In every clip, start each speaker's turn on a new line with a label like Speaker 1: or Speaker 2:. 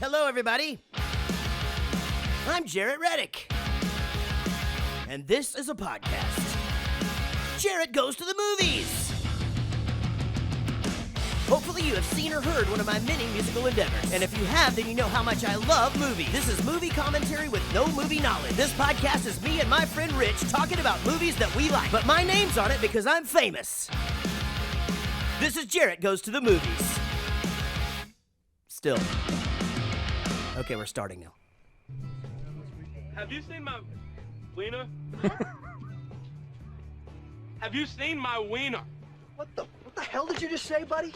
Speaker 1: Hello, everybody. I'm Jaret Reddick. And this is a podcast. Jaret Goes to the Movies. Hopefully you have seen or heard one of my many musical endeavors. And if you have, then you know how much I love movies. This is movie commentary with no movie knowledge. This podcast is me and my friend Rich talking about movies that we like. But my name's on it because I'm famous. This is Jaret Goes to the Movies. Still. Okay, we're starting now.
Speaker 2: Have you seen my wiener? Have you seen my wiener?
Speaker 3: What the hell did you just say, buddy?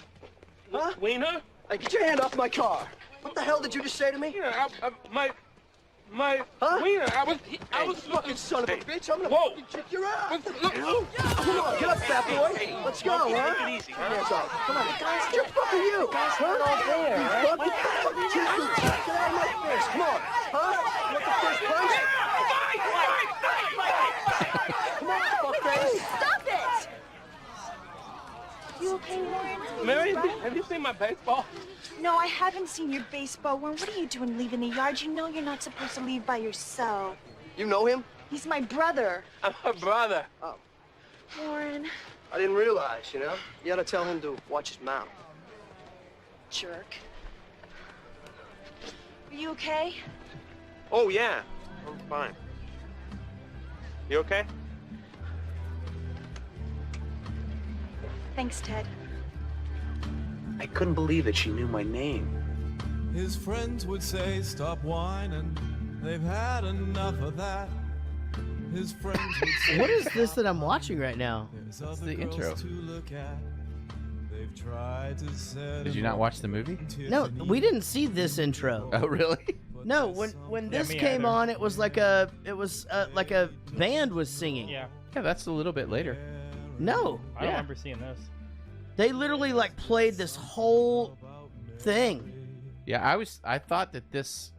Speaker 3: Huh?
Speaker 2: Wiener?
Speaker 3: Hey, get your hand off my car. What the hell did you just say to me?
Speaker 2: Yeah, my
Speaker 3: Huh?
Speaker 2: wiener. I was
Speaker 3: You fucking son of a bitch. I'm gonna
Speaker 2: Whoa.
Speaker 3: fucking kick your ass.
Speaker 2: Look.
Speaker 3: Come on, get up, fat boy. Let's go, huh?
Speaker 2: Take it easy, huh?
Speaker 3: Hands off. Come on, guys. What the fuck are you? Guys, huh? All there, right? Fucking get out of my face. Come on, huh? You want the first punch? Come on, fuckface.
Speaker 4: Stop it! You okay, Warren?
Speaker 2: Mary, have you seen my baseball?
Speaker 4: No, I haven't seen your baseball. Warren, what are you doing leaving the yard? You know you're not supposed to leave by yourself.
Speaker 3: You know him?
Speaker 4: He's my brother.
Speaker 2: I'm her brother.
Speaker 3: Oh,
Speaker 4: Warren,
Speaker 3: I didn't realize, you know? You gotta tell him to watch his mouth.
Speaker 4: jerk. Are you okay?
Speaker 2: Oh, yeah. I'm fine. You okay?
Speaker 4: Thanks, Ted.
Speaker 5: I couldn't believe that she knew my name.
Speaker 6: His friends would say, stop whining, they've had enough of that. His friends would say,
Speaker 1: What is this that I'm watching right now?
Speaker 6: there's
Speaker 7: That's
Speaker 6: other
Speaker 7: the
Speaker 6: girls
Speaker 7: intro.
Speaker 6: to look at. They've tried to set
Speaker 7: Did you
Speaker 6: him
Speaker 7: not
Speaker 6: up
Speaker 7: watch the movie?
Speaker 1: No,
Speaker 6: Tiffany.
Speaker 1: we didn't see this intro.
Speaker 7: Oh, really?
Speaker 1: No, when this came on, it was like a band was singing.
Speaker 8: Yeah,
Speaker 7: Yeah, that's a little bit later.
Speaker 1: No,
Speaker 8: I don't remember seeing this.
Speaker 1: they literally like played this whole thing.
Speaker 7: Yeah, I thought that this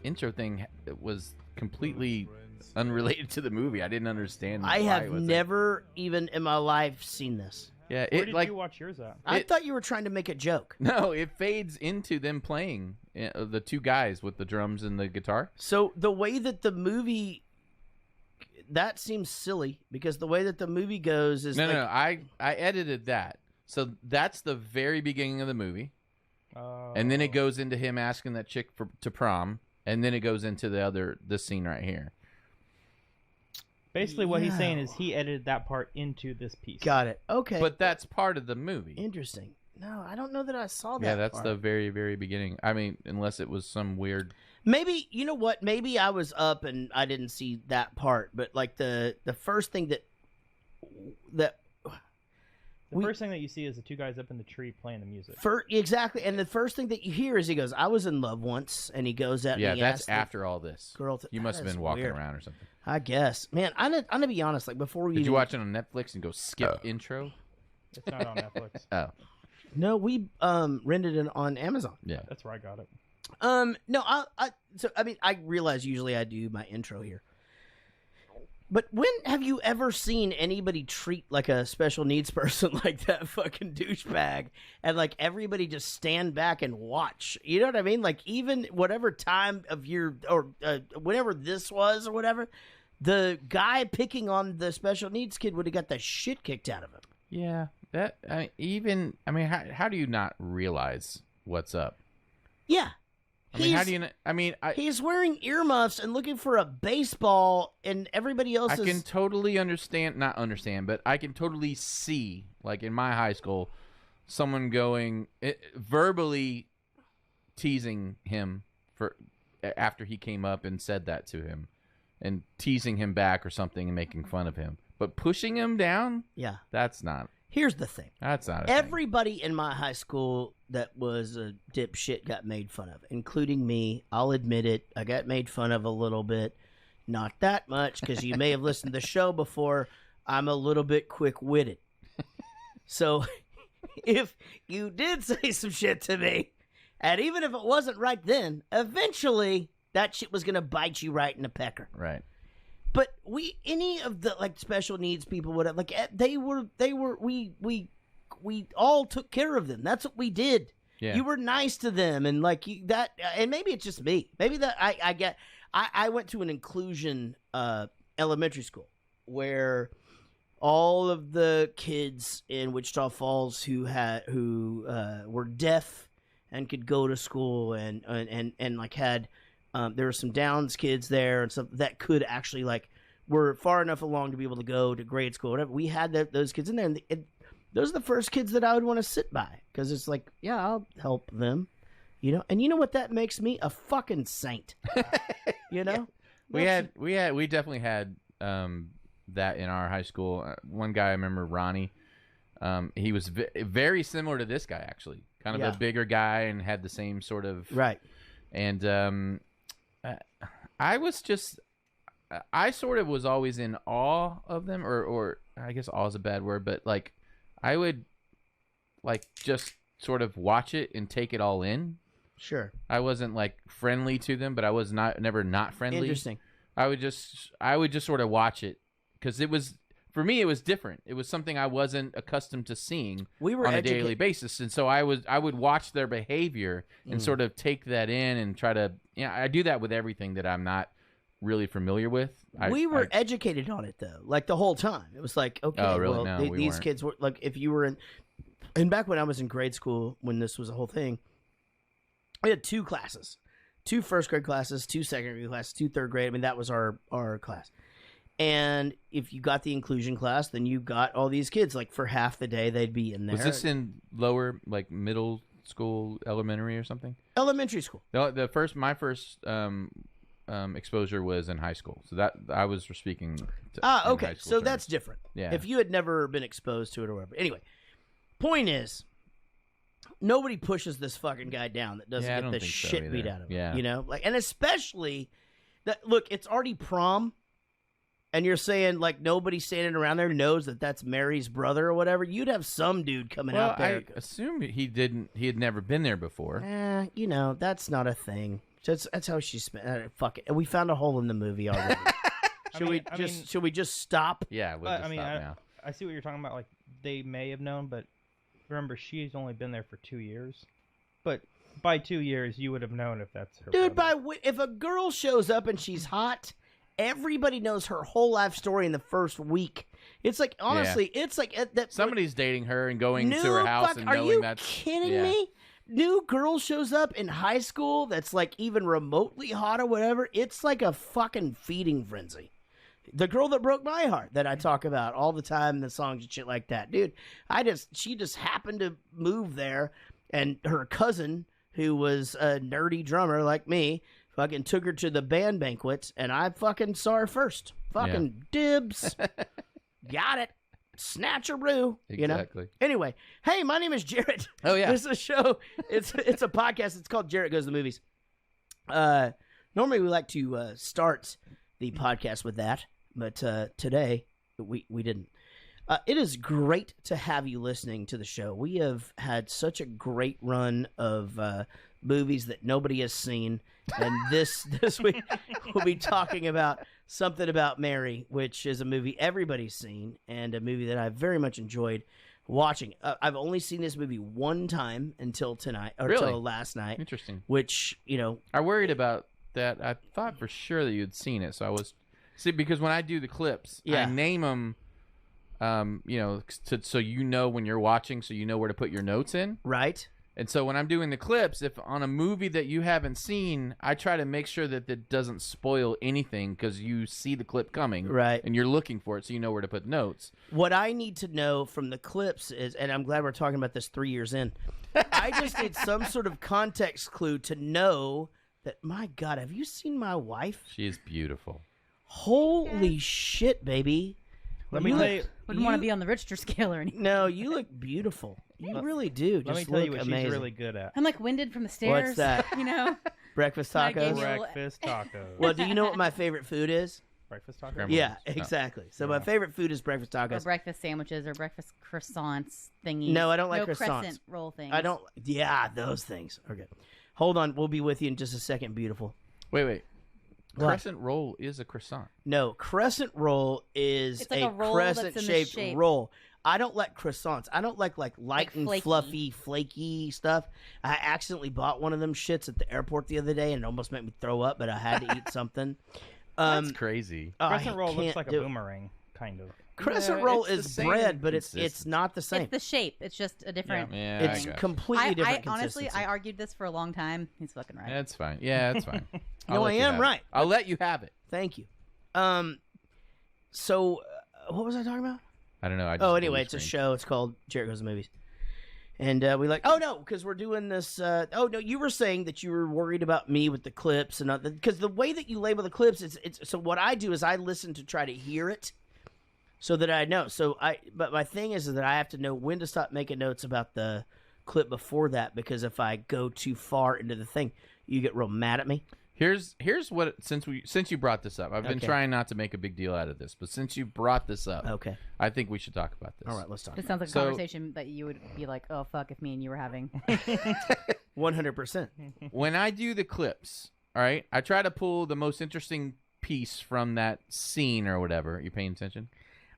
Speaker 7: intro thing was completely unrelated to the movie. I didn't understand.
Speaker 1: I
Speaker 7: why
Speaker 1: have
Speaker 7: it was
Speaker 1: never even in my life seen this.
Speaker 7: Yeah,
Speaker 8: Where
Speaker 7: it
Speaker 8: did
Speaker 7: like
Speaker 8: you watch yours at?
Speaker 1: I thought you were trying to make a joke.
Speaker 7: no, it fades into them playing the two guys with the drums and the guitar.
Speaker 1: So the way that the movie, that seems silly because the way that the movie goes is
Speaker 7: No, I edited that. So that's the very beginning of the movie, and then it goes into him asking that chick to prom, and then it goes into this scene right here.
Speaker 8: Basically, what he's saying is he edited that part into this piece.
Speaker 1: Got it. Okay.
Speaker 7: But that's part of the movie.
Speaker 1: Interesting. No, I don't know that I saw that.
Speaker 7: Yeah, that's
Speaker 1: part.
Speaker 7: the very, very beginning. I mean, unless it was some weird.
Speaker 1: Maybe, you know what? Maybe I was up and I didn't see that part. But like the first thing that
Speaker 8: The first thing that you see is the two guys up in the tree playing the music.
Speaker 1: Exactly. And the first thing that you hear is he goes, "I was in love once," and he goes out.
Speaker 7: Yeah,
Speaker 1: and he
Speaker 7: that's
Speaker 1: asks the
Speaker 7: after all this.
Speaker 1: girl.
Speaker 7: You must have
Speaker 1: That is
Speaker 7: been walking
Speaker 1: weird.
Speaker 7: around or something.
Speaker 1: I guess, man. I'm gonna be honest. Like before we
Speaker 7: Did you watch it on Netflix and go skip intro?
Speaker 8: It's not on Netflix.
Speaker 7: Oh,
Speaker 1: No, we rented it on Amazon.
Speaker 7: yeah.
Speaker 8: That's where I got it.
Speaker 1: No, I realize usually I do my intro here. But when have you ever seen anybody treat like a special needs person like that fucking douchebag and like everybody just stand back and watch? You know what I mean? Like even whatever time of year or whenever this was or whatever, the guy picking on the special needs kid would have got the shit kicked out of him.
Speaker 7: Yeah, how do you not realize what's up?
Speaker 1: Yeah.
Speaker 7: I mean, how do you not,
Speaker 1: He's wearing earmuffs and looking for a baseball, and everybody else
Speaker 7: I
Speaker 1: is...
Speaker 7: can totally not understand, but I can totally see, like in my high school, someone verbally teasing him after he came up and said that to him, and teasing him back or something and making fun of him. But pushing him down?
Speaker 1: Yeah.
Speaker 7: That's not...
Speaker 1: Here's the thing.
Speaker 7: That's not a thing.
Speaker 1: Everybody in my high school that was a dipshit got made fun of, including me. I'll admit it. I got made fun of a little bit. Not that much, because you may have listened to the show before. I'm a little bit quick-witted. So if you did say some shit to me, and even if it wasn't right then, eventually that shit was going to bite you right in the pecker.
Speaker 7: Right.
Speaker 1: But any of the like special needs people, whatever, like we all took care of them. That's what we did.
Speaker 7: Yeah.
Speaker 1: You were nice to them, and like that. And maybe it's just me. Maybe that I went to an inclusion elementary school where all of the kids in Wichita Falls who were deaf and could go to school and like had there were some Downs kids there and some that could actually like were far enough along to be able to go to grade school. Whatever. We had those kids in there, and those are the first kids that I would want to sit by because it's like, yeah, I'll help them, you know. And you know what? That makes me a fucking saint. You know,
Speaker 7: we definitely had that in our high school. One guy I remember, Ronnie. He was very similar to this guy, actually, kind of a bigger guy and had the same sort of
Speaker 1: right.
Speaker 7: And I sort of was always in awe of them, or I guess awe is a bad word, but like I would like just sort of watch it and take it all in.
Speaker 1: Sure.
Speaker 7: I wasn't like friendly to them, but I was never not friendly.
Speaker 1: Interesting.
Speaker 7: I would just sort of watch it because it was, for me, it was different. It was something I wasn't accustomed to seeing on a daily basis, and so I would watch their behavior and sort of take that in and try to. I do that with everything that I'm not really familiar with.
Speaker 1: We were educated on it though, like the whole time. It was like, okay,
Speaker 7: oh, really?
Speaker 1: well,
Speaker 7: No,
Speaker 1: these kids were like, if you were in, and back when I was in grade school, when this was a whole thing, we had 2 classes, 2 first grade classes, 2 second grade classes, 2 third grade. I mean, that was our class. And if you got the inclusion class, then you got all these kids. Like for half the day, they'd be in there.
Speaker 7: Was this in lower, like middle school, elementary, or something?
Speaker 1: Elementary school.
Speaker 7: My first exposure was in high school, so that I was speaking.
Speaker 1: Okay, so that's different.
Speaker 7: Yeah.
Speaker 1: If you had never been exposed to it or whatever. Anyway, point is, nobody pushes this fucking guy down that doesn't get the shit beat out of him.
Speaker 7: Yeah.
Speaker 1: You know, like, and especially that. Look, it's already prom. And you're saying, like, nobody standing around there knows that that's Mary's brother or whatever. You'd have some dude coming out there.
Speaker 7: I assume he had never been there before.
Speaker 1: You know, that's not a thing. That's how she spent. Fuck it. And we found a hole in the movie already. Should we just stop?
Speaker 7: Yeah, we'll just stop now.
Speaker 8: I see what you're talking about. Like, they may have known, but remember, she's only been there for 2 years. But by 2 years, you would have known if that's her brother.
Speaker 1: If a girl shows up and she's hot, everybody knows her whole life story in the first week. It's like, honestly, it's like that.
Speaker 7: Somebody's dating her and going to her house and knowing that's.
Speaker 1: Are you kidding me? New girl shows up in high school that's like even remotely hot or whatever. It's like a fucking feeding frenzy. The girl that broke my heart that I talk about all the time in the songs and shit like that, dude. She just happened to move there, and her cousin, who was a nerdy drummer like me, fucking took her to the band banquets, and I fucking saw her first. Fucking dibs. Got it. Snatcheroo.
Speaker 7: Exactly.
Speaker 1: You know? Anyway, hey, my name is Jaret.
Speaker 7: Oh, yeah.
Speaker 1: This is a show. It's a podcast. It's called Jaret Goes to the Movies. Normally we like to start the podcast with that, but today we didn't. It is great to have you listening to the show. We have had such a great run of movies that nobody has seen. And this week we'll be talking about Something About Mary, which is a movie everybody's seen and a movie that I very much enjoyed watching. I've only seen this movie one time until tonight, or until last night.
Speaker 7: Interesting.
Speaker 1: Which, you know,
Speaker 7: I worried about that. I thought for sure that you'd seen it, so I was because when I do the clips, I name them. So you know when you're watching, so you know where to put your notes in.
Speaker 1: Right.
Speaker 7: And so when I'm doing the clips, if on a movie that you haven't seen, I try to make sure that it doesn't spoil anything because you see the clip coming.
Speaker 1: Right.
Speaker 7: And you're looking for it, so you know where to put notes.
Speaker 1: What I need to know from the clips is, and I'm glad we're talking about this 3 years in, I just need some sort of context clue to know that, my God, have you seen my wife?
Speaker 7: She is beautiful.
Speaker 1: Holy shit, baby.
Speaker 8: Let me tell you.
Speaker 9: Wouldn't want to be on the Richter scale or anything.
Speaker 1: No, you look beautiful. You really do.
Speaker 8: Let me
Speaker 1: Just
Speaker 8: tell
Speaker 1: look
Speaker 8: you what
Speaker 1: amazing.
Speaker 8: she's really good at.
Speaker 9: I'm like winded from the stairs.
Speaker 1: What's that?
Speaker 9: You know?
Speaker 1: Breakfast
Speaker 9: I gave
Speaker 1: tacos?
Speaker 9: you-
Speaker 8: Breakfast tacos.
Speaker 1: Well, do you know what my favorite food is?
Speaker 8: Breakfast tacos?
Speaker 7: Grandma's.
Speaker 1: Yeah, exactly. So my favorite food is breakfast
Speaker 9: Or
Speaker 1: tacos.
Speaker 9: breakfast sandwiches or breakfast croissants thingies.
Speaker 1: No, I don't like
Speaker 9: no
Speaker 1: croissants.
Speaker 9: crescent roll things.
Speaker 1: I don't. Yeah, those things are good. Hold on. We'll be with you in just a second, beautiful.
Speaker 7: Wait.
Speaker 1: What?
Speaker 7: Crescent roll is a croissant.
Speaker 1: No, crescent roll is
Speaker 9: It's like a roll that's in the
Speaker 1: crescent-shaped
Speaker 9: shape.
Speaker 1: roll. I don't like croissants. I don't like light and
Speaker 9: flaky.
Speaker 1: fluffy, flaky stuff. I accidentally bought one of them shits at the airport the other day, and it almost made me throw up. But I had to eat something.
Speaker 7: That's crazy.
Speaker 8: Crescent
Speaker 1: I
Speaker 8: roll looks
Speaker 1: can't
Speaker 8: like a
Speaker 1: do it.
Speaker 8: boomerang, kind of.
Speaker 1: Crescent
Speaker 7: Yeah,
Speaker 1: roll
Speaker 7: it's the
Speaker 1: is
Speaker 7: same
Speaker 1: bread, but it's
Speaker 7: consistency.
Speaker 1: not the same.
Speaker 9: It's the shape. It's just a different.
Speaker 7: Yeah,
Speaker 1: It's
Speaker 7: I got you.
Speaker 1: completely different.
Speaker 9: I honestly,
Speaker 1: consistency.
Speaker 9: I argued this for a long time. He's fucking right.
Speaker 7: That's fine. Yeah, that's fine.
Speaker 1: No, I am right.
Speaker 7: I'll let you have it.
Speaker 1: Thank you. So what was I talking about?
Speaker 7: I don't know. I just
Speaker 1: Oh,
Speaker 7: blue
Speaker 1: anyway, it's a
Speaker 7: screened.
Speaker 1: show. It's called Jaret Goes to Movies. And we like, oh, no, because we're doing this. Oh, no, you were saying that you were worried about me with the clips. And because the way that you label the clips, it's so what I do is I listen to try to hear it so that I know. But my thing is that I have to know when to stop making notes about the clip before that, because if I go too far into the thing, you get real mad at me.
Speaker 7: Here's what since you brought this up, I've been
Speaker 1: Okay.
Speaker 7: trying not to make a big deal out of this, but since you brought this up,
Speaker 1: Okay.
Speaker 7: I think we should talk about this.
Speaker 1: All right, let's talk.
Speaker 9: This sounds like a
Speaker 7: So-
Speaker 9: conversation that you would be like, "Oh fuck," if me and you were having.
Speaker 1: 100%.
Speaker 7: When I do the clips, all right, I try to pull the most interesting piece from that scene or whatever. You paying attention?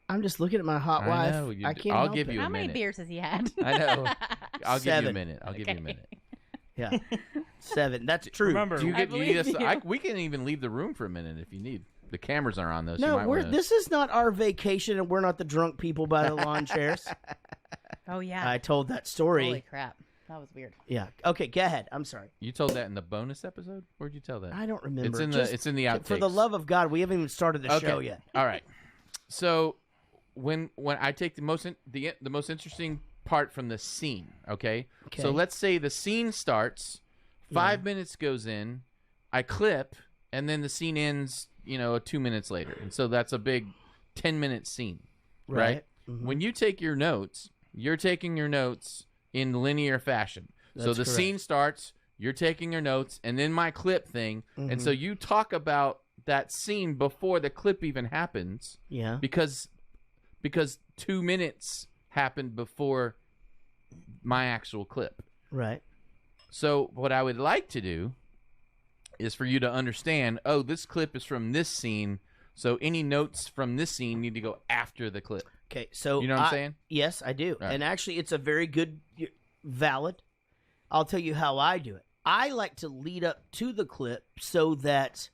Speaker 1: I'm just looking at my hot
Speaker 7: I
Speaker 1: wife.
Speaker 7: know, you
Speaker 1: I
Speaker 7: d-
Speaker 1: can't
Speaker 7: I'll
Speaker 1: help
Speaker 7: give
Speaker 1: it.
Speaker 7: you a
Speaker 9: How many
Speaker 7: minute.
Speaker 9: beers has he had?
Speaker 7: I know. I'll give you a
Speaker 1: 7.
Speaker 7: minute. I'll give you a
Speaker 9: Okay.
Speaker 7: minute.
Speaker 1: Yeah. 7. That's true.
Speaker 8: Remember,
Speaker 7: Do you
Speaker 9: I
Speaker 7: get? Do you need us?
Speaker 9: believe you.
Speaker 7: We can even leave the room for a minute if you need. The cameras are on though. So you
Speaker 1: No,
Speaker 7: might wanna...
Speaker 1: this is not our vacation, and we're not the drunk people by the lawn chairs.
Speaker 9: Oh yeah.
Speaker 1: I told that story.
Speaker 9: Holy crap, that was weird.
Speaker 1: Yeah. Okay, go ahead. I'm sorry.
Speaker 7: You told that in the bonus episode. Where'd you tell that?
Speaker 1: I don't remember.
Speaker 7: It's in
Speaker 1: Just-
Speaker 7: the outtakes.
Speaker 1: For the love of God, we haven't even started the show yet.
Speaker 7: All right. So when I take the most interesting part from the scene, okay?
Speaker 1: Okay.
Speaker 7: So let's say the scene starts, 5 minutes goes in, I clip, and then the scene ends, 2 minutes later. And so that's a big 10-minute scene, right?
Speaker 1: Mhm.
Speaker 7: When you take your notes, you're taking your notes in linear fashion. So
Speaker 1: That's
Speaker 7: the
Speaker 1: correct.
Speaker 7: scene starts, you're taking your notes, and then my clip thing. And
Speaker 1: Mm-hmm.
Speaker 7: so you talk about that scene before the clip even happens
Speaker 1: Yeah.
Speaker 7: because 2 minutes happened before my actual clip.
Speaker 1: Right.
Speaker 7: So what I would like to do is for you to understand, oh, this clip is from this scene, so any notes from this scene need to go after the clip.
Speaker 1: Okay. So
Speaker 7: You know what I'm saying?
Speaker 1: Yes, I do.
Speaker 7: Right.
Speaker 1: And actually, it's a very good, valid. I'll tell you how I do it. I like to lead up to the clip so that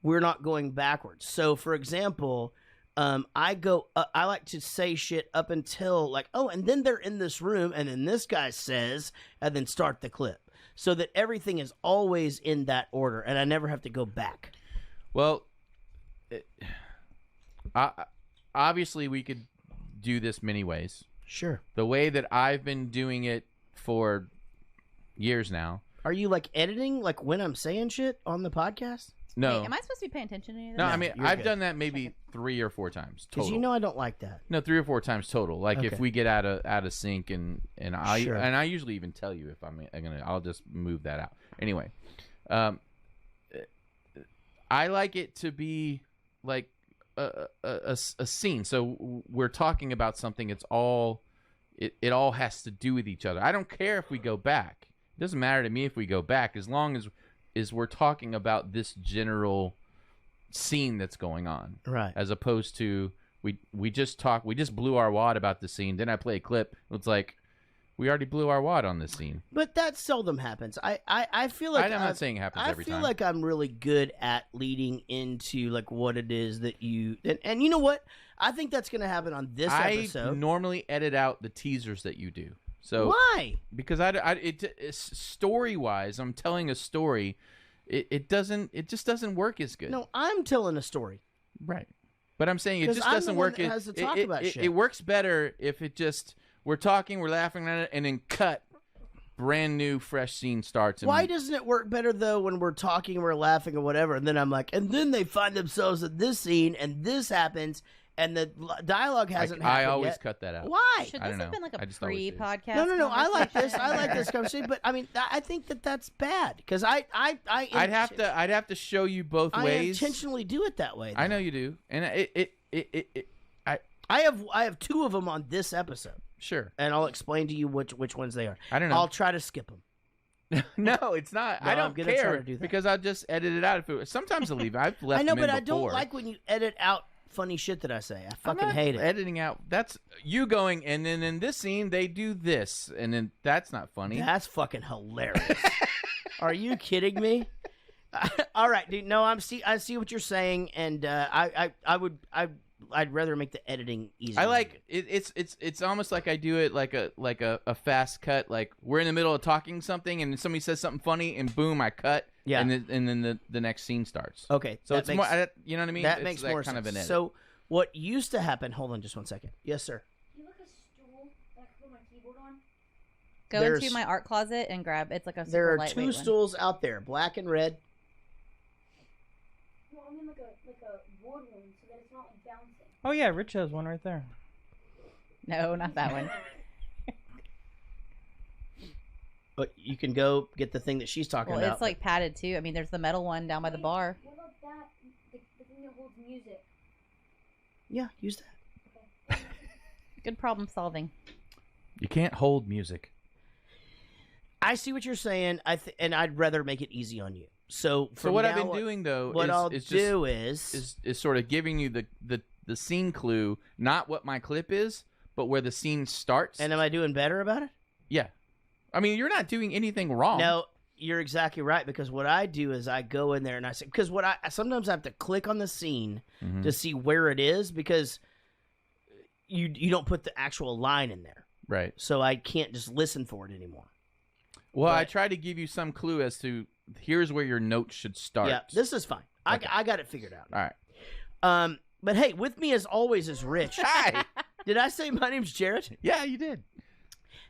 Speaker 1: we're not going backwards. So, for example, I like to say shit up until like, oh, and then they're in this room, and then this guy says, and then start the clip, so that everything is always in that order, and I never have to go back.
Speaker 7: Well, obviously we could do this many ways.
Speaker 1: Sure.
Speaker 7: The way that I've been doing it for years now.
Speaker 1: Are you like editing, like when I'm saying shit on the podcast?
Speaker 7: No,
Speaker 9: Wait, am I supposed to be paying attention to any of
Speaker 7: no.
Speaker 9: this?
Speaker 7: I mean,
Speaker 1: you're
Speaker 7: I've
Speaker 1: good.
Speaker 7: done that maybe 3 or 4 times total.
Speaker 1: Because you know I don't like that.
Speaker 7: No, 3 or 4 times total. Like
Speaker 1: Okay.
Speaker 7: if we get out of sync, and
Speaker 1: Sure.
Speaker 7: I usually even tell you if I'll just move that out. Anyway, I like it to be like a scene. So we're talking about something. It's all it all has to do with each other. I don't care if we go back. It doesn't matter to me if we go back, as long as we're talking about this general scene that's going on,
Speaker 1: Right.
Speaker 7: as opposed to we just blew our wad about the scene, then I play a clip, it's like we already blew our wad on this scene.
Speaker 1: But that seldom happens. I feel like
Speaker 7: I'm not saying it happens every time.
Speaker 1: I feel like I'm really good at leading into like what it is that you and you know what? I think that's going to happen on this
Speaker 7: I
Speaker 1: episode.
Speaker 7: normally edit out the teasers that you do. So
Speaker 1: Why?
Speaker 7: because it's story-wise, I'm telling a story, it just doesn't work as good.
Speaker 1: No, I'm telling a story.
Speaker 7: Right. But I'm saying it
Speaker 1: 'Cause
Speaker 7: just
Speaker 1: I'm the
Speaker 7: doesn't
Speaker 1: one
Speaker 7: work.
Speaker 1: that has to talk about shit.
Speaker 7: It works better if it just we're talking, we're laughing at it, and then cut, brand new, fresh scene starts. And
Speaker 1: Why doesn't it work better though when we're talking, we're laughing or whatever, and then I'm like, and then they find themselves at this scene, and this happens, and the dialogue hasn't happened
Speaker 7: I always
Speaker 1: yet.
Speaker 7: cut that out.
Speaker 1: Why?
Speaker 9: Should
Speaker 7: I
Speaker 9: this
Speaker 7: don't
Speaker 9: have
Speaker 7: know.
Speaker 9: been like
Speaker 7: I
Speaker 9: a
Speaker 7: just always do.
Speaker 9: pre-podcast?
Speaker 1: No. I like this. I
Speaker 9: conversation?
Speaker 1: like this conversation, but I mean, I think that's bad because I'd
Speaker 7: have to show you both
Speaker 1: I
Speaker 7: ways.
Speaker 1: intentionally do it that way.
Speaker 7: I
Speaker 1: though.
Speaker 7: know you do, and
Speaker 1: I have 2 of them on this episode,
Speaker 7: sure.
Speaker 1: and I'll explain to you which ones they are.
Speaker 7: I don't know.
Speaker 1: I'll try to skip them.
Speaker 7: No, it's not.
Speaker 1: No,
Speaker 7: I
Speaker 1: I'm
Speaker 7: don't
Speaker 1: gonna try
Speaker 7: care
Speaker 1: to do that.
Speaker 7: because I'll just edit it out. Sometimes I'll leave it. I've left
Speaker 1: I know,
Speaker 7: them in
Speaker 1: but I
Speaker 7: before.
Speaker 1: don't like when you edit out funny shit that I say. I
Speaker 7: I'm
Speaker 1: fucking
Speaker 7: not
Speaker 1: hate it.
Speaker 7: editing out. That's you going, and then in this scene they do this, and then that's not funny.
Speaker 1: That's fucking hilarious. Are you kidding me? All right, dude. No, I see what you're saying, and I'd rather make the editing easy.
Speaker 7: I like it, it's almost like I do it like a fast cut. Like we're in the middle of talking something, and then somebody says something funny, and boom, I cut.
Speaker 1: Yeah.
Speaker 7: And then the next scene starts.
Speaker 1: Okay,
Speaker 7: So it's more. You know what I mean?
Speaker 1: That
Speaker 7: It's
Speaker 1: makes
Speaker 7: that
Speaker 1: more
Speaker 7: kind
Speaker 1: sense.
Speaker 7: of an edit.
Speaker 1: So what used to happen? Hold on, just 1 second. Yes, sir.
Speaker 10: You look a stool that I can put my keyboard on?
Speaker 9: Go
Speaker 1: There's-
Speaker 9: into my art closet and grab. It's like a super
Speaker 1: There are
Speaker 9: lightweight
Speaker 1: two
Speaker 9: one.
Speaker 1: stools out there, black and red.
Speaker 10: No, I mean like a wood one so that it's not like bouncing.
Speaker 8: Oh yeah, Rich has one right there.
Speaker 9: No, not that one.
Speaker 1: But you can go get the thing that she's talking
Speaker 9: Well,
Speaker 1: about.
Speaker 9: it's like padded too. I mean, there's the metal one down by the bar.
Speaker 10: What about that? The thing that holds music.
Speaker 1: Yeah, use that.
Speaker 9: Good problem solving.
Speaker 7: You can't hold music.
Speaker 1: I see what you're saying. And I'd rather make it easy on you. So from
Speaker 7: What I've
Speaker 1: now
Speaker 7: been doing though
Speaker 1: what I'll
Speaker 7: is
Speaker 1: do
Speaker 7: is sort of giving you the scene clue, not what my clip is, but where the scene starts.
Speaker 1: And am I doing better about it?
Speaker 7: Yeah. I mean, you're not doing anything wrong.
Speaker 1: No, you're exactly right, because what I do is I go in there and I say, because what I sometimes I have to click on the scene
Speaker 7: Mhm.
Speaker 1: to see where it is, because you don't put the actual line in there,
Speaker 7: Right.
Speaker 1: so I can't just listen for it anymore.
Speaker 7: Well, I
Speaker 1: But-
Speaker 7: try to give you some clue as to here's where your notes should start.
Speaker 1: Yeah, this is fine.
Speaker 7: Okay.
Speaker 1: I got it figured out.
Speaker 7: All right.
Speaker 1: But hey, with me as always is Rich.
Speaker 7: Hi.
Speaker 1: Did I say my name's Jaret?
Speaker 7: Yeah, you did.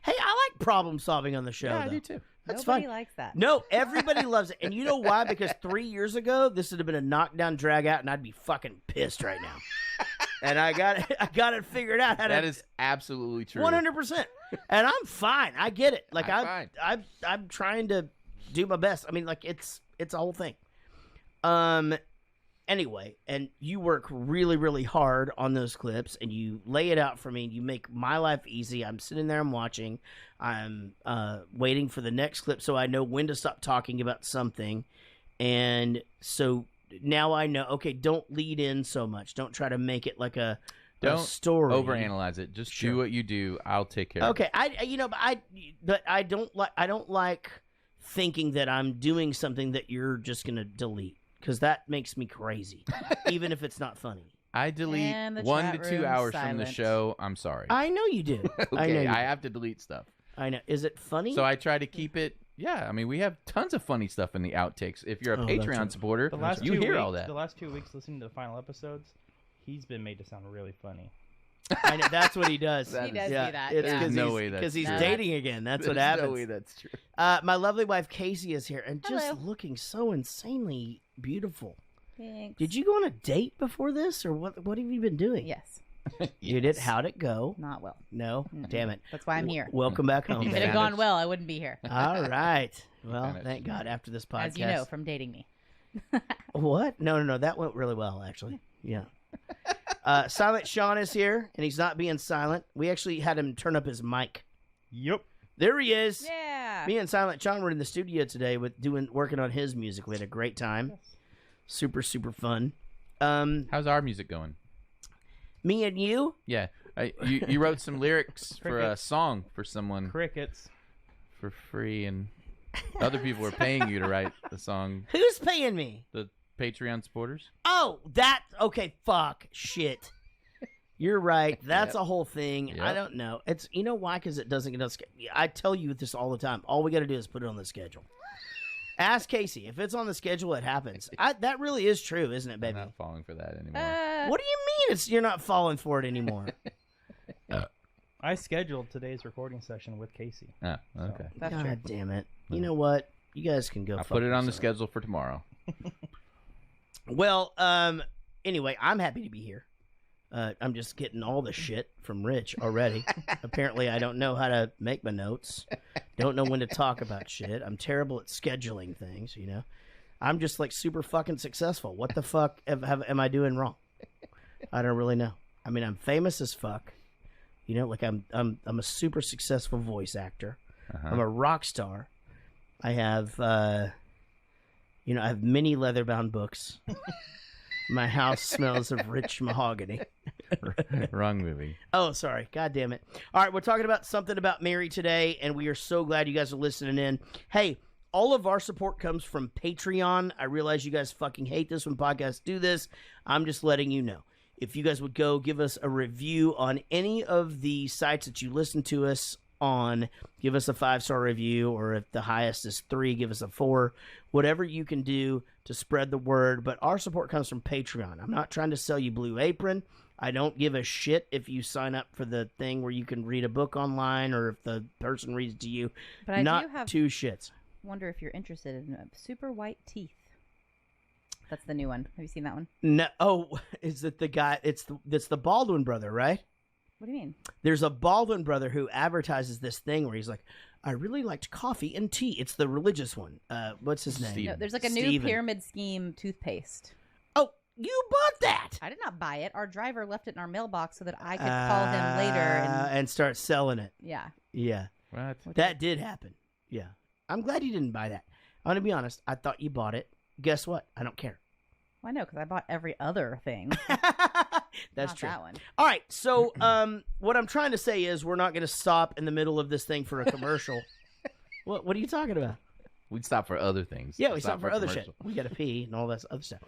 Speaker 1: Hey, I like problem solving on the show.
Speaker 7: Yeah, I
Speaker 1: though.
Speaker 7: do too.
Speaker 1: That's
Speaker 9: Nobody
Speaker 1: fine.
Speaker 9: likes that.
Speaker 1: No, everybody loves it. And you know why? Because 3 years ago, this would have been a knockdown drag out, and I'd be fucking pissed right now. And I got it figured out.
Speaker 7: That is absolutely true.
Speaker 1: 100%. And I'm fine. I get it. Like
Speaker 7: I'm
Speaker 1: I'm trying to do my best. I mean, like it's a whole thing. Anyway, and you work really, really hard on those clips, and you lay it out for me, and you make my life easy. I'm sitting there, I'm watching, I'm waiting for the next clip so I know when to stop talking about something. And so now I know, okay, don't lead in so much. Don't try to make it like a story.
Speaker 7: Overanalyze it. Just do what you do. I'll take care of
Speaker 1: Okay, I don't like thinking that I'm doing something that you're just gonna delete, because that makes me crazy, even if it's not funny.
Speaker 7: I delete
Speaker 9: And the
Speaker 7: 1
Speaker 9: chat
Speaker 7: to 2
Speaker 9: room
Speaker 7: hours from
Speaker 9: silent.
Speaker 7: the show. I'm sorry.
Speaker 1: I know you do.
Speaker 7: Okay,
Speaker 1: I know.
Speaker 7: I have to delete stuff.
Speaker 1: I know. Is it funny?
Speaker 7: So I try to keep it. Yeah, I mean, we have tons of funny stuff in the outtakes. If you're a
Speaker 1: Oh, that's
Speaker 7: Patreon
Speaker 1: right.
Speaker 7: supporter,
Speaker 8: The last
Speaker 7: you
Speaker 8: 2
Speaker 7: hear
Speaker 8: weeks,
Speaker 7: all that.
Speaker 8: The last 2 weeks listening to the final episodes, he's been made to sound really funny.
Speaker 1: I know, that's what he does.
Speaker 7: That
Speaker 9: He does
Speaker 1: yeah,
Speaker 9: do that.
Speaker 1: It's
Speaker 9: Yeah.
Speaker 1: because
Speaker 7: No way that's
Speaker 1: he's
Speaker 7: true.
Speaker 1: dating again. That's what
Speaker 7: There's
Speaker 1: happens.
Speaker 7: No way that's true.
Speaker 1: My lovely wife Casey is here, and just
Speaker 9: Hello.
Speaker 1: looking so insanely beautiful.
Speaker 9: Thanks.
Speaker 1: Did you go on a date before this, or what? What have you been doing?
Speaker 9: Yes.
Speaker 1: You did. How'd it go?
Speaker 9: Not well.
Speaker 1: No.
Speaker 9: Mm-mm.
Speaker 1: Damn it.
Speaker 9: That's why I'm here.
Speaker 1: Welcome back home.
Speaker 9: If it
Speaker 1: baby.
Speaker 9: had gone well, I wouldn't be here.
Speaker 1: All right. Well,
Speaker 7: Managed.
Speaker 1: thank God. After this podcast,
Speaker 9: As you know from dating me.
Speaker 1: What? No. That went really well, actually. Yeah. Silent Sean is here, and he's not being silent. We actually had him turn up his mic.
Speaker 8: Yep.
Speaker 1: There he is.
Speaker 9: Yeah.
Speaker 1: Me and Silent Sean were in the studio today working on his music. We had a great time. Super, super fun.
Speaker 7: How's our music going?
Speaker 1: Me and you?
Speaker 7: Yeah, you wrote some lyrics for a
Speaker 8: Crickets.
Speaker 7: song for someone
Speaker 8: Crickets.
Speaker 7: for free, and other people are paying you to write the song.
Speaker 1: Who's paying me?
Speaker 7: The Patreon supporters.
Speaker 1: Oh, okay. Fuck. Shit. You're right. That's
Speaker 7: Yep.
Speaker 1: a whole thing. I
Speaker 7: Yep.
Speaker 1: don't know. It's why? Because it doesn't get on. I tell you this all the time. All we got to do is put it on the schedule. Ask Casey if it's on the schedule. It happens. That really is true, isn't it,
Speaker 7: I'm
Speaker 1: baby?
Speaker 7: not falling for that anymore.
Speaker 1: What do you mean? You're not falling for it anymore?
Speaker 8: I scheduled today's recording session with Casey.
Speaker 7: Ah, okay.
Speaker 9: That's
Speaker 1: God
Speaker 9: true.
Speaker 1: damn it! You know what? You guys can go.
Speaker 7: I'll
Speaker 1: fuck
Speaker 7: put it on the
Speaker 1: yourself.
Speaker 7: schedule for tomorrow.
Speaker 1: Well, anyway, I'm happy to be here. I'm just getting all the shit from Rich already. Apparently, I don't know how to make my notes. Don't know when to talk about shit. I'm terrible at scheduling things, you know. I'm just like super fucking successful. What the fuck am I doing wrong? I don't really know. I mean, I'm famous as fuck. You know, like I'm a super successful voice actor.
Speaker 7: Uh-huh.
Speaker 1: I'm a rock star. I have I have many leather-bound books. My house smells of rich mahogany.
Speaker 7: Wrong movie.
Speaker 1: Oh, sorry. God damn it. All right, we're talking about something about Mary today, and we are so glad you guys are listening in. Hey, all of our support comes from Patreon. I realize you guys fucking hate this when podcasts do this. I'm just letting you know. If you guys would go give us a review on any of the sites that you listen to us on, give us a 5-star review, or if the highest is 3, give us a 4. Whatever you can do to spread the word. But our support comes from Patreon. I'm not trying to sell you Blue Apron. I don't give a shit if you sign up for the thing where you can read a book online or if the person reads to you.
Speaker 9: But I
Speaker 1: not
Speaker 9: do have
Speaker 1: two shits.
Speaker 9: Wonder if you're interested in Super White Teeth. That's the new one. Have you seen that one?
Speaker 1: No. Oh, is it the guy? It's the Baldwin brother, right?
Speaker 9: What do you mean?
Speaker 1: There's a Baldwin brother who advertises this thing where he's like, I really liked coffee and tea. It's the religious one. What's his name?
Speaker 9: No, there's like a new pyramid scheme toothpaste.
Speaker 1: Oh, you bought that?
Speaker 9: I did not buy it. Our driver left it in our mailbox so that I could call him later
Speaker 1: and start selling it.
Speaker 9: Yeah.
Speaker 1: Yeah.
Speaker 7: What?
Speaker 1: That did happen. Yeah. I'm glad you didn't buy that. I'm going to be honest. I thought you bought it. Guess what? I don't care.
Speaker 9: Well, I know, because I bought every other thing.
Speaker 1: That's
Speaker 9: not
Speaker 1: true.
Speaker 9: That one.
Speaker 1: All right. So what I'm trying to say is we're not going to stop in the middle of this thing for a commercial. What are you talking about?
Speaker 7: We'd stop for other things.
Speaker 1: Yeah, we stop for other shit. We got to pee and all that other stuff.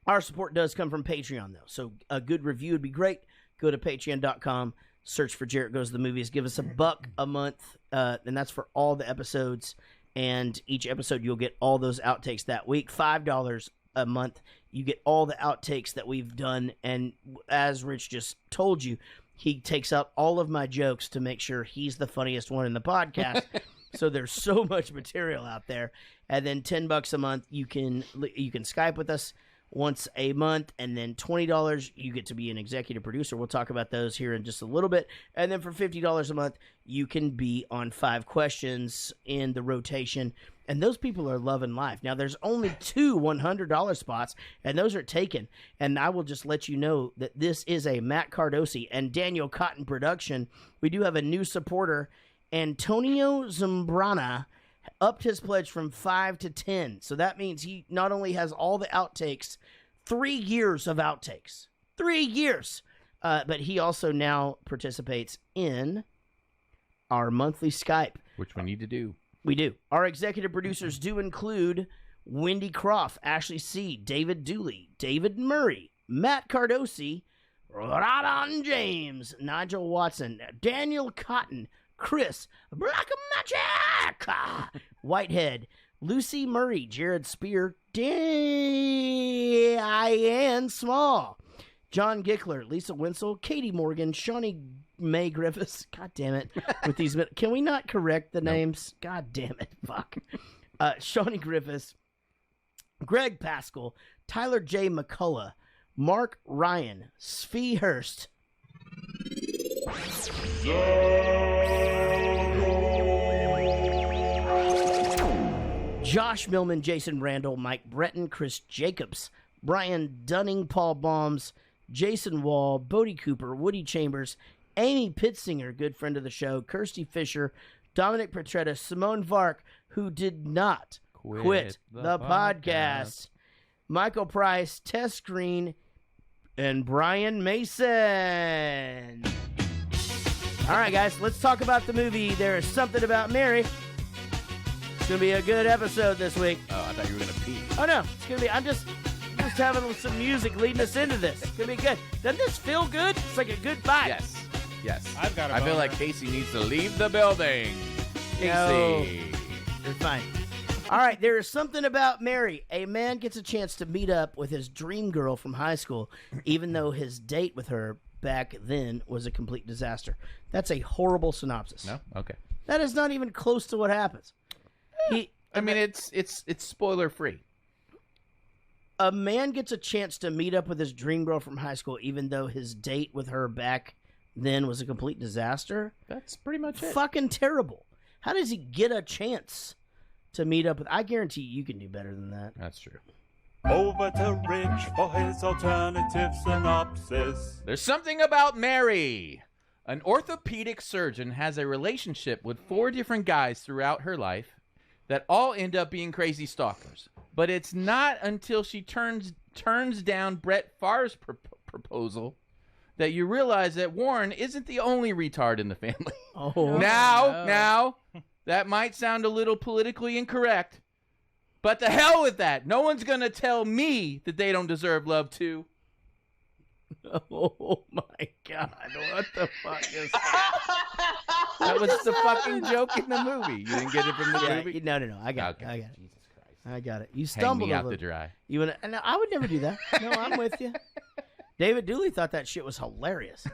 Speaker 1: Our support does come from Patreon, though. So a good review would be great. Go to patreon.com, search for Jaret Goes to the Movies. Give us $1 a month, and that's for all the episodes. And each episode, you'll get all those outtakes that week. $5 a month, you get all the outtakes that we've done. And as Rich just told you, he takes out all of my jokes to make sure he's the funniest one in the podcast. So there's so much material out there. And then $10 a month, you can Skype with us once a month, and then $20 you get to be an executive producer. We'll talk about those here in just a little bit. And then for $50 a month, you can be on 5 questions in the rotation, and those people are loving life. Now there's only 2 $100 spots, and those are taken. And I will just let you know that this is a Matt Cardosi and Daniel Cotton production. We do have a new supporter, Antonio Zambrana, upped his pledge from 5 to 10. So that means he not only has all the outtakes, 3 years of outtakes. 3 years. But he also now participates in our monthly Skype.
Speaker 7: Which we need to do.
Speaker 1: We do. Our executive producers do include Wendy Croft, Ashley C., David Dooley, David Murray, Matt Cardosi, Rodon James, Nigel Watson, Daniel Cotton, Chris Black Magic, Whitehead, Lucy Murray, Jared Spear, Diane Small, John Gickler, Lisa Winsel, Katie Morgan, Shawnee May Griffiths. God damn it! With these, can we not correct the names? God damn it! Fuck. Shawnee Griffiths, Greg Pascal, Tyler J. McCullough, Mark Ryan, Svi Hurst. Josh Millman, Jason Randall, Mike Breton, Chris Jacobs, Brian Dunning, Paul Baums, Jason Wall, Bodie Cooper, Woody Chambers, Amy Pittsinger, good friend of the show, Kirsty Fisher, Dominic Petretta, Simone Vark, who did not quit the podcast, Michael Price, Tess Green, and Brian Mason. All right, guys, let's talk about the movie There Is Something About Mary. It's going to be a good episode this week.
Speaker 7: Oh, I thought you were going to pee.
Speaker 1: Oh, no. It's going to be... I'm just having some music leading us into this. It's going to be good. Doesn't this feel good? It's like a good vibe.
Speaker 7: Yes.
Speaker 8: I've got a
Speaker 7: I feel
Speaker 8: boner.
Speaker 7: like Casey needs to leave the building. Casey.
Speaker 1: No. You're fine. All right, There Is Something About Mary. A man gets a chance to meet up with his dream girl from high school, even though his date with her back then was a complete disaster. That's a horrible synopsis.
Speaker 7: No? Okay.
Speaker 1: That is not even close to what happens.
Speaker 7: I mean, it's spoiler free.
Speaker 1: A man gets a chance to meet up with his dream girl from high school, even though his date with her back then was a complete disaster.
Speaker 7: That's pretty much it.
Speaker 1: Fucking terrible. How does he get a chance to meet up with? I guarantee you can do better than that.
Speaker 7: That's true.
Speaker 11: Over to Rich for his alternative synopsis.
Speaker 7: There's something about Mary. An orthopedic surgeon has a relationship with 4 different guys throughout her life that all end up being crazy stalkers. But it's not until she turns down Brett Favre's proposal that you realize that Warren isn't the only retard in the family.
Speaker 1: Oh,
Speaker 7: Now, that might sound a little politically incorrect, but the hell with that. No one's going to tell me that they don't deserve love too.
Speaker 1: Oh my God! What the fuck is that?
Speaker 7: That was the fucking joke in the movie. You didn't get it from the movie?
Speaker 1: No. I got
Speaker 7: Okay.
Speaker 1: it. I got it.
Speaker 7: Jesus Christ.
Speaker 1: I got it. You
Speaker 7: Hang
Speaker 1: stumbled
Speaker 7: me
Speaker 1: a
Speaker 7: out to
Speaker 1: little.
Speaker 7: dry.
Speaker 1: You wanna, no, I would never do that. No, I'm with you. David Dooley thought that shit was hilarious.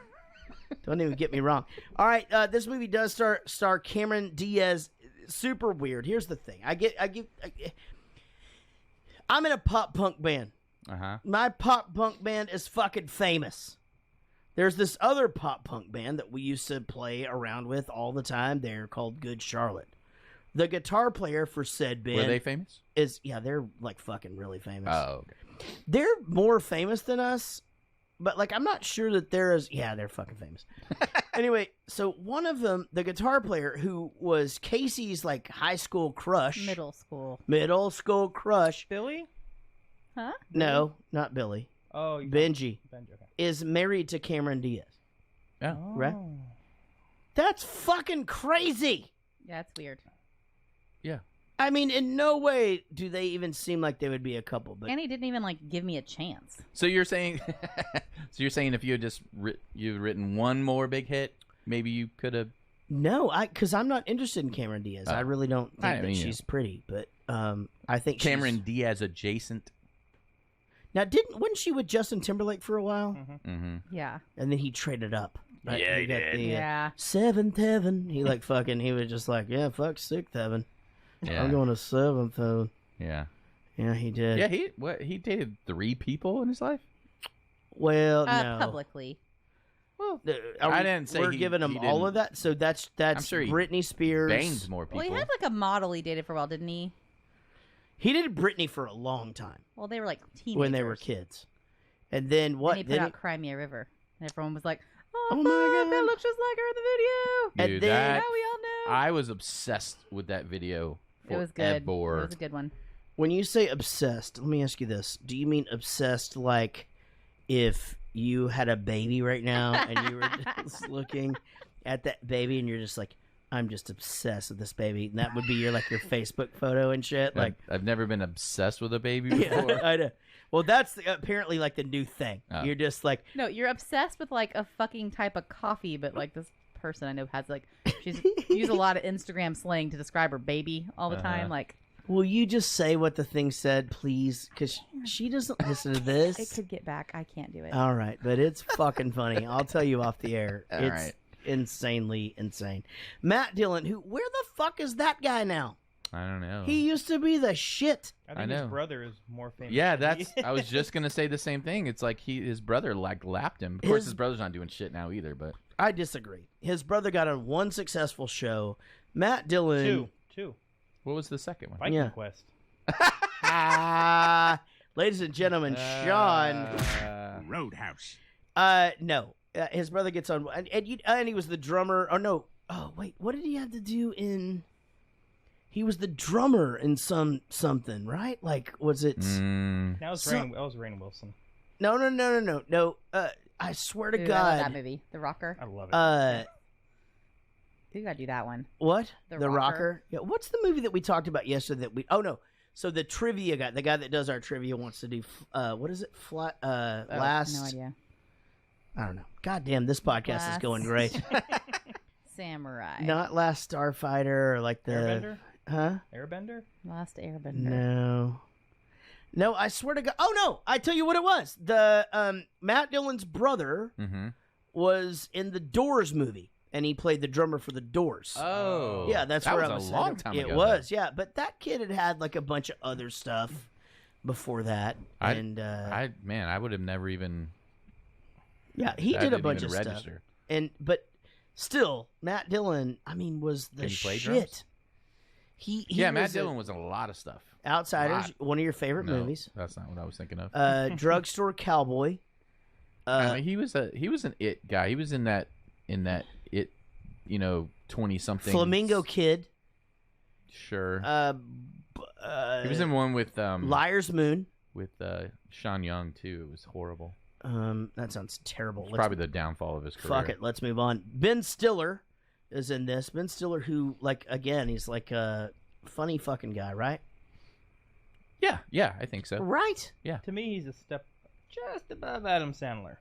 Speaker 1: Don't even get me wrong. All right, this movie does star Cameron Diaz. Super weird. Here's the thing. I'm in a pop punk band.
Speaker 7: Uh-huh.
Speaker 1: My pop punk band is fucking famous. There's this other pop punk band that we used to play around with all the time. They're called Good Charlotte. The guitar player for said band...
Speaker 7: Were they famous?
Speaker 1: They're like fucking really famous.
Speaker 7: Oh, okay.
Speaker 1: They're more famous than us, but like I'm not sure that they're as... Yeah, they're fucking famous. Anyway, so one of them, the guitar player who was Casey's like high school crush...
Speaker 9: Middle school
Speaker 1: crush...
Speaker 8: Billy?
Speaker 9: Huh?
Speaker 1: No, not Billy.
Speaker 8: Oh,
Speaker 1: Benji.
Speaker 8: Benji, okay.
Speaker 1: Is married to Cameron Diaz.
Speaker 7: Yeah.
Speaker 1: Right? That's fucking crazy.
Speaker 9: Yeah, it's weird.
Speaker 7: Yeah.
Speaker 1: I mean, in no way do they even seem like they would be a couple. But
Speaker 9: And he didn't even like give me a chance.
Speaker 7: So you're saying, if you had just you'd written one more big hit, maybe you could have.
Speaker 1: no, because I'm not interested in Cameron Diaz. I really don't think
Speaker 7: I
Speaker 1: that
Speaker 7: mean,
Speaker 1: she's pretty, but I think
Speaker 7: Cameron Diaz adjacent.
Speaker 1: Now, wasn't she with Justin Timberlake for a while?
Speaker 7: Mm-hmm.
Speaker 9: Yeah.
Speaker 1: And then he traded up. Right?
Speaker 7: Yeah, he
Speaker 1: got
Speaker 7: did.
Speaker 1: the,
Speaker 9: Yeah.
Speaker 1: Seventh heaven. He like fucking. He was just like, yeah, fuck sixth heaven.
Speaker 7: Yeah.
Speaker 1: I'm going to seventh heaven.
Speaker 7: Yeah.
Speaker 1: Yeah, he did.
Speaker 7: Yeah, he dated 3 people in his life.
Speaker 1: Well, no.
Speaker 9: Publicly.
Speaker 1: Well,
Speaker 7: I didn't say
Speaker 1: we're
Speaker 7: he-
Speaker 1: giving him
Speaker 7: he
Speaker 1: all
Speaker 7: didn't-
Speaker 1: of that. So that's
Speaker 7: I'm sure he
Speaker 1: Britney Spears.
Speaker 7: banged more people.
Speaker 9: Well, he had like a model he dated for a while, didn't he?
Speaker 1: He did Britney for a long time
Speaker 9: Well, they were like teenagers.
Speaker 1: when they were kids. And then what?
Speaker 9: And he put
Speaker 1: Then
Speaker 9: out Cry Me a River. And everyone was like, oh,
Speaker 1: Oh
Speaker 9: fuck,
Speaker 1: my
Speaker 9: that
Speaker 1: God.
Speaker 9: looks just like her in the video.
Speaker 7: Dude,
Speaker 1: and then-
Speaker 9: Now we all know.
Speaker 7: I was obsessed with that video.
Speaker 9: It was good. It
Speaker 7: forever.
Speaker 9: was a good one.
Speaker 1: when you say obsessed, let me ask you this: do you mean obsessed like if you had a baby right now and you were just looking at that baby and you're just like, I'm just obsessed with this baby, and that would be your Facebook photo and shit? Like,
Speaker 7: I've never been obsessed with a baby before.
Speaker 1: yeah, I know. Well, that's apparently like the new thing.
Speaker 7: Oh.
Speaker 1: You're just like,
Speaker 9: No, you're obsessed with like a fucking type of coffee, but like this person I know has like she's used a lot of Instagram slang to describe her baby all the time. Like,
Speaker 1: will you just say what the thing said, please? Because she doesn't listen to this.
Speaker 9: it could get back. I can't do it.
Speaker 1: All right, but it's fucking funny. I'll tell you off the air.
Speaker 7: All
Speaker 1: It's
Speaker 7: right.
Speaker 1: insanely insane. Matt Dillon, where the fuck is that guy now?
Speaker 7: I don't know.
Speaker 1: He used to be the shit.
Speaker 8: I think
Speaker 7: I
Speaker 8: his
Speaker 7: know.
Speaker 8: brother is more famous.
Speaker 7: Yeah,
Speaker 8: than he
Speaker 7: I was just gonna say the same thing. It's like his brother lapped him. Of course,
Speaker 1: His-
Speaker 7: his brother's not doing shit now either. But
Speaker 1: I disagree. His brother got on one successful show. Matt Dillon.
Speaker 8: Two.
Speaker 7: what was the second one?
Speaker 8: Viking
Speaker 1: Yeah.
Speaker 8: Quest.
Speaker 1: Ladies and gentlemen, Sean.
Speaker 11: Roadhouse.
Speaker 1: No. His brother gets on, and he was the drummer. Oh no. Oh wait, what did he have to do in? He was the drummer in something, right? Like, was it?
Speaker 7: Mm,
Speaker 8: That was
Speaker 1: Some-
Speaker 8: Rainn Wilson.
Speaker 1: No. I swear to
Speaker 9: Ooh, I love that
Speaker 1: God.
Speaker 9: movie, The Rocker.
Speaker 8: I love it.
Speaker 9: You gotta do that one.
Speaker 1: What?
Speaker 9: The
Speaker 1: Rocker?
Speaker 9: Rocker?
Speaker 1: Yeah. What's the movie that we talked about yesterday? Oh no. So the trivia guy, the guy that does our trivia, wants to do. What is it? Last.
Speaker 9: No idea.
Speaker 1: I don't know. God damn, this podcast is going great.
Speaker 9: Samurai.
Speaker 1: Not Last Starfighter or like the.
Speaker 8: Airbender?
Speaker 1: Huh?
Speaker 8: Airbender?
Speaker 9: Last Airbender.
Speaker 1: No, I swear to God. Oh no! I tell you what it was. The Matt Dillon's brother
Speaker 7: mm-hmm.
Speaker 1: was in the Doors movie, and he played the drummer for the Doors.
Speaker 7: Oh,
Speaker 1: yeah, that's
Speaker 7: that
Speaker 1: where
Speaker 7: was
Speaker 1: I was.
Speaker 7: a long time ago.
Speaker 1: It was, yeah. But that kid had like a bunch of other stuff before that,
Speaker 7: I would have never even.
Speaker 1: Yeah, he
Speaker 7: that
Speaker 1: did a
Speaker 7: didn't
Speaker 1: bunch
Speaker 7: even
Speaker 1: of
Speaker 7: register.
Speaker 1: stuff, but still, Matt Dillon. I mean, was the
Speaker 7: Can he play
Speaker 1: shit.
Speaker 7: drums?
Speaker 1: He
Speaker 7: Matt Dillon was in a lot of stuff.
Speaker 1: Outsiders, one of your favorite
Speaker 7: No,
Speaker 1: movies.
Speaker 7: That's not what I was thinking of.
Speaker 1: Drugstore Cowboy.
Speaker 7: I mean, he was an It guy. He was in that It, 20-something
Speaker 1: Flamingo Kid.
Speaker 7: Sure. He was in one with
Speaker 1: Liar's Moon.
Speaker 7: with Sean Young too. It was horrible.
Speaker 1: That sounds terrible.
Speaker 7: It's probably the downfall of his career.
Speaker 1: Fuck it. Let's move on. Ben Stiller is in this. Ben Stiller, who, like, again, he's like a funny fucking guy, right?
Speaker 7: Yeah, I think so.
Speaker 1: Right?
Speaker 7: Yeah.
Speaker 8: To me, he's a step just above Adam Sandler.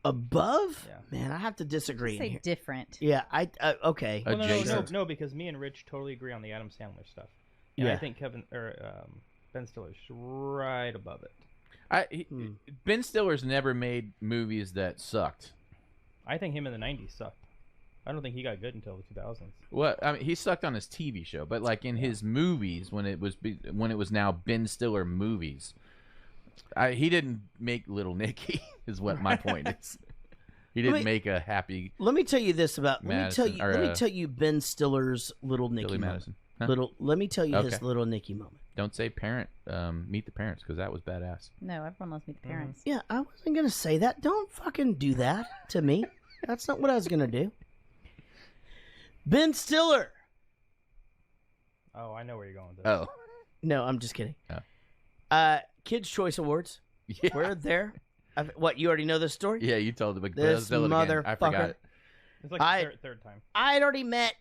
Speaker 1: Above?
Speaker 8: Yeah.
Speaker 1: Man, I have to disagree.
Speaker 9: Say
Speaker 1: in here.
Speaker 9: different.
Speaker 1: Yeah, okay.
Speaker 8: Well,
Speaker 7: Adjacent.
Speaker 8: no, because me and Rich totally agree on the Adam Sandler stuff. And
Speaker 1: Yeah.
Speaker 8: I think Ben Stiller's right above it.
Speaker 7: Ben Stiller's never made movies that sucked.
Speaker 8: I think him in the 90s sucked. I don't think he got good until the 2000s.
Speaker 7: Well, I mean, he sucked on his TV show, but like in his movies, when it was now Ben Stiller movies, he didn't make Little Nicky. Is what my point is. He didn't make a happy.
Speaker 1: Let me tell you this about.
Speaker 7: Madison,
Speaker 1: let me tell you Ben Stiller's Little Nicky
Speaker 7: Billy
Speaker 1: moment.
Speaker 7: Madison. Huh?
Speaker 1: Let me tell you his
Speaker 7: Okay.
Speaker 1: Little Nicky moment.
Speaker 7: Don't say Meet the Parents, because that was badass.
Speaker 9: No, everyone loves Meet the Parents.
Speaker 1: Yeah, I wasn't gonna say that. Don't fucking do that to me. That's not what I was gonna do. Ben Stiller.
Speaker 8: Oh, I know where you're going with this.
Speaker 7: Oh,
Speaker 1: No, I'm just kidding.
Speaker 7: Oh.
Speaker 1: Kids' Choice Awards.
Speaker 7: yeah.
Speaker 1: We're there. What, you already know this story?
Speaker 7: Yeah, you told the big
Speaker 1: This
Speaker 7: I
Speaker 1: motherfucker.
Speaker 7: forgot it.
Speaker 8: It's like the third time.
Speaker 1: I had already met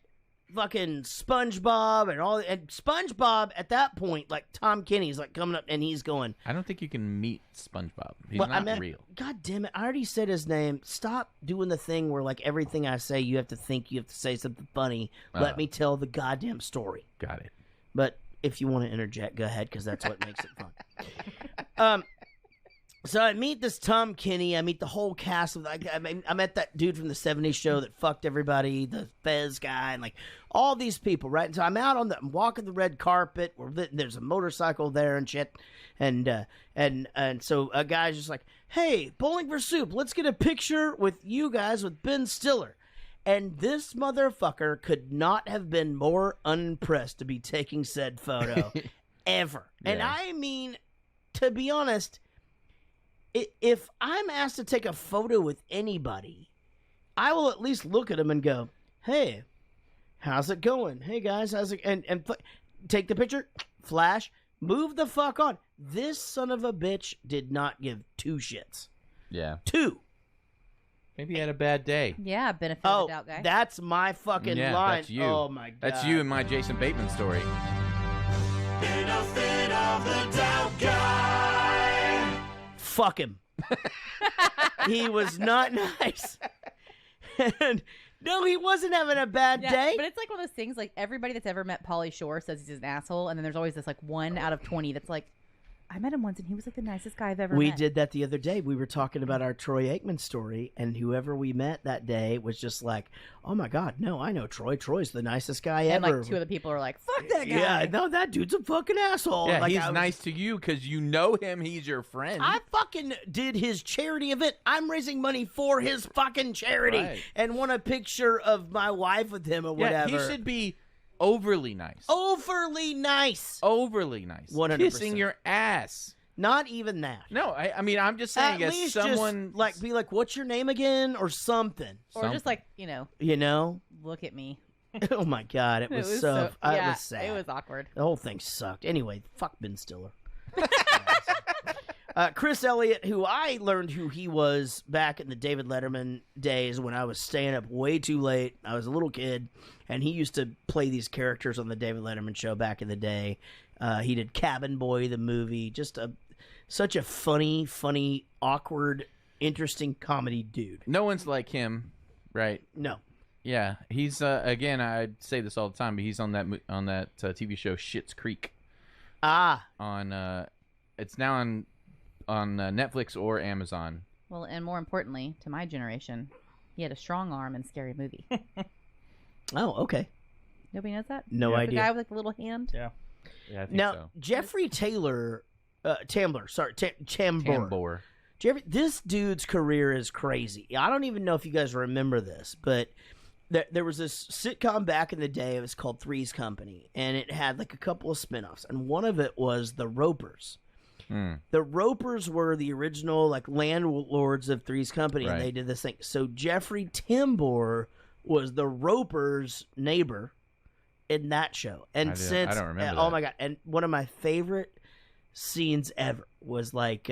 Speaker 1: fucking SpongeBob and SpongeBob at that point, like Tom Kenny's like coming up and he's going,
Speaker 7: I don't think you can meet SpongeBob. He's
Speaker 1: well,
Speaker 7: not
Speaker 1: I meant,
Speaker 7: real.
Speaker 1: God damn it, I already said his name. Stop doing the thing where like everything I say you have to think you have to say something funny. Let me tell the goddamn story.
Speaker 7: Got it.
Speaker 1: But if you want to interject, go ahead, because that's what makes it fun. So I meet this Tom Kenny. I meet the whole cast of. I met that dude from the '70s show that fucked everybody, the Fez guy, and like all these people, right? And so I'm out I'm walking the red carpet. There's a motorcycle there and shit, and so a guy's just like, "Hey, Bowling for Soup, let's get a picture with you guys with Ben Stiller." And this motherfucker could not have been more unimpressed to be taking said photo ever.
Speaker 7: Yeah.
Speaker 1: And I mean, to be honest, if I'm asked to take a photo with anybody, I will at least look at him and go, "Hey, how's it going? Hey guys, how's it?" And take the picture, flash, move the fuck on. This son of a bitch did not give two shits.
Speaker 7: Yeah.
Speaker 1: Two.
Speaker 7: Maybe he had a bad day.
Speaker 9: Yeah, benefit of the doubt guy.
Speaker 1: That's my fucking
Speaker 7: Yeah,
Speaker 1: line.
Speaker 7: that's you.
Speaker 1: Oh my god.
Speaker 7: That's you and my Jason Bateman story.
Speaker 11: Benefit of the doubt guy.
Speaker 1: Fuck him. He was not nice. And no, he wasn't having a bad day.
Speaker 9: But it's like one of those things, like everybody that's ever met Pauly Shore says he's an asshole, and then there's always this like 1 out of 20 that's like, I met him once and he was like the nicest guy I've ever met.
Speaker 1: We did that the other day. We were talking about our Troy Aikman story, and whoever we met that day was just like, "Oh my god, no, I know Troy. Troy's the nicest guy
Speaker 9: and
Speaker 1: ever."
Speaker 9: like 2 other people are like, fuck that guy.
Speaker 1: Yeah, no, that dude's a fucking asshole.
Speaker 7: Yeah,
Speaker 1: Like,
Speaker 7: he's nice to you because you know him. He's your friend.
Speaker 1: I fucking did his charity event. I'm raising money for his fucking charity,
Speaker 7: Right.
Speaker 1: and want a picture of my wife with him or
Speaker 7: yeah,
Speaker 1: whatever.
Speaker 7: he should be overly nice.
Speaker 1: Overly nice.
Speaker 7: Overly nice.
Speaker 1: 100%.
Speaker 7: Kissing your ass.
Speaker 1: Not even that.
Speaker 7: No, I mean, I'm just saying,
Speaker 1: At
Speaker 7: as
Speaker 1: least
Speaker 7: someone
Speaker 1: just, like, be like, "What's your name again?" or something.
Speaker 9: Or just like,
Speaker 1: You know?
Speaker 9: look at me.
Speaker 1: Oh my god, it was,
Speaker 9: It
Speaker 1: it
Speaker 9: yeah,
Speaker 1: was sad.
Speaker 9: it was awkward.
Speaker 1: The whole thing sucked. Anyway, fuck Ben Stiller. Chris Elliott, who I learned who he was back in the David Letterman days when I was staying up way too late. I was a little kid, and he used to play these characters on the David Letterman show back in the day. He did Cabin Boy, the movie. Just such a funny, awkward, interesting comedy dude.
Speaker 7: No one's like him, right?
Speaker 1: No.
Speaker 7: Yeah, he's again. I say this all the time, but he's on that TV show Schitt's Creek. On it's now on Netflix or Amazon.
Speaker 9: Well, and more importantly, to my generation, he had a strong arm in Scary Movie.
Speaker 1: Oh, okay.
Speaker 9: Nobody knows that?
Speaker 1: No
Speaker 9: The
Speaker 1: idea.
Speaker 9: guy with like the little hand?
Speaker 8: Yeah.
Speaker 7: Yeah, I think
Speaker 1: Now,
Speaker 7: so.
Speaker 1: Jeffrey Tambor.
Speaker 7: Tambor.
Speaker 1: This dude's career is crazy. I don't even know if you guys remember this, but there was this sitcom back in the day. It was called Three's Company, and it had like a couple of spinoffs, and one of it was The Ropers. The Ropers were the original like landlords of Three's Company, and
Speaker 7: Right.
Speaker 1: they did this thing. So Jeffrey Tambor was the Ropers' neighbor, in that show. And
Speaker 7: I
Speaker 1: since
Speaker 7: don't remember
Speaker 1: oh
Speaker 7: that.
Speaker 1: my god! And one of my favorite scenes ever was like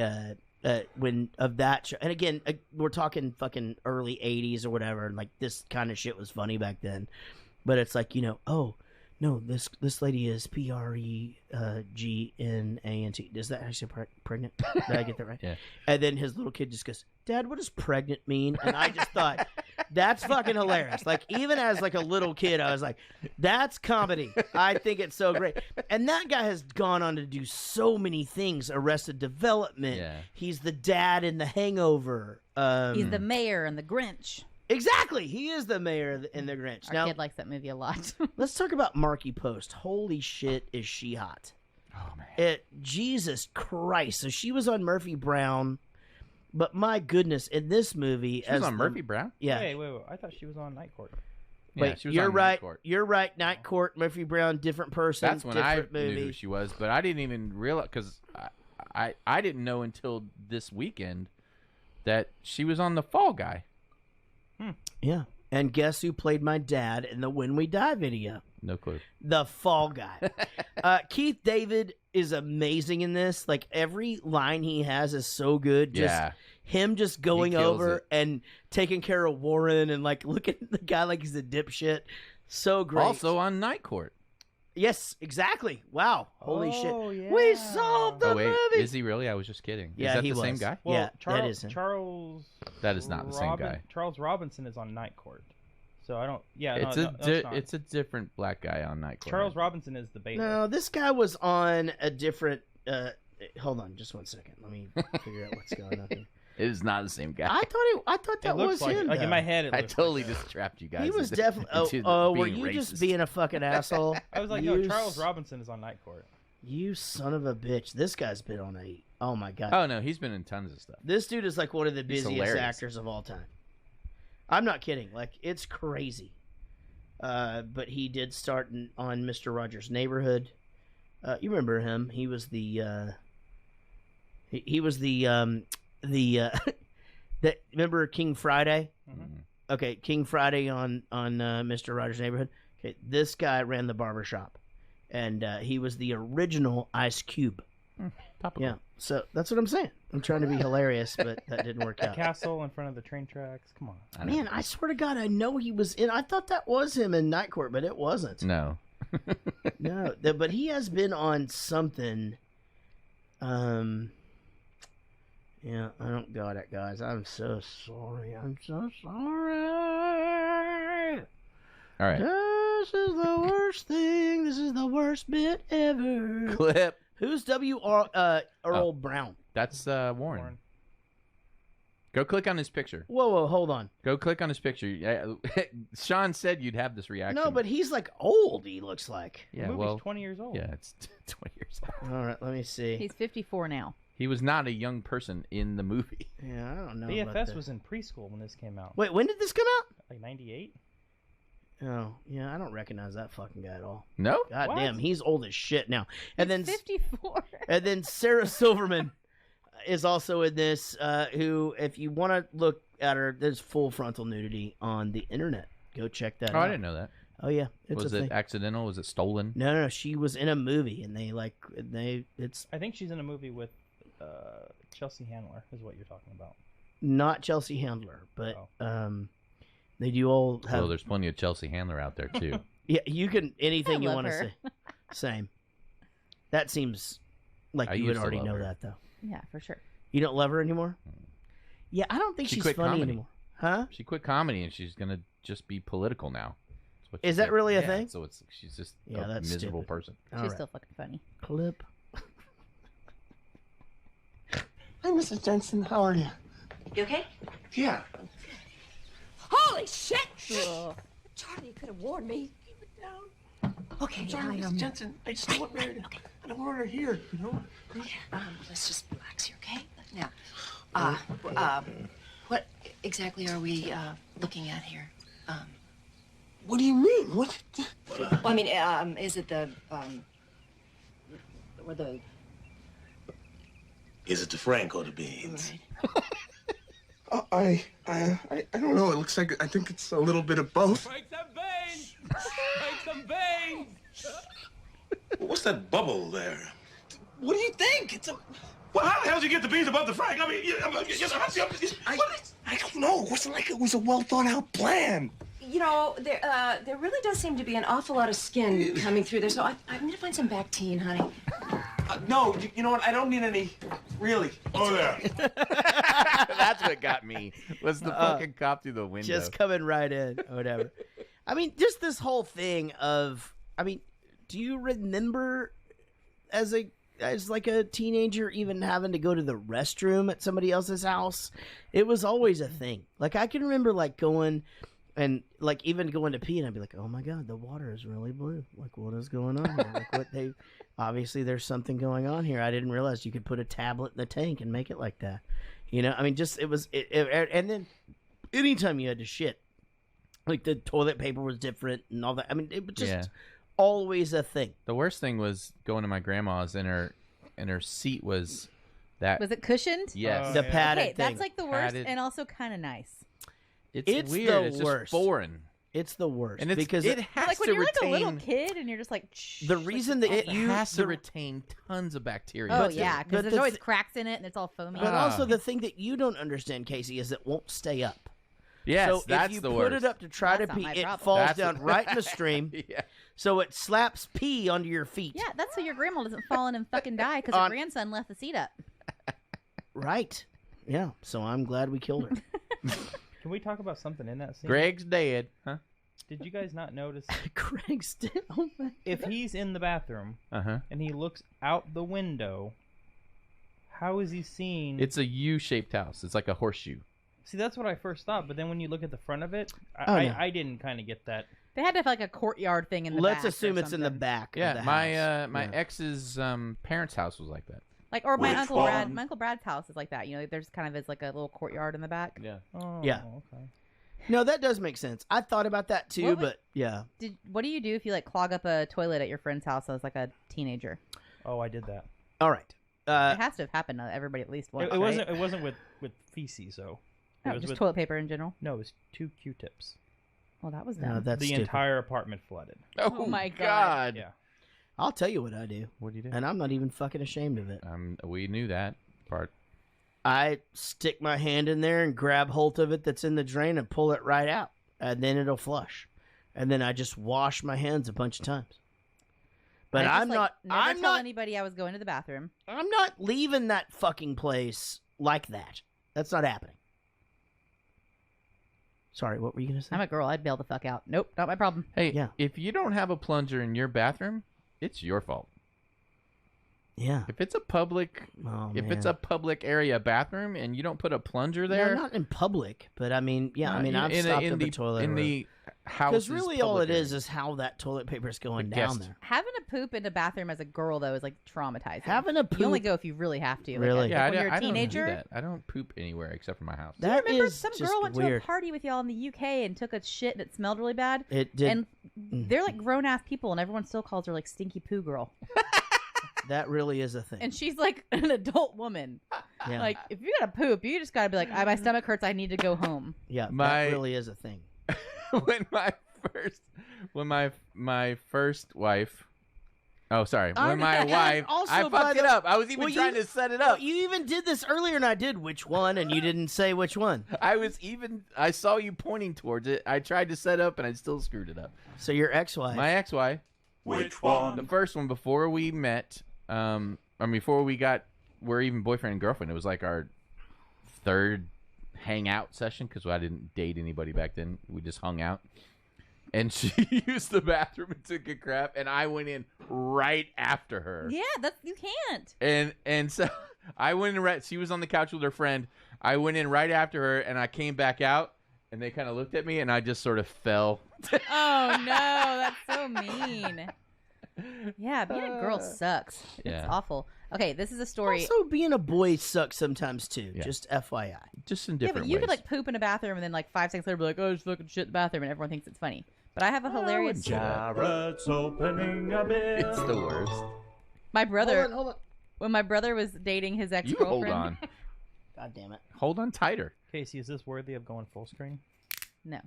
Speaker 1: when of that show. And again, we're talking fucking early '80s or whatever. And like this kind of shit was funny back then. But it's like, you know, oh no, this lady is PREGNANT. Does that actually pregnant? Did I get that right?
Speaker 7: Yeah.
Speaker 1: And then his little kid just goes, "Dad, what does pregnant mean?" And I just thought, that's fucking hilarious. Like, even as like a little kid, I was like, that's comedy. I think it's so great. And that guy has gone on to do so many things. Arrested Development.
Speaker 7: Yeah.
Speaker 1: He's the dad in The Hangover.
Speaker 9: He's the mayor in The Grinch.
Speaker 1: Exactly. He is the mayor in The Grinch.
Speaker 9: Our
Speaker 1: Now,
Speaker 9: kid likes that movie a lot.
Speaker 1: let's talk about Marky Post. Holy shit, is she hot.
Speaker 7: Oh, man.
Speaker 1: Jesus Christ. So she was on Murphy Brown. But my goodness, in this movie,
Speaker 7: She was on Murphy Brown?
Speaker 1: Yeah.
Speaker 8: Wait. I thought she was on Night Court.
Speaker 1: Wait,
Speaker 7: she was
Speaker 1: you're
Speaker 7: on Night
Speaker 1: right.
Speaker 7: Court.
Speaker 1: You're right. Night Court, Murphy Brown, different person.
Speaker 7: That's when I
Speaker 1: different movie.
Speaker 7: knew who she was, but I didn't even realize, because I didn't know until this weekend that she was on The Fall Guy.
Speaker 1: Yeah. And guess who played my dad in the When We Die video?
Speaker 7: No clue.
Speaker 1: The Fall Guy. Keith David is amazing in this. Like, every line he has is so good. Just
Speaker 7: Yeah.
Speaker 1: him just going
Speaker 7: kills
Speaker 1: over
Speaker 7: it.
Speaker 1: and taking care of Warren and like looking at the guy like he's a dipshit. So great.
Speaker 7: Also on Night Court.
Speaker 1: Yes, exactly. Wow. Holy
Speaker 8: Oh,
Speaker 1: shit.
Speaker 8: yeah.
Speaker 1: We solved the
Speaker 7: Oh, wait.
Speaker 1: movie.
Speaker 7: Is he really? I was just kidding.
Speaker 1: Yeah,
Speaker 7: is that
Speaker 1: he
Speaker 7: the
Speaker 1: was.
Speaker 7: same guy?
Speaker 8: Well,
Speaker 1: Yeah,
Speaker 8: Charles,
Speaker 1: that is him.
Speaker 8: Charles.
Speaker 7: That is not the same guy.
Speaker 8: Charles Robinson is on Night Court. So I don't. Yeah,
Speaker 7: It's
Speaker 8: no, it's not.
Speaker 7: it's a different black guy on Night Court.
Speaker 8: Charles Robinson is the bailiff.
Speaker 1: No, this guy was on a different. Hold on, just one second. Let me figure out what's going on here.
Speaker 7: It is not the same guy.
Speaker 1: I thought that
Speaker 8: It looks
Speaker 1: was
Speaker 8: like
Speaker 1: him.
Speaker 8: like in
Speaker 1: though.
Speaker 8: my head. It
Speaker 7: I
Speaker 8: looks
Speaker 7: totally
Speaker 8: like
Speaker 7: just trapped you guys.
Speaker 1: He was
Speaker 7: into-
Speaker 1: definitely.
Speaker 7: into
Speaker 1: Oh, were
Speaker 7: being
Speaker 1: you just
Speaker 7: racist.
Speaker 1: being a fucking asshole?
Speaker 8: I was like,
Speaker 1: You
Speaker 8: no, Charles Robinson is on Night Court.
Speaker 1: You son of a bitch! This guy's been on a. Oh my god.
Speaker 7: Oh no, he's been in tons of stuff.
Speaker 1: This dude is like one of the
Speaker 7: He's
Speaker 1: busiest
Speaker 7: hilarious.
Speaker 1: actors of all time. I'm not kidding. Like, it's crazy. But he did start on Mr. Rogers' Neighborhood. You remember him? He was the. He was the that remember King Friday?
Speaker 8: Mhm.
Speaker 1: Okay, King Friday on Mr. Rogers' Neighborhood. Okay, this guy ran the barbershop, and he was the original Ice Cube.
Speaker 7: Topical.
Speaker 1: Yeah, so that's what I'm saying. I'm trying to be hilarious, but that didn't work
Speaker 8: The
Speaker 1: out.
Speaker 8: castle in front of the train tracks. Come on.
Speaker 1: Man, I swear to God, I know he was in. I thought that was him in Night Court, but it wasn't.
Speaker 7: No.
Speaker 1: No, but he has been on something. Yeah, I don't got it, guys. I'm so sorry. I'm so sorry.
Speaker 7: All right.
Speaker 1: This is the worst thing. This is the worst bit ever.
Speaker 7: Clip.
Speaker 1: Who's Earl Brown?
Speaker 7: That's Warren. Go click on his picture.
Speaker 1: Whoa, hold on.
Speaker 7: Go click on his picture. Yeah, Sean said you'd have this reaction.
Speaker 1: No, but he's like old. He looks like.
Speaker 7: Yeah,
Speaker 8: the movie's
Speaker 7: well,
Speaker 8: 20 years old.
Speaker 7: Yeah, it's 20 years old.
Speaker 1: All right, let me see.
Speaker 9: He's 54 now.
Speaker 7: He was not a young person in the movie.
Speaker 1: Yeah, I don't know. about
Speaker 8: BFS
Speaker 1: that.
Speaker 8: was in preschool when this came out.
Speaker 1: Wait, when did this come out?
Speaker 8: Like 98?
Speaker 1: Oh, yeah, I don't recognize that fucking guy at all.
Speaker 7: No?
Speaker 1: God
Speaker 8: What?
Speaker 1: damn, he's old as shit now. And then
Speaker 9: 54.
Speaker 1: and then Sarah Silverman is also in this. Who, if you want to look at her, there's full frontal nudity on the internet. Go check that
Speaker 7: Oh,
Speaker 1: out.
Speaker 7: I didn't know that.
Speaker 1: Oh yeah, it's
Speaker 7: Was
Speaker 1: a
Speaker 7: it
Speaker 1: thing.
Speaker 7: accidental? Was it stolen?
Speaker 1: No, she was in a movie, and it's
Speaker 8: I think she's in a movie with Chelsea Handler, is what you're talking about.
Speaker 1: not Chelsea Handler, but they do all have.
Speaker 7: Well, there's plenty of Chelsea Handler out there too.
Speaker 1: Yeah, you can anything
Speaker 9: I
Speaker 1: you
Speaker 9: love
Speaker 1: want to
Speaker 9: her.
Speaker 1: say. Same. That seems like
Speaker 7: I
Speaker 1: you would
Speaker 7: used to
Speaker 1: already
Speaker 7: love
Speaker 1: know
Speaker 7: her.
Speaker 1: that though.
Speaker 9: Yeah, for sure.
Speaker 1: You don't love her anymore? Yeah, I don't think
Speaker 7: She
Speaker 1: she's
Speaker 7: quit
Speaker 1: funny
Speaker 7: comedy.
Speaker 1: anymore. Huh?
Speaker 7: She quit comedy and she's gonna just be political now. That's what she
Speaker 1: Is that
Speaker 7: said.
Speaker 1: really a
Speaker 7: Yeah,
Speaker 1: thing?
Speaker 7: So she's just
Speaker 1: Yeah,
Speaker 7: a
Speaker 1: that's
Speaker 7: miserable
Speaker 1: stupid.
Speaker 7: person.
Speaker 1: All
Speaker 9: She's
Speaker 1: right.
Speaker 9: still fucking funny.
Speaker 1: Clip.
Speaker 3: Hi, Mrs. Jensen. How are you?
Speaker 4: You okay?
Speaker 3: Yeah.
Speaker 4: Holy shit!
Speaker 9: Ugh.
Speaker 4: Charlie, you could have warned me. Keep it down. Okay,
Speaker 3: I'm sorry, Mrs. Jensen. I just don't want her. I don't want her here. You know.
Speaker 4: Let's just relax here, okay? Now, what exactly are we looking at here?
Speaker 3: What do you mean? What?
Speaker 4: Well, I mean, is it the or the
Speaker 12: Is it the Franco the beans?
Speaker 3: I don't know. It looks like I think it's a little bit of both.
Speaker 2: Break the veins! Break some veins.
Speaker 12: What's that bubble there?
Speaker 3: What do you think? It's a...
Speaker 12: Well, how the hell did you get the beans above the Frank? I mean,
Speaker 3: I don't know. It wasn't like it was a well-thought-out plan.
Speaker 4: You know, there really does seem to be an awful lot of skin coming through there, so I'm gonna find some Bactine, honey.
Speaker 3: No, you know what? I don't need any. Really.
Speaker 12: Oh, there.
Speaker 7: That's what got me. Was the fucking cop through the window.
Speaker 1: Just coming right in, or whatever. I mean, just this whole thing of, I mean, do you remember as like a teenager even having to go to the restroom at somebody else's house? It was always a thing. Like, I can remember like going and like even going to pee and I'd be like, oh my God, the water is really blue. Like, what is going on here? Like, what they, obviously there's something going on here. I didn't realize you could put a tablet in the tank and make it like that. You know, I mean, just, and then anytime you had to shit, like the toilet paper was different and all that. I mean, it was just always a thing.
Speaker 7: The worst thing was going to my grandma's and her seat was that.
Speaker 9: Was it cushioned?
Speaker 7: Yes.
Speaker 1: The padded
Speaker 9: Okay, that's
Speaker 1: thing.
Speaker 9: like the worst and also kind of nice.
Speaker 7: It's weird.
Speaker 1: The
Speaker 7: it's
Speaker 1: worst.
Speaker 7: just foreign.
Speaker 1: It's the worst.
Speaker 7: And
Speaker 1: because
Speaker 7: it has
Speaker 9: Like when
Speaker 7: to
Speaker 9: you're
Speaker 7: retain,
Speaker 9: like a little kid and you're just like, shh.
Speaker 1: the reason that
Speaker 7: it has to retain tons of bacteria.
Speaker 9: Oh,
Speaker 1: But
Speaker 9: yeah,
Speaker 1: but
Speaker 9: because there's
Speaker 1: the
Speaker 9: always
Speaker 1: th-
Speaker 9: cracks in it and it's all foamy.
Speaker 1: But also the thing that you don't understand, Casey, is it won't stay up.
Speaker 7: Yes,
Speaker 1: so
Speaker 7: that's
Speaker 1: if you
Speaker 7: the
Speaker 1: put
Speaker 7: worst.
Speaker 1: it up to try
Speaker 9: That's
Speaker 1: to
Speaker 9: not
Speaker 1: pee,
Speaker 9: my
Speaker 1: it
Speaker 9: problem.
Speaker 1: falls
Speaker 7: That's
Speaker 1: down right in the stream.
Speaker 7: Yeah.
Speaker 1: So it slaps pee onto your feet.
Speaker 9: Yeah, that's so your grandma doesn't fall in and fucking die because her grandson left the seat up.
Speaker 1: Right. Yeah. So I'm glad we killed her.
Speaker 8: Can we talk about something in that scene?
Speaker 7: Greg's dead, huh?
Speaker 8: Did you guys not notice
Speaker 1: Greg's dead. Oh my
Speaker 8: if he's in the bathroom
Speaker 7: Uh-huh.
Speaker 8: and he looks out the window, how is he seeing?
Speaker 7: It's a U-shaped house. It's like a horseshoe.
Speaker 8: See, that's what I first thought, but then when you look at the front of it,
Speaker 1: Oh, no.
Speaker 8: I didn't kind of get that.
Speaker 9: They had to have like a courtyard thing in the
Speaker 1: Let's
Speaker 9: back.
Speaker 1: assume
Speaker 9: or
Speaker 1: it's in the
Speaker 9: something.
Speaker 1: back.
Speaker 7: Yeah,
Speaker 1: of the
Speaker 7: my
Speaker 1: house.
Speaker 7: my ex's parents' house was like that.
Speaker 9: Like, or my
Speaker 12: Which
Speaker 9: uncle
Speaker 12: one?
Speaker 9: Brad. My uncle Brad's house is like that. You know, there's kind of is like a little courtyard in the back.
Speaker 7: Yeah.
Speaker 8: Oh,
Speaker 1: Yeah.
Speaker 8: Okay.
Speaker 1: No, that does make sense. I thought about that too,
Speaker 9: What would-
Speaker 1: but yeah.
Speaker 9: What do you do if you like clog up a toilet at your friend's house as like a teenager?
Speaker 8: Oh, I did that.
Speaker 1: All right.
Speaker 9: It has to have happened to everybody at least once.
Speaker 8: It
Speaker 9: right?
Speaker 8: wasn't. It wasn't with feces though. It
Speaker 9: No,
Speaker 8: was
Speaker 9: just
Speaker 8: with,
Speaker 9: toilet paper in general.
Speaker 8: No, it was 2 Q-tips.
Speaker 9: Well, that was
Speaker 1: No,
Speaker 9: dumb.
Speaker 1: that's
Speaker 8: The
Speaker 1: stupid.
Speaker 8: entire apartment flooded.
Speaker 9: Oh my God.
Speaker 8: Yeah.
Speaker 1: I'll tell you what I do,
Speaker 7: What do you do?
Speaker 1: and I'm not even fucking ashamed of it.
Speaker 7: We knew that part.
Speaker 1: I stick my hand in there and grab hold of it that's in the drain and pull it right out, and then it'll flush. And then I just wash my hands a bunch of times. But
Speaker 9: I just,
Speaker 1: I'm
Speaker 9: like,
Speaker 1: not.
Speaker 9: Never
Speaker 1: I'm
Speaker 9: tell
Speaker 1: not.
Speaker 9: anybody I was going to the bathroom.
Speaker 1: I'm not leaving that fucking place like that. That's not happening. Sorry, what were you gonna say?
Speaker 9: I'm a girl. I'd bail the fuck out. Nope, not my problem.
Speaker 7: Hey,
Speaker 1: Yeah.
Speaker 7: if you don't have a plunger in your bathroom, it's your fault.
Speaker 1: Yeah.
Speaker 7: If it's a public,
Speaker 1: Oh,
Speaker 7: if it's
Speaker 1: man.
Speaker 7: a public area bathroom and you don't put a plunger
Speaker 1: No,
Speaker 7: there,
Speaker 1: not in public, but I mean, yeah, I mean, I've stopped at the toilet.
Speaker 7: in the house.
Speaker 1: Because really, all it is how that toilet paper is going
Speaker 7: The
Speaker 1: down
Speaker 7: guest.
Speaker 1: there.
Speaker 9: Having a poop in a bathroom as a girl though is like traumatizing.
Speaker 1: Having a
Speaker 9: You only
Speaker 1: poop-
Speaker 9: go if you really have to.
Speaker 1: Really?
Speaker 9: Like,
Speaker 7: Yeah,
Speaker 9: when
Speaker 7: I,
Speaker 9: you're a
Speaker 7: I don't do
Speaker 9: teenager.
Speaker 7: that. I don't poop anywhere except for my house.
Speaker 1: That
Speaker 9: Remember
Speaker 1: is
Speaker 9: some
Speaker 1: just
Speaker 9: girl went
Speaker 1: weird.
Speaker 9: to a party with y'all in the UK and took a shit and it smelled really bad.
Speaker 1: It did.
Speaker 9: And they're like grown ass people and everyone still calls her like stinky poo girl.
Speaker 1: That really is a thing.
Speaker 9: And she's like an adult woman.
Speaker 1: Yeah.
Speaker 9: Like if you gotta poop, you just gotta be like, my stomach hurts, I need to go home.
Speaker 1: Yeah,
Speaker 7: My-
Speaker 1: that really is a thing.
Speaker 7: when my first wife. Oh, sorry.
Speaker 1: I-
Speaker 7: When my
Speaker 1: and
Speaker 7: wife,
Speaker 1: also,
Speaker 7: I
Speaker 1: by
Speaker 7: fucked
Speaker 1: the-
Speaker 7: it up. I was even
Speaker 1: Well,
Speaker 7: trying
Speaker 1: you-
Speaker 7: to set it
Speaker 1: Well,
Speaker 7: up.
Speaker 1: you even did this earlier, and I did which one, and you didn't say which one.
Speaker 7: I saw you pointing towards it. I tried to set up, and I still screwed it up.
Speaker 1: So your ex-wife.
Speaker 7: My ex-wife.
Speaker 11: Which one?
Speaker 7: The first one before we met. Before we're even boyfriend and girlfriend. It was like our third hangout session because I didn't date anybody back then. We just hung out. And she used the bathroom and took a crap, and I went in right after her.
Speaker 9: Yeah, you can't.
Speaker 7: And so I went in right. She was on the couch with her friend. I went in right after her, and I came back out, and they kind of looked at me, and I just sort of fell.
Speaker 9: Oh no, that's so mean. Yeah, being a girl sucks.
Speaker 7: Yeah.
Speaker 9: It's awful. Okay, this is a story.
Speaker 1: Also, being a boy sucks sometimes too.
Speaker 7: Yeah.
Speaker 1: Just FYI.
Speaker 7: Just in
Speaker 9: Yeah,
Speaker 7: different
Speaker 9: but you
Speaker 7: ways.
Speaker 9: could like poop in a bathroom and then like 5 seconds later be like, oh, just fucking shit in the bathroom, and everyone thinks it's funny. But I have a hilarious.
Speaker 11: Jaret's opening a beer.
Speaker 7: It's the worst.
Speaker 9: My brother.
Speaker 1: Hold on.
Speaker 9: When my brother was dating his
Speaker 7: You
Speaker 9: ex-girlfriend.
Speaker 7: hold on.
Speaker 1: God damn it.
Speaker 7: Hold on tighter.
Speaker 8: Casey, is this worthy of going full screen?
Speaker 9: No.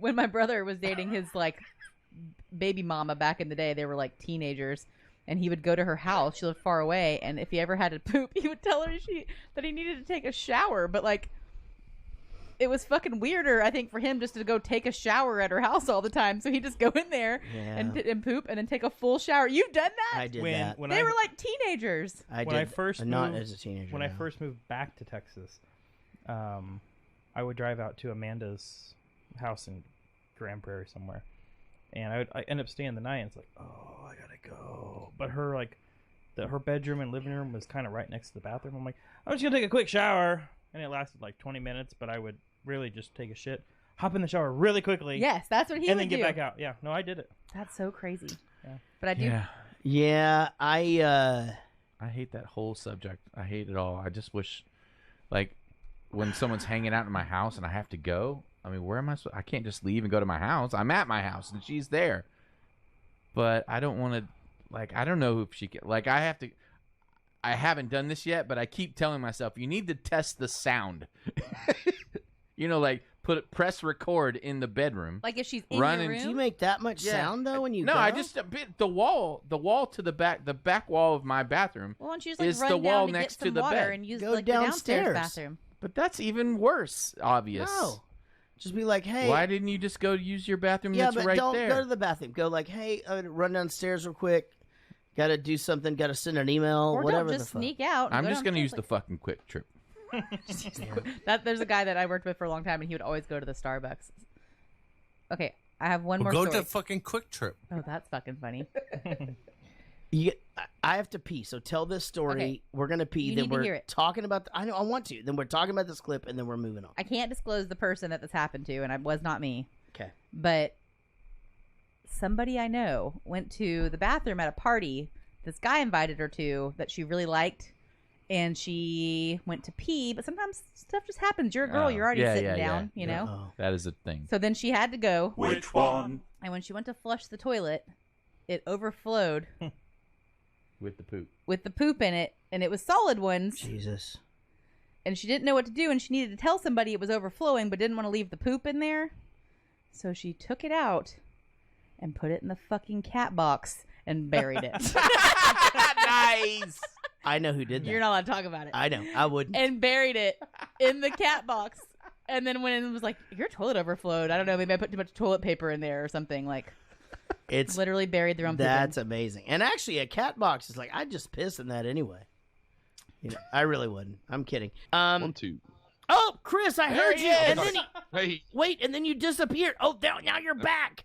Speaker 9: when my brother was dating his like baby mama back in the day, they were like teenagers, and he would go to her house. She lived far away, and if he ever had to poop, he would tell her that he needed to take a shower. But like, it was fucking weirder, I think, for him just to go take a shower at her house all the time. So he'd just go in there and poop and then take a full shower. You've done that?
Speaker 1: I did that.
Speaker 9: They were like teenagers.
Speaker 1: Not as a teenager.
Speaker 8: When I first moved back to Texas, I would drive out to Amanda's house in Grand Prairie somewhere, and I end up staying the night. And it's like, oh, I gotta go. But her her bedroom and living room was kind of right next to the bathroom. I'm like, I'm just gonna take a quick shower, and it lasted like 20 minutes. But I would really just take a shit, hop in the shower really quickly.
Speaker 9: Yes, that's what he would do.
Speaker 8: And then get back out. Yeah, no, I did it.
Speaker 9: That's so crazy.
Speaker 8: Yeah.
Speaker 9: But I do.
Speaker 1: Yeah,
Speaker 7: I hate that whole subject. I hate it all. I just wish, like, when someone's hanging out in my house and I have to go, I mean, where am I? I can't just leave and go to my house. I'm at my house and she's there. But I don't want to, like, I don't know if she can, like, I haven't done this yet, but I keep telling myself, you need to test the sound. You know, like, press record in the bedroom.
Speaker 9: Like if she's in your room?
Speaker 1: Do you make that much sound, though, when you go?
Speaker 7: No, I just, the wall to the back wall of my bathroom
Speaker 9: well, and you just, like,
Speaker 7: is
Speaker 9: run
Speaker 7: the
Speaker 9: down
Speaker 7: wall
Speaker 9: to
Speaker 7: next
Speaker 9: get some
Speaker 7: to the
Speaker 9: water
Speaker 7: bed.
Speaker 9: and use
Speaker 1: Go
Speaker 9: like the downstairs
Speaker 1: downstairs.
Speaker 9: bathroom.
Speaker 7: But that's even worse, obvious.
Speaker 1: No. Just be like, hey.
Speaker 7: Why didn't you just go use your bathroom
Speaker 1: Yeah,
Speaker 7: that's
Speaker 1: but
Speaker 7: right
Speaker 1: don't
Speaker 7: there?
Speaker 1: go to the bathroom. Go like, hey, I'm gonna run downstairs real quick. Got to do something. Got to send an email.
Speaker 9: Or
Speaker 1: whatever
Speaker 9: don't just
Speaker 1: the fuck.
Speaker 9: sneak out.
Speaker 7: I'm just going to use the fucking quick trip.
Speaker 9: There's a guy that I worked with for a long time, and he would always go to the Starbucks. Okay, I have one more
Speaker 13: Go
Speaker 9: story.
Speaker 13: to fucking Quick Trip.
Speaker 9: Oh, that's fucking funny.
Speaker 1: I have to pee, so tell this story.
Speaker 9: Okay.
Speaker 1: We're gonna pee.
Speaker 9: You
Speaker 1: then
Speaker 9: need to
Speaker 1: we're
Speaker 9: hear it.
Speaker 1: talking about. I know. I want to. Then we're talking about this clip, and then we're moving on.
Speaker 9: I can't disclose the person that this happened to, and it was not me.
Speaker 1: Okay.
Speaker 9: But somebody I know went to the bathroom at a party this guy invited her to that she really liked, and she went to pee. But sometimes stuff just happens. You're a girl. You're already sitting down, you know?
Speaker 7: Oh, that is a thing.
Speaker 9: So then she had to go.
Speaker 11: Which one?
Speaker 9: And when she went to flush the toilet, it overflowed.
Speaker 7: With the poop.
Speaker 9: With the poop in it, and it was solid ones.
Speaker 1: Jesus.
Speaker 9: And she didn't know what to do, and she needed to tell somebody it was overflowing, but didn't want to leave the poop in there. So she took it out and put it in the fucking cat box and buried it.
Speaker 7: Nice.
Speaker 1: I know who did that.
Speaker 9: You're not allowed to talk about it.
Speaker 1: I know. I wouldn't.
Speaker 9: And buried it in the cat box. And then when it was like, your toilet overflowed, I don't know, maybe I put too much toilet paper in there or something. Like,
Speaker 1: it's
Speaker 9: literally buried their own poop.
Speaker 1: That's amazing. And actually, a cat box is like, I'd just piss in that anyway. You know, I really wouldn't. I'm kidding.
Speaker 14: 1, 2.
Speaker 1: Oh, Chris, I heard you. And then
Speaker 14: Hey.
Speaker 1: wait, and then you disappeared. Oh, now you're back.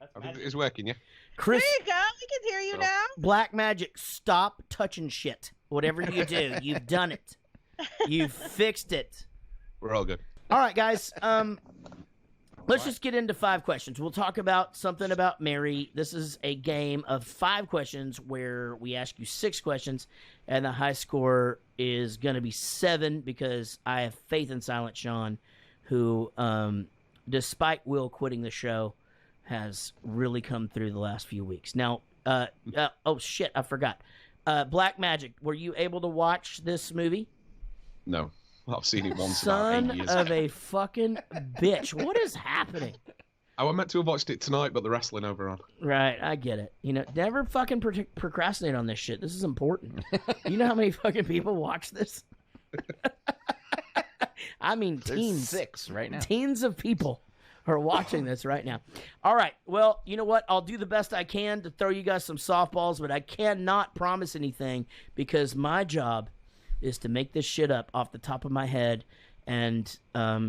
Speaker 14: I think it's working, yeah?
Speaker 1: Chris,
Speaker 15: There you go. We can hear you now.
Speaker 1: Black Magic, stop touching shit. Whatever you do, you've done it. You've fixed it.
Speaker 14: We're all good.
Speaker 1: All right, guys. Let's just get into 5 questions. We'll talk about something about Mary. This is a game of 5 questions where we ask you 6 questions, and the high score is going to be 7 because I have faith in Silent Sean, who, despite Will quitting the show, has really come through the last few weeks. Now, oh shit, I forgot. Black Magic, were you able to watch this movie?
Speaker 14: No. I've seen it once in about 8 years.
Speaker 1: Son of a fucking bitch. What is happening?
Speaker 14: I was meant to have watched it tonight, but the wrestling overran.
Speaker 1: Right, I get it. You know, never fucking procrastinate on this shit. This is important. You know how many fucking people watch this? I mean,
Speaker 7: There's
Speaker 1: teens.
Speaker 7: 6 right now.
Speaker 1: Teens of people are watching this right now. All right, well, you know what? I'll do the best I can to throw you guys some softballs, but I cannot promise anything because my job is to make this shit up off the top of my head, and I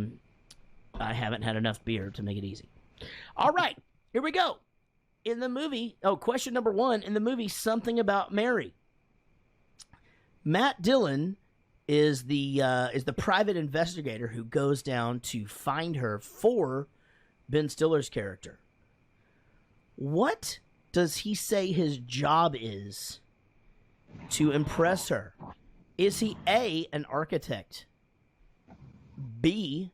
Speaker 1: haven't had enough beer to make it easy. All right, here we go. In the movie, question number 1, in the movie Something About Mary, Matt Dillon is the private investigator who goes down to find her for Ben Stiller's character. What does he say his job is to impress her? Is he A, an architect, B,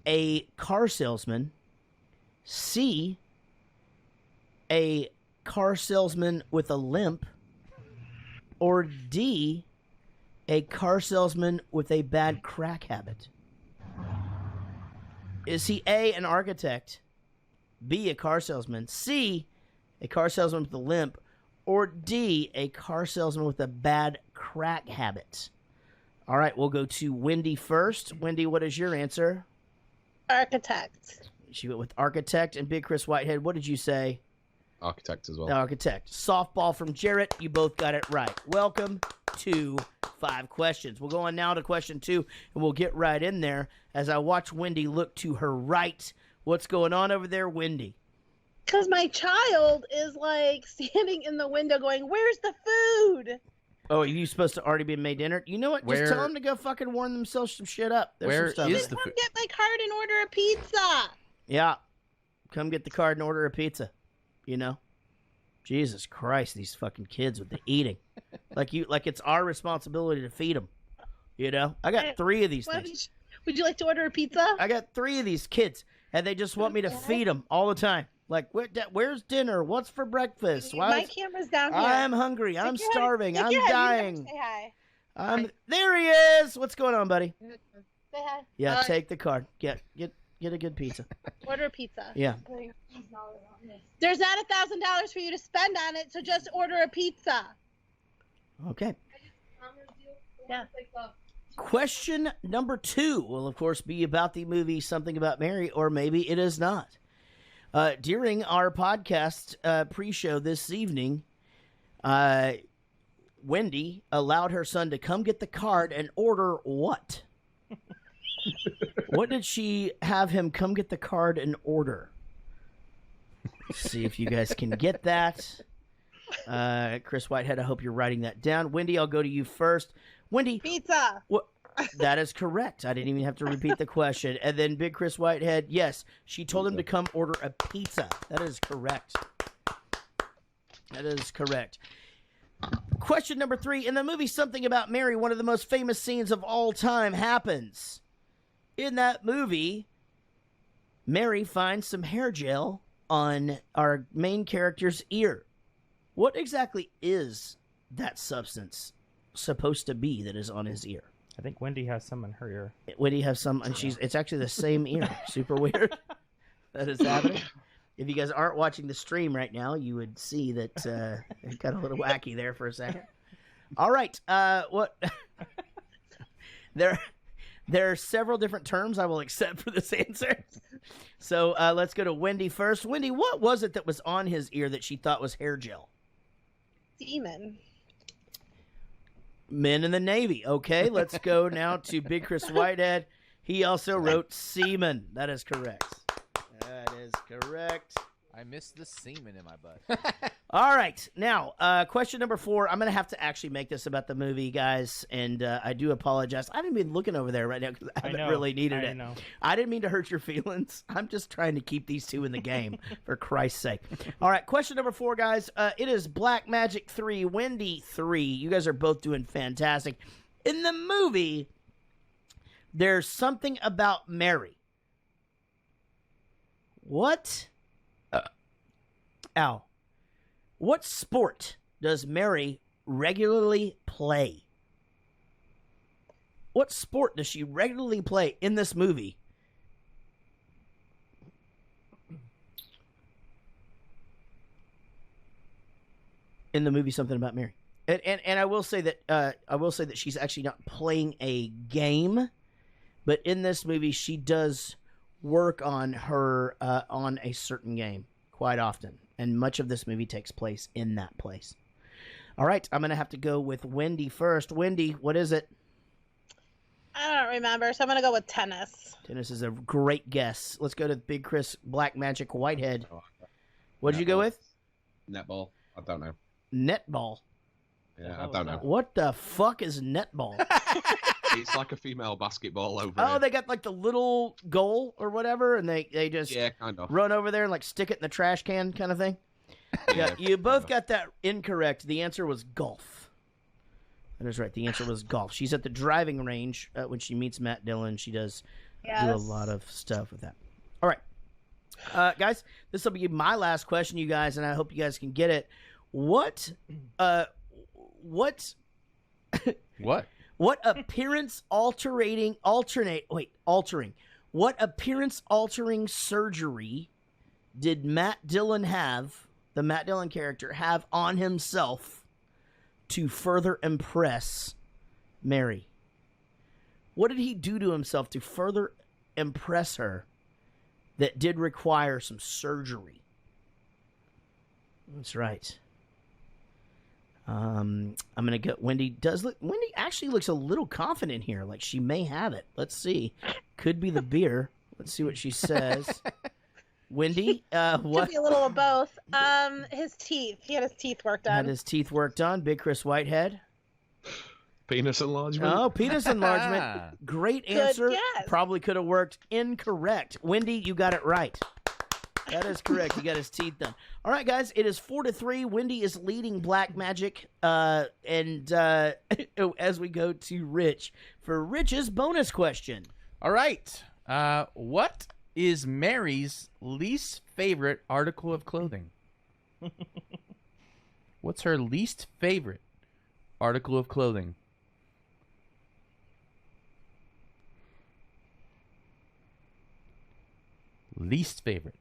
Speaker 1: a car salesman, C, a car salesman with a limp, or D, a car salesman with a bad crack habit? Is he A, an architect, B, a car salesman, C, a car salesman with a limp, or D, a car salesman with a bad crack habit? All right, we'll go to Wendy first. Wendy, what is your answer?
Speaker 15: Architect.
Speaker 1: She went with architect. And Big Chris Whitehead, what did you say?
Speaker 14: Architect as well.
Speaker 1: Architect. Softball from Jaret. You both got it right. Welcome to 5 questions. We'll go on now to question 2, and we'll get right in there as I watch Wendy look to her right. What's going on over there, Wendy?
Speaker 15: Because my child is like standing in the window going, "Where's the food?"
Speaker 1: Oh, are you supposed to already be made dinner? You know what? Just tell them to go fucking warm themselves some shit up. There's some stuff.
Speaker 15: Come get my card and order a pizza.
Speaker 1: Yeah. Come get the card and order a pizza. You know? Jesus Christ, these fucking kids with the eating. like it's our responsibility to feed them. You know? I got 3 of these things.
Speaker 15: Would you like to order a pizza?
Speaker 1: I got 3 of these kids, and they just want me to feed them all the time. Like, where's dinner? What's for breakfast?
Speaker 15: My camera's down here.
Speaker 1: I'm hungry. I'm starving. I'm dying.
Speaker 15: Say hi.
Speaker 1: There he is. What's going on, buddy?
Speaker 15: Say hi.
Speaker 1: Yeah, take the card. Get a good pizza.
Speaker 15: Order a pizza.
Speaker 1: Yeah.
Speaker 15: There's not $1,000 for you to spend on it, so just order a pizza.
Speaker 1: Okay.
Speaker 15: Yeah.
Speaker 1: Question number 2 will, of course, be about the movie Something About Mary, or maybe it is not. During our podcast pre-show this evening, Wendy allowed her son to come get the card and order what? What did she have him come get the card and order? Let's see if you guys can get that. Chris Whitehead, I hope you're writing that down. Wendy, I'll go to you first. Wendy.
Speaker 15: Pizza.
Speaker 1: What? That is correct. I didn't even have to repeat the question. And then Big Chris Whitehead, yes, she told him to come order a pizza. That is correct. That is correct. Question number 3. In the movie Something About Mary, one of the most famous scenes of all time happens. In that movie, Mary finds some hair gel on our main character's ear. What exactly is that substance supposed to be that is on his ear?
Speaker 8: I think Wendy has some in her ear.
Speaker 1: Wendy has some, and it's actually the same ear. Super weird. That is happening. If you guys aren't watching the stream right now, you would see that it got a little wacky there for a second. All right. What? There are several different terms I will accept for this answer. So let's go to Wendy first. Wendy, what was it that was on his ear that she thought was hair gel?
Speaker 15: Semen.
Speaker 1: Men in the Navy. Okay, let's go now to Big Chris Whitehead. He also wrote semen. That is correct. That is correct.
Speaker 7: I missed the semen in my butt.
Speaker 1: All right. Now, question number 4. I'm going to have to actually make this about the movie, guys, and I do apologize. I haven't been looking over there right now because I haven't really needed it.
Speaker 8: Know.
Speaker 1: I didn't mean to hurt your feelings. I'm just trying to keep these 2 in the game, for Christ's sake. All right, question number 4, guys. It is Black Magic 3, Wendy 3. You guys are both doing fantastic. In the movie, there's something about Mary. What? Ow. What sport does Mary regularly play? What sport does she regularly play in this movie? In the movie Something About Mary. And I will say that she's actually not playing a game, but in this movie she does work on her on a certain game quite often. And much of this movie takes place in that place. All right, I'm going to have to go with Wendy first. Wendy, what is it?
Speaker 15: I don't remember, so I'm going to go with tennis.
Speaker 1: Tennis is a great guess. Let's go to Big Chris Black Magic Whitehead. What did you go with?
Speaker 14: Netball. I don't know.
Speaker 1: Netball.
Speaker 14: Yeah, I don't know.
Speaker 1: What the fuck is netball?
Speaker 14: It's like a female basketball over
Speaker 1: Oh,
Speaker 14: here.
Speaker 1: they got like the little goal or whatever, and they just
Speaker 14: kind of
Speaker 1: run over there and like stick it in the trash can kind of thing. Yeah, you both got that incorrect. The answer was golf. That is right. The answer was golf. She's at the driving range when she meets Matt Dillon. She does do a lot of stuff with that. All right, guys, this will be my last question, you guys, and I hope you guys can get it. What? What appearance altering? What appearance-altering surgery did Matt Dillon have, the Matt Dillon character, have on himself to further impress Mary? What did he do to himself to further impress her that did require some surgery? That's right. I'm gonna go. Wendy actually looks a little confident here, like she may have it. Let's see. Could be the beer. Let's see what she says. Wendy, what?
Speaker 15: Could be a little of both. His teeth. He had his teeth worked on.
Speaker 1: Had his teeth worked on. Big Chris Whitehead.
Speaker 14: Penis enlargement.
Speaker 1: Oh, penis enlargement. Great answer.
Speaker 15: guess.
Speaker 1: Probably could have worked. Incorrect. Wendy, you got it right. That is correct. He got his teeth done. All right, guys. It is 4-3. Wendy is leading Black Magic. And as we go to Rich for Rich's bonus question.
Speaker 7: All right. What is Mary's least favorite article of clothing? What's her least favorite article of clothing? Least favorite.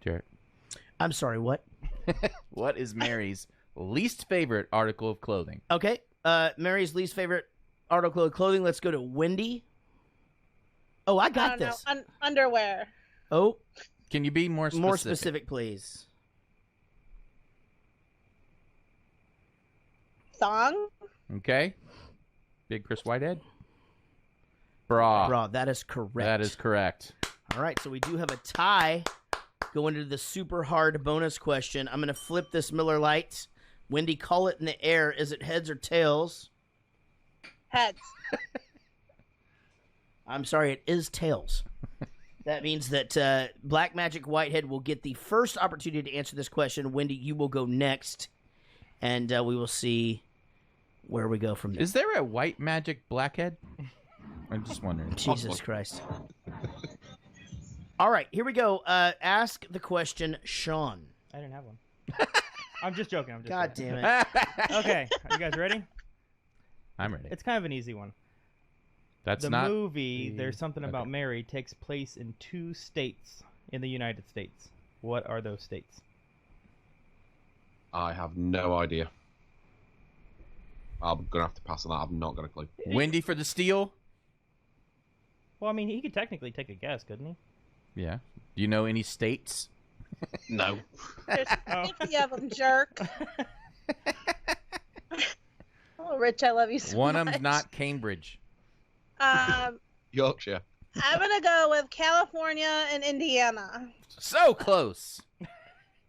Speaker 7: Jaret.
Speaker 1: I'm sorry, what?
Speaker 7: What is Mary's least favorite article of clothing?
Speaker 1: Okay. Mary's least favorite article of clothing. Let's go to Wendy. Oh, I got this.
Speaker 15: Underwear.
Speaker 1: Oh.
Speaker 7: Can you be more specific?
Speaker 1: More specific, please.
Speaker 15: Thong.
Speaker 7: Okay. Big Chris Whitehead. Bra.
Speaker 1: Bra. That is correct.
Speaker 7: That is correct.
Speaker 1: All right, so we do have a tie going into the super hard bonus question. I'm going to flip this Miller Lite. Wendy, call it in the air. Is it heads or tails?
Speaker 15: Heads.
Speaker 1: I'm sorry, it is tails. That means that Black Magic Whitehead will get the first opportunity to answer this question. Wendy, you will go next, and we will see where we go from there.
Speaker 7: Is there a White Magic Blackhead? I'm just wondering.
Speaker 1: Jesus Christ. All right, here we go. Ask the question, Sean.
Speaker 8: I didn't have one. I'm just joking.
Speaker 1: God damn it.
Speaker 8: Okay, are you guys ready?
Speaker 7: I'm ready.
Speaker 8: It's kind of an easy one.
Speaker 7: That's
Speaker 8: the
Speaker 7: not
Speaker 8: movie, There's Something About Mary, takes place in 2 states in the United States. What are those states?
Speaker 14: I have no idea. I'm gonna have to pass on that. I've not got a clue.
Speaker 7: Wendy for the steal?
Speaker 8: Well, I mean, he could technically take a guess, couldn't he?
Speaker 7: Yeah. Do you know any states?
Speaker 14: No.
Speaker 15: There's 50 of them, jerk. Oh, Rich, I love you so
Speaker 7: One
Speaker 15: much.
Speaker 7: of them's not Cambridge.
Speaker 14: Yorkshire.
Speaker 15: I'm going to go with California and Indiana.
Speaker 7: So close.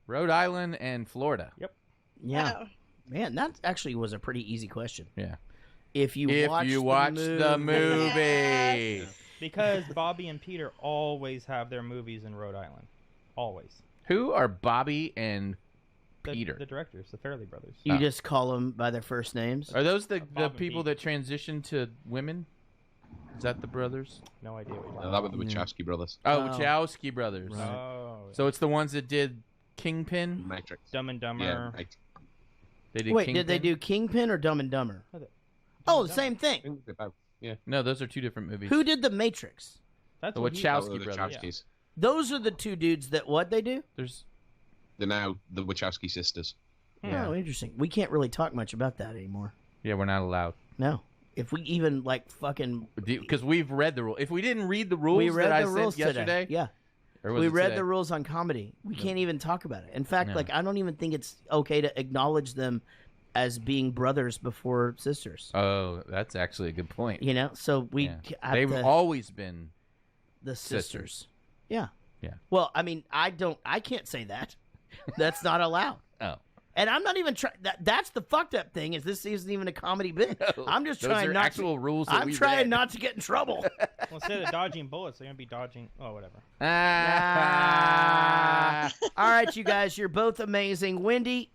Speaker 7: Rhode Island and Florida.
Speaker 8: Yep.
Speaker 1: Yeah.
Speaker 15: Oh.
Speaker 1: Man, that actually was a pretty easy question.
Speaker 7: Yeah.
Speaker 1: If you
Speaker 7: watch the movie.
Speaker 15: Yes.
Speaker 8: Because Bobby and Peter always have their movies in Rhode Island. Always.
Speaker 7: Who are Bobby and Peter?
Speaker 8: The directors, the Farrelly brothers.
Speaker 1: You just call them by their first names?
Speaker 7: Are those the
Speaker 8: and
Speaker 7: people that transition to women? Is that the brothers?
Speaker 8: No idea what you're
Speaker 14: No,
Speaker 8: talking
Speaker 14: that were the Wachowski brothers.
Speaker 7: Oh, Wachowski brothers.
Speaker 8: about. Oh.
Speaker 7: So it's the ones that did Kingpin?
Speaker 14: Matrix.
Speaker 8: Dumb and Dumber.
Speaker 14: Yeah, Matrix.
Speaker 7: They did
Speaker 1: Wait,
Speaker 7: Kingpin?
Speaker 1: did they do Kingpin or Dumb and Dumber?
Speaker 8: Oh,
Speaker 1: the same thing.
Speaker 14: I think they're both. Yeah.
Speaker 7: No, those are two different movies.
Speaker 1: Who did The Matrix?
Speaker 8: That's
Speaker 7: The
Speaker 8: what he-
Speaker 7: Wachowski
Speaker 14: Oh, the
Speaker 7: brothers.
Speaker 14: Wachowskis.
Speaker 1: Those are the two dudes that what they do?
Speaker 7: There's
Speaker 14: They're now the Wachowski sisters.
Speaker 7: Yeah.
Speaker 1: Oh, interesting. We can't really talk much about that anymore.
Speaker 7: Yeah, we're not allowed.
Speaker 1: No. If we even like fucking
Speaker 7: Because we've read the rule. If we didn't read the rules
Speaker 1: we read
Speaker 7: that
Speaker 1: the
Speaker 7: I
Speaker 1: rules
Speaker 7: sent yesterday,
Speaker 1: today. Yeah.
Speaker 7: or was
Speaker 1: We
Speaker 7: it
Speaker 1: read
Speaker 7: today?
Speaker 1: the rules on comedy. We can't even talk about it. In fact,
Speaker 7: No.
Speaker 1: like I don't even think it's okay to acknowledge them as being brothers before sisters.
Speaker 7: Oh, that's actually a good point.
Speaker 1: You know, so we
Speaker 7: Yeah.
Speaker 1: have
Speaker 7: They've
Speaker 1: to-
Speaker 7: always been
Speaker 1: the sisters. Yeah.
Speaker 7: Yeah.
Speaker 1: Well, I mean, I can't say that. That's not allowed.
Speaker 7: Oh.
Speaker 1: And I'm not even trying. That's the fucked up thing is this isn't even a comedy bit. I'm just
Speaker 7: Those
Speaker 1: trying
Speaker 7: are
Speaker 1: not
Speaker 7: actual
Speaker 1: to.
Speaker 7: rules that
Speaker 1: I'm
Speaker 7: we
Speaker 1: trying
Speaker 7: read.
Speaker 1: not to get in trouble.
Speaker 8: Well, instead of dodging bullets, they're going to be dodging... Oh, whatever.
Speaker 1: All right, you guys, you're both amazing. Wendy,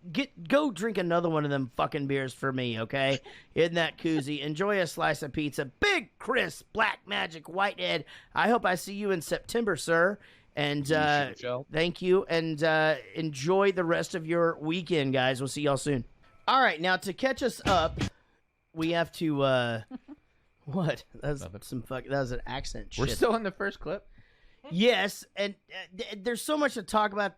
Speaker 1: go drink another one of them fucking beers for me, okay? In that koozie. Enjoy a slice of pizza. Big Chris, Black Magic, Whitehead. I hope I see you in September, sir. And thank you, and enjoy the rest of your weekend, guys. We'll see y'all soon. All right, now to catch us up, we have to What? That was an accent.
Speaker 7: We're
Speaker 1: shit.
Speaker 7: still in the first clip.
Speaker 1: Yes, and there's so much to talk about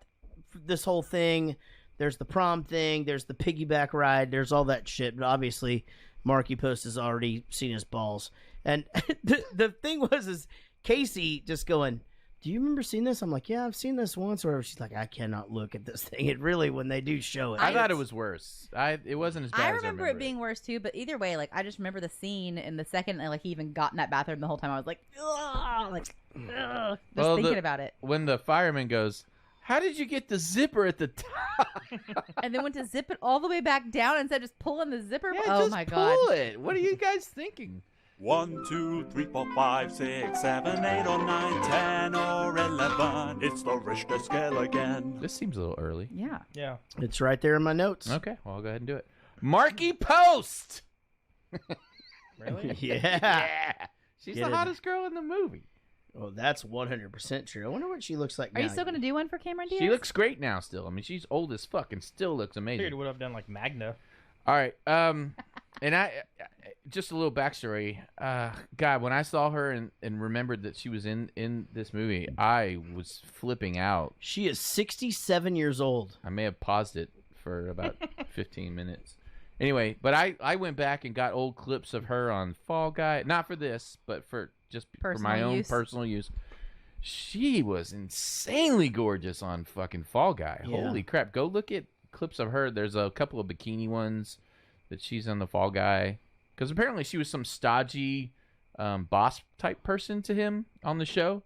Speaker 1: this whole thing. There's the prom thing. There's the piggyback ride. There's all that shit. But obviously, Marky Post has already seen his balls. And the thing is Casey just going, do you remember seeing this? I'm like, yeah, I've seen this once. Or she's like, I cannot look at this thing. It really, when they do show it.
Speaker 7: I thought it was worse. It wasn't as bad
Speaker 9: I
Speaker 7: as
Speaker 9: remember it being worse too, but either way, like I just remember the scene in the second, and like he even got in that bathroom the whole time. I was like, ugh, just thinking about it.
Speaker 7: When the fireman goes, how did you get the zipper at the top?
Speaker 9: And then went to zip it all the way back down instead of just pulling the zipper.
Speaker 7: Yeah,
Speaker 9: oh
Speaker 7: just
Speaker 9: my god!
Speaker 7: pull it. What are you guys thinking?
Speaker 11: 1, 2, 3, 4, 5, 6, 7, 8, or 9, 10, or 11. It's the Richter scale again.
Speaker 7: This seems a little early.
Speaker 9: Yeah.
Speaker 8: Yeah.
Speaker 1: It's right there in my notes.
Speaker 7: Okay, well, I'll go ahead and do it. Marky Post.
Speaker 8: Really?
Speaker 1: Yeah.
Speaker 7: She's
Speaker 1: Get
Speaker 7: the
Speaker 1: it.
Speaker 7: hottest girl in the movie.
Speaker 1: Oh, that's 100% true. I wonder what she looks like
Speaker 9: Are
Speaker 1: now.
Speaker 9: you still gonna do one for Cameron Diaz?
Speaker 7: She looks great now still. I mean, she's old as fuck and still looks
Speaker 8: I
Speaker 7: amazing.
Speaker 8: figured it would have done like Magna.
Speaker 7: All right. And I just a little backstory. God, when I saw her and remembered that she was in this movie, I was flipping out.
Speaker 1: She is 67 years old.
Speaker 7: I may have paused it for about 15 minutes. Anyway, but I went back and got old clips of her on Fall Guy. Not for this, but for just for my
Speaker 9: Personal
Speaker 7: own
Speaker 9: use.
Speaker 7: personal use. She was insanely gorgeous on fucking Fall Guy.
Speaker 1: Yeah.
Speaker 7: Holy crap. Go look at clips of her. There's a couple of bikini ones that she's on the Fall Guy. Because apparently she was some stodgy boss type person to him on the show.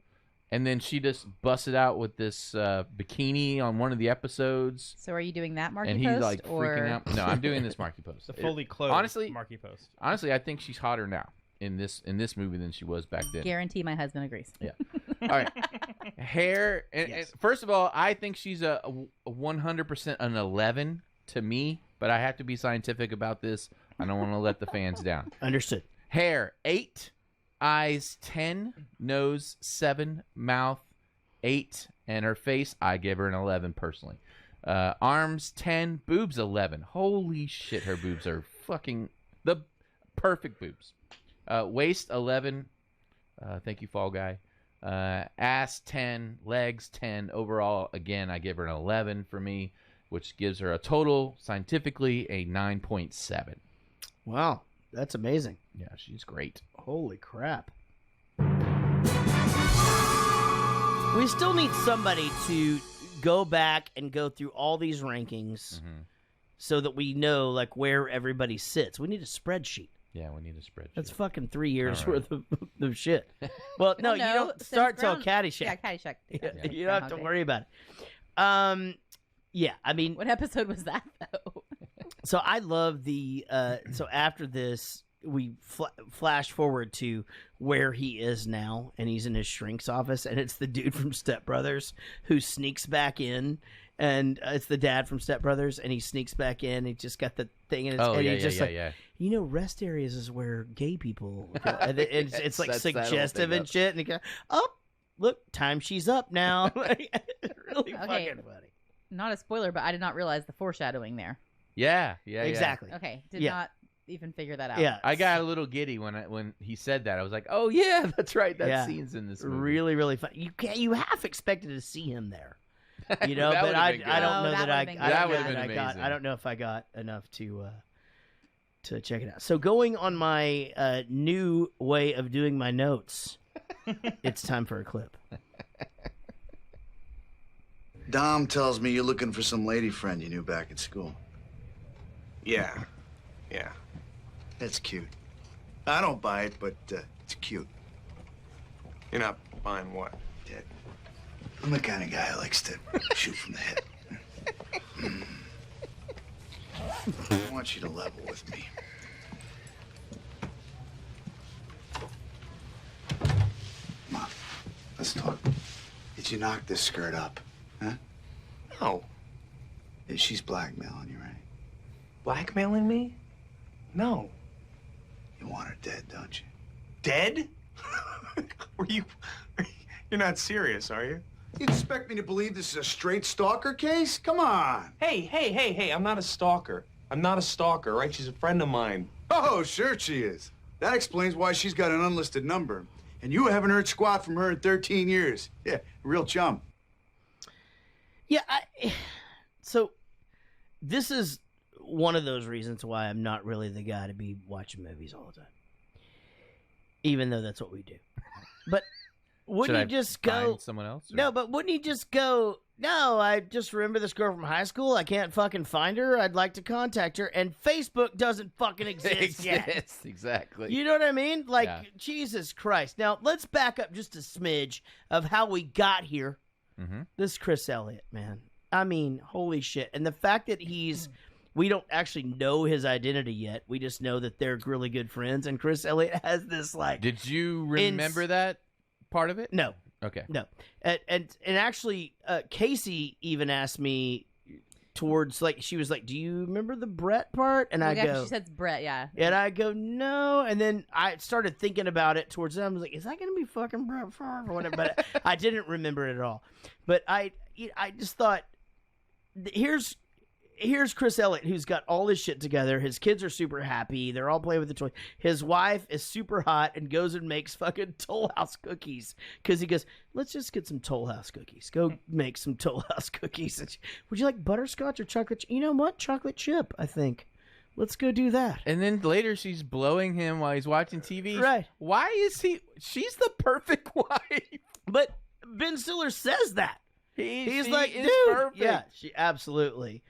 Speaker 7: And then she just busted out with this bikini on one of the episodes.
Speaker 9: So are you doing that Marky
Speaker 7: And
Speaker 9: Post?
Speaker 7: he's like
Speaker 9: or...
Speaker 7: freaking out. No, I'm doing this Marky Post.
Speaker 8: The fully clothed
Speaker 7: honestly,
Speaker 8: Marky Post.
Speaker 7: Honestly, I think she's hotter now in this movie than she was back then.
Speaker 9: Guarantee my husband agrees.
Speaker 7: Yeah. All right. Hair. And first of all, I think she's a 100% an 11 to me, but I have to be scientific about this. I don't want to let the fans down.
Speaker 1: Understood.
Speaker 7: Hair 8, eyes 10, nose 7, mouth 8, and her face, I give her an 11 personally. Arms 10, boobs 11. Holy shit, her boobs are fucking the perfect boobs. Waist 11. Thank you, Fall Guy. Ass 10, legs 10. Overall, again, I give her an 11 for me, which gives her a total, scientifically, a 9.7.
Speaker 1: Wow, that's amazing.
Speaker 7: Yeah, she's great.
Speaker 1: Holy crap. We still need somebody to go back and go through all these rankings so that we know like where everybody sits. We need a spreadsheet.
Speaker 7: Yeah, we need a spreadsheet.
Speaker 1: That's fucking 3 years
Speaker 7: All right.
Speaker 1: worth of shit. Well, no, you don't start till Caddyshack.
Speaker 9: Yeah, Caddyshack.
Speaker 1: You don't have to worry about it. Yeah, I mean,
Speaker 9: what episode was that though?
Speaker 1: So I love the. So after this, we flash forward to where he is now, and he's in his shrink's office, and it's the dude from Step Brothers who sneaks back in, and it's the dad from Step Brothers, and he sneaks back in. He just got the thing in his, and he's just like, you know, rest areas is where gay people go. And it's like
Speaker 7: Sets that whole
Speaker 1: suggestive
Speaker 7: thing
Speaker 1: and
Speaker 7: up.
Speaker 1: shit, and he goes, oh, look, time she's up now. Really fucking funny.
Speaker 9: Not a spoiler, but I did not realize the foreshadowing there.
Speaker 7: Yeah.
Speaker 1: Exactly.
Speaker 9: Okay, did
Speaker 1: Yeah.
Speaker 9: not even figure that out.
Speaker 1: Yeah.
Speaker 7: I got a little giddy when he said that. I was like, "Oh yeah, that's right. That scene's in this movie."
Speaker 1: Really, really fun. You half expected to see him there, you know.
Speaker 7: That
Speaker 1: but
Speaker 7: would've
Speaker 1: I
Speaker 7: been good.
Speaker 1: don't know
Speaker 9: that
Speaker 1: that I
Speaker 9: would've been
Speaker 1: I
Speaker 9: good.
Speaker 1: don't
Speaker 7: That
Speaker 1: know
Speaker 7: would've
Speaker 1: that
Speaker 7: been
Speaker 1: I got.
Speaker 7: amazing.
Speaker 1: I don't know if I got enough to check it out. So going on my new way of doing my notes, it's time for a clip.
Speaker 13: Dom tells me you're looking for some lady friend you knew back at school.
Speaker 2: Yeah.
Speaker 13: That's cute. I don't buy it, but it's cute.
Speaker 2: You're not buying what?
Speaker 13: Dead. I'm the kind of guy who likes to shoot from the hip. I want you to level with me. Come on, let's talk. Did you knock this skirt up? Huh?
Speaker 2: No.
Speaker 13: She's blackmailing you, right?
Speaker 2: Blackmailing me? No.
Speaker 13: You want her dead, don't you?
Speaker 2: Dead? You're not serious, are you?
Speaker 13: You expect me to believe this is a straight stalker case? Come on.
Speaker 2: Hey, I'm not a stalker. I'm not a stalker, right? She's a friend of mine.
Speaker 13: Oh, sure she is. That explains why she's got an unlisted number. And you haven't heard squat from her in 13 years. Yeah, real chum.
Speaker 1: Yeah, so this is one of those reasons why I'm not really the guy to be watching movies all the time. Even though that's what we do. But wouldn't
Speaker 7: Should
Speaker 1: you
Speaker 7: I
Speaker 1: just go...
Speaker 7: find someone else? or-
Speaker 1: No, but wouldn't you just go, no, I just remember this girl from high school. I can't fucking find her. I'd like to contact her. And Facebook doesn't fucking exist yet.
Speaker 7: Exists, exactly.
Speaker 1: You know what I mean? Like,
Speaker 7: Yeah.
Speaker 1: Jesus Christ. Now, let's back up just a smidge of how we got here.
Speaker 7: Mm-hmm.
Speaker 1: This Chris Elliott, man. I mean, holy shit. And the fact that we don't actually know his identity yet. We just know that they're really good friends. And Chris Elliott has this, like...
Speaker 7: Did you remember that part of it?
Speaker 1: No.
Speaker 7: Okay.
Speaker 1: No. And actually, Casey even asked me towards, like, she was like, do you remember the Brett part? And I go...
Speaker 9: She said Brett, yeah.
Speaker 1: And I go, no. And then I started thinking about it towards them. I was like, is that going to be fucking Brett Favre or whatever? But I didn't remember it at all. But I just thought, here's Chris Elliott, who's got all his shit together. His kids are super happy. They're all playing with the toys. His wife is super hot and goes and makes fucking Toll House cookies. Because he goes, let's just get some Toll House cookies. Go make some Toll House cookies. And would you like butterscotch or chocolate? You know what? Chocolate chip, I think. Let's go do that.
Speaker 7: And then later she's blowing him while he's watching TV.
Speaker 1: Right.
Speaker 7: Why is he... She's the perfect wife.
Speaker 1: But Ben Stiller says that. He's
Speaker 7: she
Speaker 1: like,
Speaker 7: is
Speaker 1: dude.
Speaker 7: perfect.
Speaker 1: Yeah, she absolutely.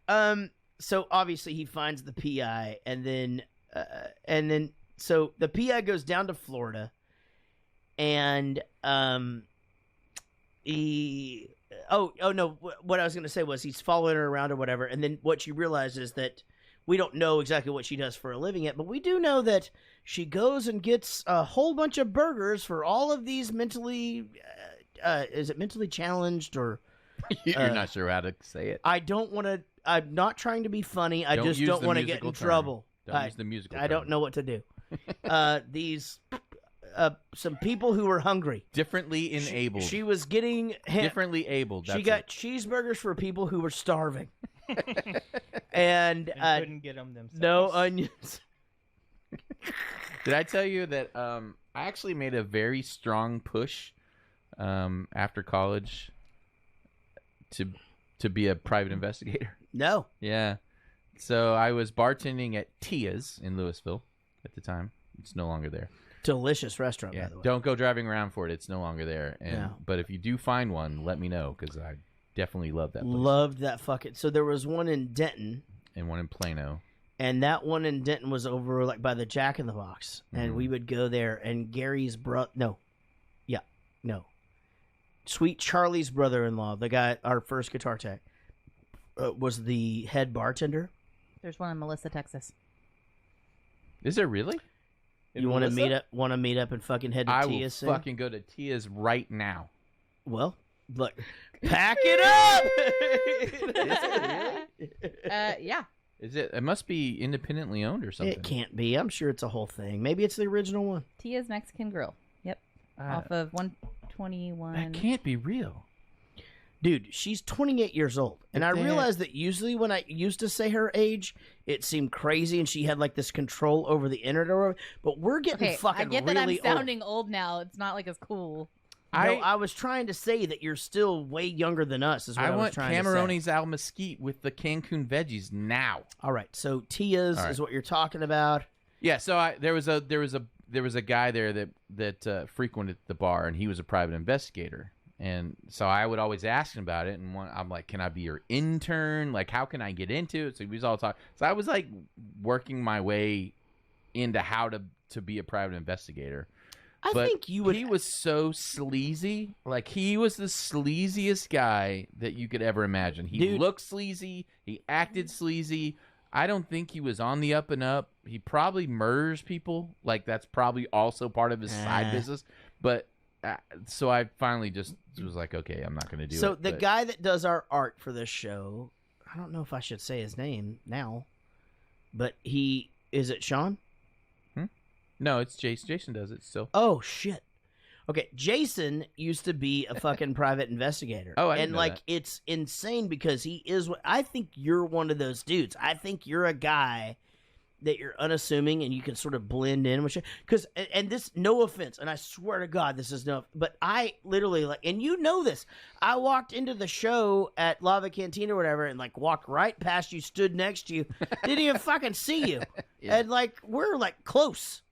Speaker 1: So obviously he finds the PI, and then so the PI goes down to Florida, and he no, what I was gonna say was he's following her around or whatever, and then what you realize is that we don't know exactly what she does for a living yet, but we do know that she goes and gets a whole bunch of burgers for all of these mentally, is it mentally challenged or?
Speaker 7: You're not sure how to say it.
Speaker 1: I don't want to. I'm not trying to be funny. I just don't want to get in trouble.
Speaker 7: Don't use the musical
Speaker 1: I don't
Speaker 7: term.
Speaker 1: know what to do. These some people who were hungry.
Speaker 7: Differently enabled.
Speaker 1: She was getting
Speaker 7: differently abled.
Speaker 1: She
Speaker 7: That's
Speaker 1: got
Speaker 7: it.
Speaker 1: cheeseburgers for people who were starving, and
Speaker 8: couldn't get them themselves.
Speaker 1: no onions.
Speaker 7: Did I tell you that I actually made a very strong push after college to be a private investigator?
Speaker 1: No.
Speaker 7: Yeah. So I was bartending at Tia's in Louisville at the time. It's no longer there.
Speaker 1: Delicious restaurant,
Speaker 7: Yeah.
Speaker 1: by the way.
Speaker 7: Don't go driving around for it. It's no longer there. And
Speaker 1: Yeah.
Speaker 7: But if you do find one, let me know because I definitely love that place.
Speaker 1: Loved that fucking. So there was one in Denton,
Speaker 7: And one in Plano.
Speaker 1: and that one in Denton was over like by the Jack in the Box, and we would go there. And Gary's Sweet Charlie's brother-in-law, the guy, our first guitar tech, was the head bartender.
Speaker 9: There's one in Melissa, Texas.
Speaker 7: Is there really?
Speaker 1: You want to meet up? Want to meet up and fucking head to
Speaker 7: I will
Speaker 1: Tia's soon?
Speaker 7: fucking go to Tia's right now.
Speaker 1: Well, look, pack it up.
Speaker 9: Yeah.
Speaker 7: Is it? It must be independently owned or something.
Speaker 1: It can't be. I'm sure it's a whole thing. Maybe it's the original one.
Speaker 9: Tia's Mexican Grill. Yep. Off of 121.
Speaker 7: That can't be real.
Speaker 1: Dude, she's 28 years old. And I realized that usually when I used to say her age, it seemed crazy and she had like this control over the internet or whatever. But we're getting
Speaker 9: Okay,
Speaker 1: fucking
Speaker 9: I get
Speaker 1: really
Speaker 9: that I'm sounding old now. It's not like as cool.
Speaker 1: I was trying to say that you're still way younger than us. Is what I was
Speaker 7: want
Speaker 1: trying to say.
Speaker 7: Camarone's al mesquite with the Cancun veggies now.
Speaker 1: All right, so Tia's is what you're talking about.
Speaker 7: Yeah, so there was a guy there that frequented the bar, and he was a private investigator, and so I would always ask him about it, and I'm like, "Can I be your intern? Like, how can I get into it?" So we was all talking. So I was like working my way into how to be a private investigator.
Speaker 1: I think you would.
Speaker 7: He was so sleazy. Like, he was the sleaziest guy that you could ever imagine. He looked sleazy. He acted sleazy. I don't think he was on the up and up. He probably murders people. Like, that's probably also part of his side business. But so I finally just was like, okay, I'm not going to do it.
Speaker 1: So the guy that does our art for this show, I don't know if I should say his name now, but is it Sean?
Speaker 7: No, it's Jason. Jason does it still.
Speaker 1: Oh, shit. Okay, Jason used to be a fucking private investigator.
Speaker 7: Oh, I didn't
Speaker 1: and
Speaker 7: know
Speaker 1: like
Speaker 7: that.
Speaker 1: it's insane because he is. I think you're one of those dudes. I think you're a guy that you're unassuming and you can sort of blend in with because and this, no offense, and I swear to God this is no, but I literally like, and you know this, I walked into the show at Lava Cantina or whatever and like walked right past you, stood next to you, didn't even fucking see you, and like we're like close.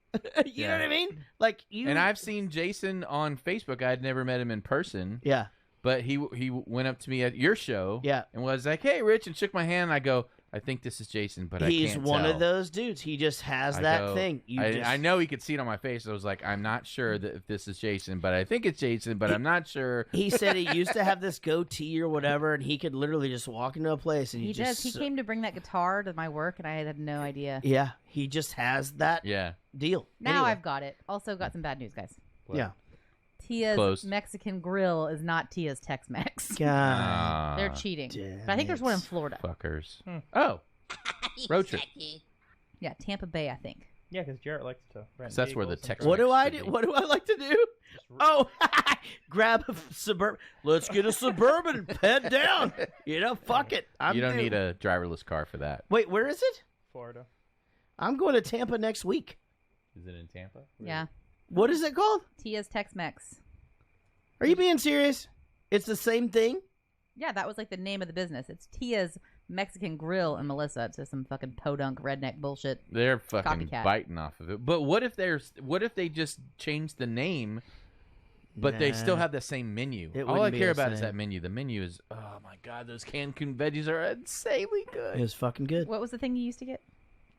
Speaker 1: You know what I mean? Like you.
Speaker 7: And I've seen Jason on Facebook. I'd never met him in person.
Speaker 1: Yeah.
Speaker 7: But he went up to me at your show.
Speaker 1: Yeah.
Speaker 7: And was like, "Hey, Rich," and shook my hand. And I go, "I think this is Jason, but I can't
Speaker 1: He's one
Speaker 7: tell."
Speaker 1: of those dudes. He just has that thing.
Speaker 7: I know he could see it on my face. I was like, "I'm not sure that if this is Jason, but I think it's Jason, but I'm not sure."
Speaker 1: He said he used to have this goatee or whatever, and he could literally just walk into a place and
Speaker 9: He
Speaker 1: just.
Speaker 9: does. He came to bring that guitar to my work, and I had no idea.
Speaker 1: Yeah, he just has that. Deal.
Speaker 9: Now
Speaker 1: Anyway.
Speaker 9: I've got it. Also got some bad news, guys.
Speaker 1: What? Yeah.
Speaker 9: Tia's
Speaker 7: Close.
Speaker 9: Mexican Grill is not Tia's Tex-Mex.
Speaker 1: God.
Speaker 9: They're cheating. But I think there's one in Florida.
Speaker 7: Fuckers. Oh. Road trip.
Speaker 9: Yeah, Tampa Bay, I think.
Speaker 8: Yeah, because Jaret likes to rent.
Speaker 7: So that's where the
Speaker 8: vehicles and
Speaker 7: Tex-
Speaker 8: drive.
Speaker 1: What do I do? What do I like to do? Oh, grab a Suburban. Let's get a Suburban and head down. You know, fuck it.
Speaker 7: You don't need a driverless car for that.
Speaker 1: Wait, where is it?
Speaker 8: Florida.
Speaker 1: I'm going to Tampa next week.
Speaker 7: Is it in Tampa?
Speaker 9: Yeah.
Speaker 1: What is it called?
Speaker 9: Tia's Tex-Mex.
Speaker 1: Are you being serious? It's the same thing?
Speaker 9: Yeah, that was like the name of the business. It's Tia's Mexican Grill in Melissa. It's just some fucking podunk redneck bullshit.
Speaker 7: They're fucking
Speaker 9: Copycat.
Speaker 7: biting off of it. But what if they just changed the name, but they still
Speaker 1: Nah.
Speaker 7: have the same menu?
Speaker 1: It
Speaker 7: All I
Speaker 1: wouldn't be
Speaker 7: care
Speaker 1: the
Speaker 7: about is
Speaker 1: same.
Speaker 7: that menu. The menu is, oh my god, those Cancun veggies are insanely good.
Speaker 1: It was fucking good.
Speaker 9: What was the thing you used to get?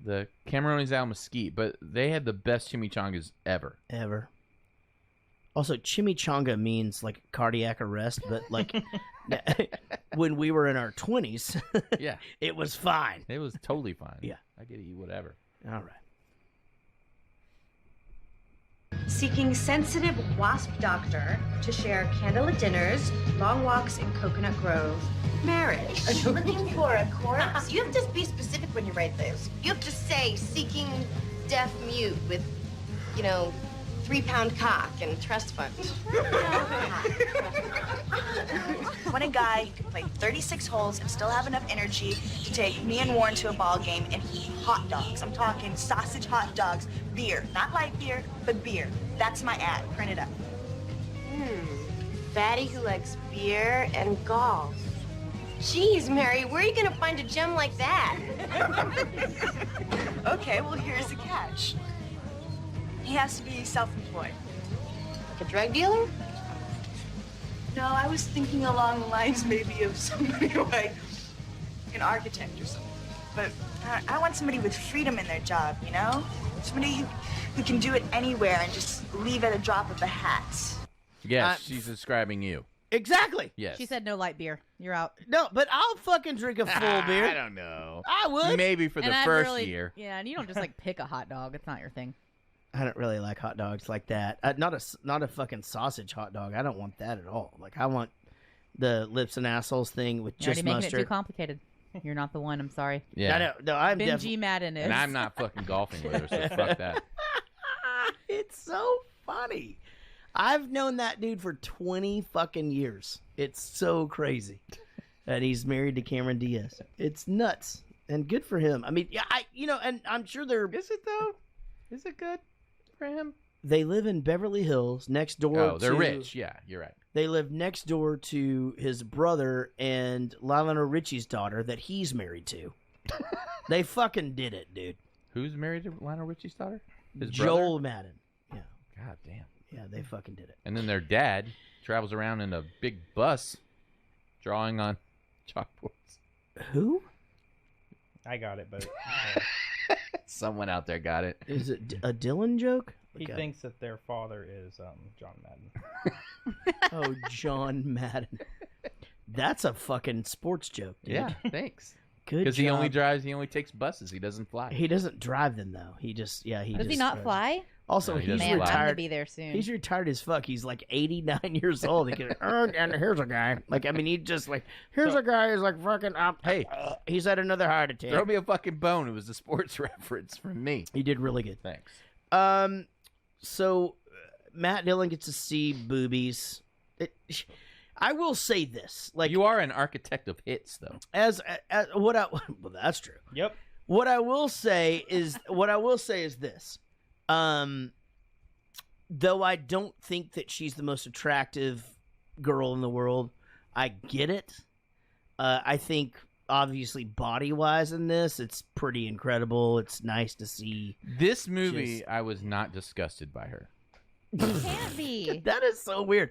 Speaker 7: The Camarones al mesquite, but they had the best chimichangas ever.
Speaker 1: Ever. Also, chimichanga means like cardiac arrest, but like when we were in our 20s,
Speaker 7: Yeah.
Speaker 1: it was fine.
Speaker 7: It was totally fine.
Speaker 1: Yeah.
Speaker 7: I could eat whatever.
Speaker 1: All right.
Speaker 16: Seeking sensitive wasp doctor to share candlelit dinners, long walks in Coconut Grove. Marriage.
Speaker 17: Are you looking for a corpse? You have to be specific when you write this. You have to say seeking deaf mute with, 3-pound cock and trust fund.
Speaker 18: Want a guy who can play 36 holes and still have enough energy to take me and Warren to a ball game and eat hot dogs. I'm talking sausage hot dogs, beer. Not light beer, but beer. That's my ad. Print it up.
Speaker 17: Fatty who likes beer and golf. Jeez, Mary, where are you gonna find a gem like that?
Speaker 18: Okay, well, here's the catch. He has to be self-employed.
Speaker 17: Like a drug dealer?
Speaker 18: No, I was thinking along the lines maybe of somebody like an architect or something. But I want somebody with freedom in their job, you know? Somebody who can do it anywhere and just leave at a drop of a hat.
Speaker 7: Yes, she's describing you.
Speaker 1: Exactly.
Speaker 7: Yes.
Speaker 9: She said no light beer. You're out.
Speaker 1: No, but I'll fucking drink a full beer.
Speaker 7: I don't know.
Speaker 1: I would.
Speaker 7: Maybe for the
Speaker 9: And I'd
Speaker 7: first
Speaker 9: really-
Speaker 7: year.
Speaker 9: Yeah, and you don't just like pick a hot dog. It's not your thing.
Speaker 1: I don't really like hot dogs like that. Not a fucking sausage hot dog. I don't want that at all. Like I want the lips and assholes thing with
Speaker 9: You're already
Speaker 1: just
Speaker 9: making it
Speaker 1: mustard.
Speaker 9: too complicated. You're not the one. I'm sorry.
Speaker 7: Yeah.
Speaker 1: No, I'm
Speaker 9: Benji
Speaker 1: definitely.
Speaker 9: Madden is.
Speaker 7: And I'm not fucking golfing with her, so fuck that.
Speaker 1: It's so funny. I've known that dude for 20 fucking years. It's so crazy. And he's married to Cameron Diaz. It's nuts. And good for him. I mean, yeah, and I'm sure they're.
Speaker 7: Is it though? Is it good for him?
Speaker 1: They live in Beverly Hills, next door.
Speaker 7: Oh, they're
Speaker 1: to,
Speaker 7: rich. Yeah, you're right.
Speaker 1: They live next door to his brother and Lionel Richie's daughter that he's married to. They fucking did it, dude.
Speaker 7: Who's married to Lionel Richie's daughter? His
Speaker 1: Joel
Speaker 7: brother?
Speaker 1: Madden. Yeah.
Speaker 7: God damn.
Speaker 1: Yeah, they fucking did it.
Speaker 7: And then their dad travels around in a big bus drawing on chalkboards.
Speaker 1: Who?
Speaker 8: I got it, but
Speaker 7: Someone out there got it.
Speaker 1: Is it a Dylan joke?
Speaker 8: he
Speaker 1: Okay.
Speaker 8: thinks that their father is John Madden.
Speaker 1: Oh, John Madden. That's a fucking sports joke, dude.
Speaker 7: Yeah, thanks.
Speaker 1: Good
Speaker 7: Because he only
Speaker 1: job.
Speaker 7: drives, he only takes buses. He doesn't fly.
Speaker 1: He doesn't drive them though. He just
Speaker 9: Does he
Speaker 1: just
Speaker 9: not
Speaker 1: drives.
Speaker 9: fly?
Speaker 1: Also,
Speaker 7: No, he
Speaker 1: he's
Speaker 7: doesn't
Speaker 9: Man,
Speaker 7: fly.
Speaker 9: I'm gonna
Speaker 1: retired.
Speaker 9: be there soon.
Speaker 1: He's retired as fuck. He's like 89 years old. He can, and here's a guy. Like, I mean, he just like, here's a guy who's like fucking up.
Speaker 7: Hey.
Speaker 1: He's had another heart attack.
Speaker 7: Throw me a fucking bone. It was a sports reference from me.
Speaker 1: He did really good.
Speaker 7: Thanks.
Speaker 1: So Matt Dillon gets to see boobies. I will say this, like
Speaker 7: You are an architect of hits, though.
Speaker 1: as what I, well, that's true.
Speaker 8: Yep.
Speaker 1: What I will say is this. Though I don't think that she's the most attractive girl in the world, I get it. I think obviously body-wise in this, it's pretty incredible. It's nice to see.
Speaker 7: This movie, I was not disgusted by her.
Speaker 9: Can't be.
Speaker 1: That is so weird.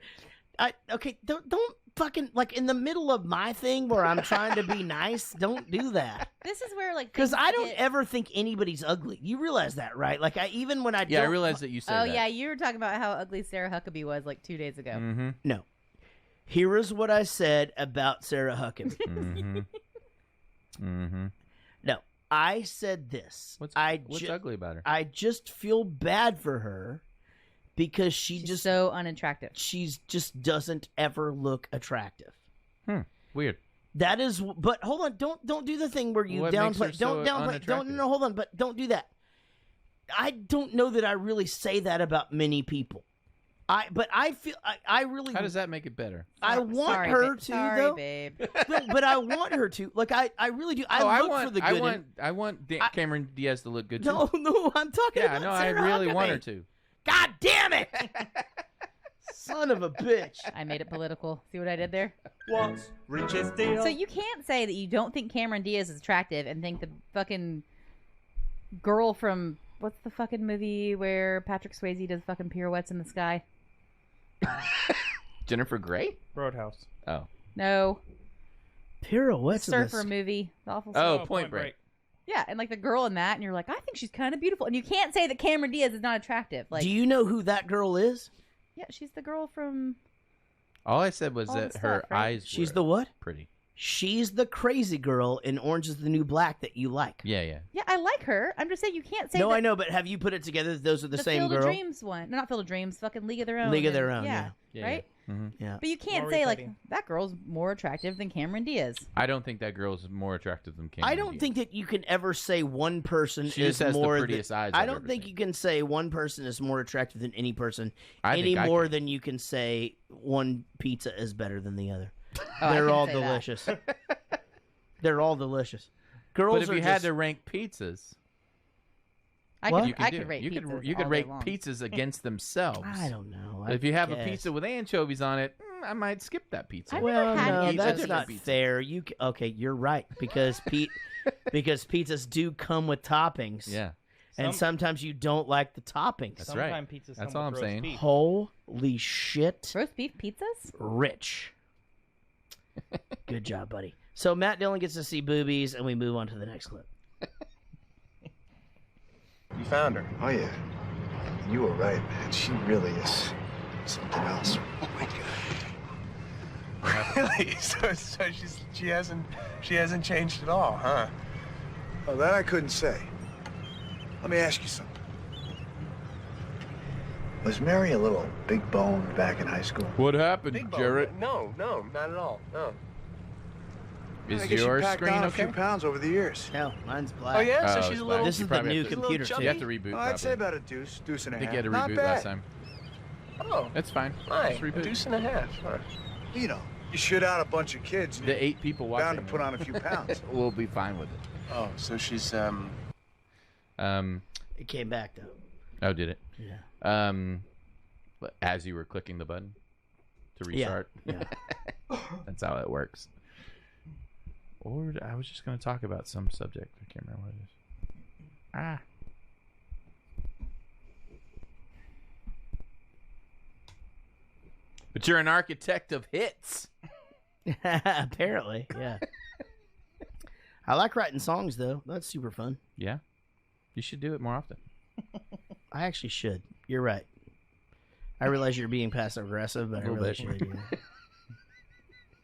Speaker 1: Don't fucking like in the middle of my thing where I'm trying to be nice. Don't do that.
Speaker 9: This is where like
Speaker 1: Because
Speaker 9: things
Speaker 1: I don't
Speaker 9: get-
Speaker 1: ever think anybody's ugly. You realize that, right? Like even when I
Speaker 7: Yeah, I
Speaker 1: don't,
Speaker 7: realize that you said
Speaker 9: Oh
Speaker 7: that.
Speaker 9: yeah, you were talking about how ugly Sarah Huckabee was like 2 days ago.
Speaker 7: Mm-hmm.
Speaker 1: No. Here is what I said about Sarah Huckabee.
Speaker 7: Mm-hmm. Mm-hmm.
Speaker 1: No, I said this.
Speaker 7: What's
Speaker 1: ju-
Speaker 7: ugly about her?
Speaker 1: I just feel bad for her because she's just
Speaker 9: so unattractive.
Speaker 1: She's just doesn't ever look attractive.
Speaker 7: Weird.
Speaker 1: That is, but hold on, don't do the thing where you
Speaker 7: What makes her
Speaker 1: downplay.
Speaker 7: so
Speaker 1: Don't downplay.
Speaker 7: unattractive?
Speaker 1: No, hold on, but don't do that. I don't know that I really say that about many people. But I feel I really.
Speaker 7: How does that make it better?
Speaker 1: I want her to though.
Speaker 9: Babe.
Speaker 1: No, but I want her to. Like I really do. I look
Speaker 7: want,
Speaker 1: for the good.
Speaker 7: I want Cameron Diaz to look good too.
Speaker 1: No, I'm talking
Speaker 7: Yeah,
Speaker 1: about
Speaker 7: no, I
Speaker 1: Sarah
Speaker 7: really want her
Speaker 1: Huckabee.
Speaker 7: to.
Speaker 1: God damn it! Son of a bitch.
Speaker 9: I made it political. See what I did there?
Speaker 11: What's richest deal?
Speaker 9: So you can't say that you don't think Cameron Diaz is attractive and think the fucking girl from what's the fucking movie where Patrick Swayze does fucking pirouettes in the sky?
Speaker 7: Jennifer Grey?
Speaker 8: Roadhouse.
Speaker 7: Oh.
Speaker 9: No.
Speaker 1: Pirouettes.
Speaker 9: Surfer movie. The awful
Speaker 7: Oh,
Speaker 9: surfer.
Speaker 7: Point Break.
Speaker 9: Yeah, and like the girl in that, and you're like, I think she's kind of beautiful, and you can't say that Cameron Diaz is not attractive. Like,
Speaker 1: Do you know who that girl is?
Speaker 9: yeah, she's the girl from.
Speaker 7: All I said was
Speaker 9: All the
Speaker 7: that
Speaker 9: stuff,
Speaker 7: her
Speaker 9: right?
Speaker 7: eyes
Speaker 1: She's
Speaker 7: were
Speaker 1: the what?
Speaker 7: pretty.
Speaker 1: She's the crazy girl in Orange is the New Black that you like.
Speaker 7: Yeah, yeah.
Speaker 9: Yeah, I like her. I'm just saying you can't say.
Speaker 1: No,
Speaker 9: that
Speaker 1: I know, but have you put it together that those are the same
Speaker 9: Field
Speaker 1: girl?
Speaker 9: of Dreams one. No, not Field of Dreams. Fucking League of Their Own.
Speaker 1: League of Their
Speaker 9: and-
Speaker 1: Own, yeah.
Speaker 7: Yeah,
Speaker 9: right?
Speaker 7: Mm-hmm.
Speaker 1: Yeah.
Speaker 9: But you can't
Speaker 8: Lori
Speaker 9: say like
Speaker 8: Petty.
Speaker 9: that girl's more attractive than Cameron Diaz.
Speaker 7: I don't think that girl's more attractive than Cameron
Speaker 1: I don't
Speaker 7: Diaz.
Speaker 1: think that you can ever say one person
Speaker 7: She
Speaker 1: is
Speaker 7: just has the
Speaker 1: more.
Speaker 7: prettiest eyes
Speaker 1: I
Speaker 7: I've
Speaker 1: don't
Speaker 7: ever
Speaker 1: think
Speaker 7: seen.
Speaker 1: you can say one person is more attractive than any person
Speaker 7: I
Speaker 1: any
Speaker 7: think I
Speaker 1: more
Speaker 7: can.
Speaker 1: than you can say one pizza is better than the other.
Speaker 9: Oh, I
Speaker 1: They're
Speaker 9: can
Speaker 1: all
Speaker 9: say that.
Speaker 1: delicious. They're all delicious. Girls
Speaker 7: But if
Speaker 1: are
Speaker 7: you had
Speaker 1: just-
Speaker 7: to rank pizzas,
Speaker 9: I
Speaker 1: What?
Speaker 9: could,
Speaker 7: you could
Speaker 9: I
Speaker 7: do
Speaker 9: could
Speaker 7: it.
Speaker 9: rate
Speaker 7: You could
Speaker 9: pizzas
Speaker 7: you could
Speaker 9: all
Speaker 7: rate
Speaker 9: day long.
Speaker 7: pizzas against themselves.
Speaker 1: I don't know.
Speaker 7: But if you have a
Speaker 1: guess.
Speaker 7: pizza with anchovies on it, I might skip that pizza.
Speaker 9: I've
Speaker 1: Well,
Speaker 9: never had
Speaker 1: no,
Speaker 9: any
Speaker 1: that's
Speaker 9: anchovies.
Speaker 1: not fair. Okay, you're right because because pizzas do come with toppings.
Speaker 7: Yeah,
Speaker 1: and sometimes you don't like the toppings.
Speaker 7: that's right.
Speaker 8: Sometimes pizzas
Speaker 7: That's
Speaker 8: come
Speaker 7: all I'm
Speaker 8: with roast
Speaker 7: saying.
Speaker 8: beef.
Speaker 1: Holy shit!
Speaker 9: Roast beef pizzas?
Speaker 1: Rich. Good job, buddy. So Matt Dillon gets to see boobies, and we move on to the next clip.
Speaker 13: You found her. Oh, yeah. You were right, man. She really is something else. Oh, my God.
Speaker 2: Really? So she hasn't changed at all, huh?
Speaker 13: Oh, that I couldn't say. Let me ask you something. Was Mary a little big bone back in high school?
Speaker 7: What happened,
Speaker 2: Big bone.
Speaker 7: Jaret?
Speaker 2: No, not at all. No.
Speaker 7: Is
Speaker 13: I guess
Speaker 7: your
Speaker 13: she packed
Speaker 7: screen
Speaker 13: on a
Speaker 7: okay?
Speaker 13: few pounds over the years.
Speaker 1: Hell, mine's black.
Speaker 2: Oh yeah, so
Speaker 7: Oh,
Speaker 2: she's
Speaker 7: it's
Speaker 2: a
Speaker 7: black.
Speaker 2: little.
Speaker 1: This is
Speaker 7: You
Speaker 1: the
Speaker 7: probably
Speaker 1: new
Speaker 7: have to-
Speaker 1: computer
Speaker 2: chubby?
Speaker 7: You have to reboot.
Speaker 13: Oh, I'd say
Speaker 7: probably.
Speaker 13: about a deuce and a
Speaker 7: I think
Speaker 13: half.
Speaker 7: you had to
Speaker 13: Not
Speaker 7: reboot
Speaker 13: bad.
Speaker 7: last time.
Speaker 2: Oh,
Speaker 7: That's fine.
Speaker 2: why?
Speaker 7: Just
Speaker 2: A
Speaker 7: reboot.
Speaker 2: deuce and a half. Huh?
Speaker 13: You know, you shit out a bunch of kids. And
Speaker 7: The 8 people watching
Speaker 13: bound to put on a few pounds.
Speaker 7: We'll be fine with it.
Speaker 2: Oh, so she's
Speaker 1: It came back though.
Speaker 7: Oh, did it?
Speaker 1: Yeah.
Speaker 7: As you were clicking the button to
Speaker 1: Yeah,
Speaker 7: restart.
Speaker 1: yeah.
Speaker 7: That's how it works. Or I was just going to talk about some subject. I can't remember what it is. Ah. But you're an architect of hits.
Speaker 1: Apparently, yeah. I like writing songs though. That's super fun.
Speaker 7: Yeah. You should do it more often.
Speaker 1: I actually should. You're right. I realize you're being passive aggressive, but I
Speaker 7: Little
Speaker 1: really
Speaker 7: bit.
Speaker 1: should.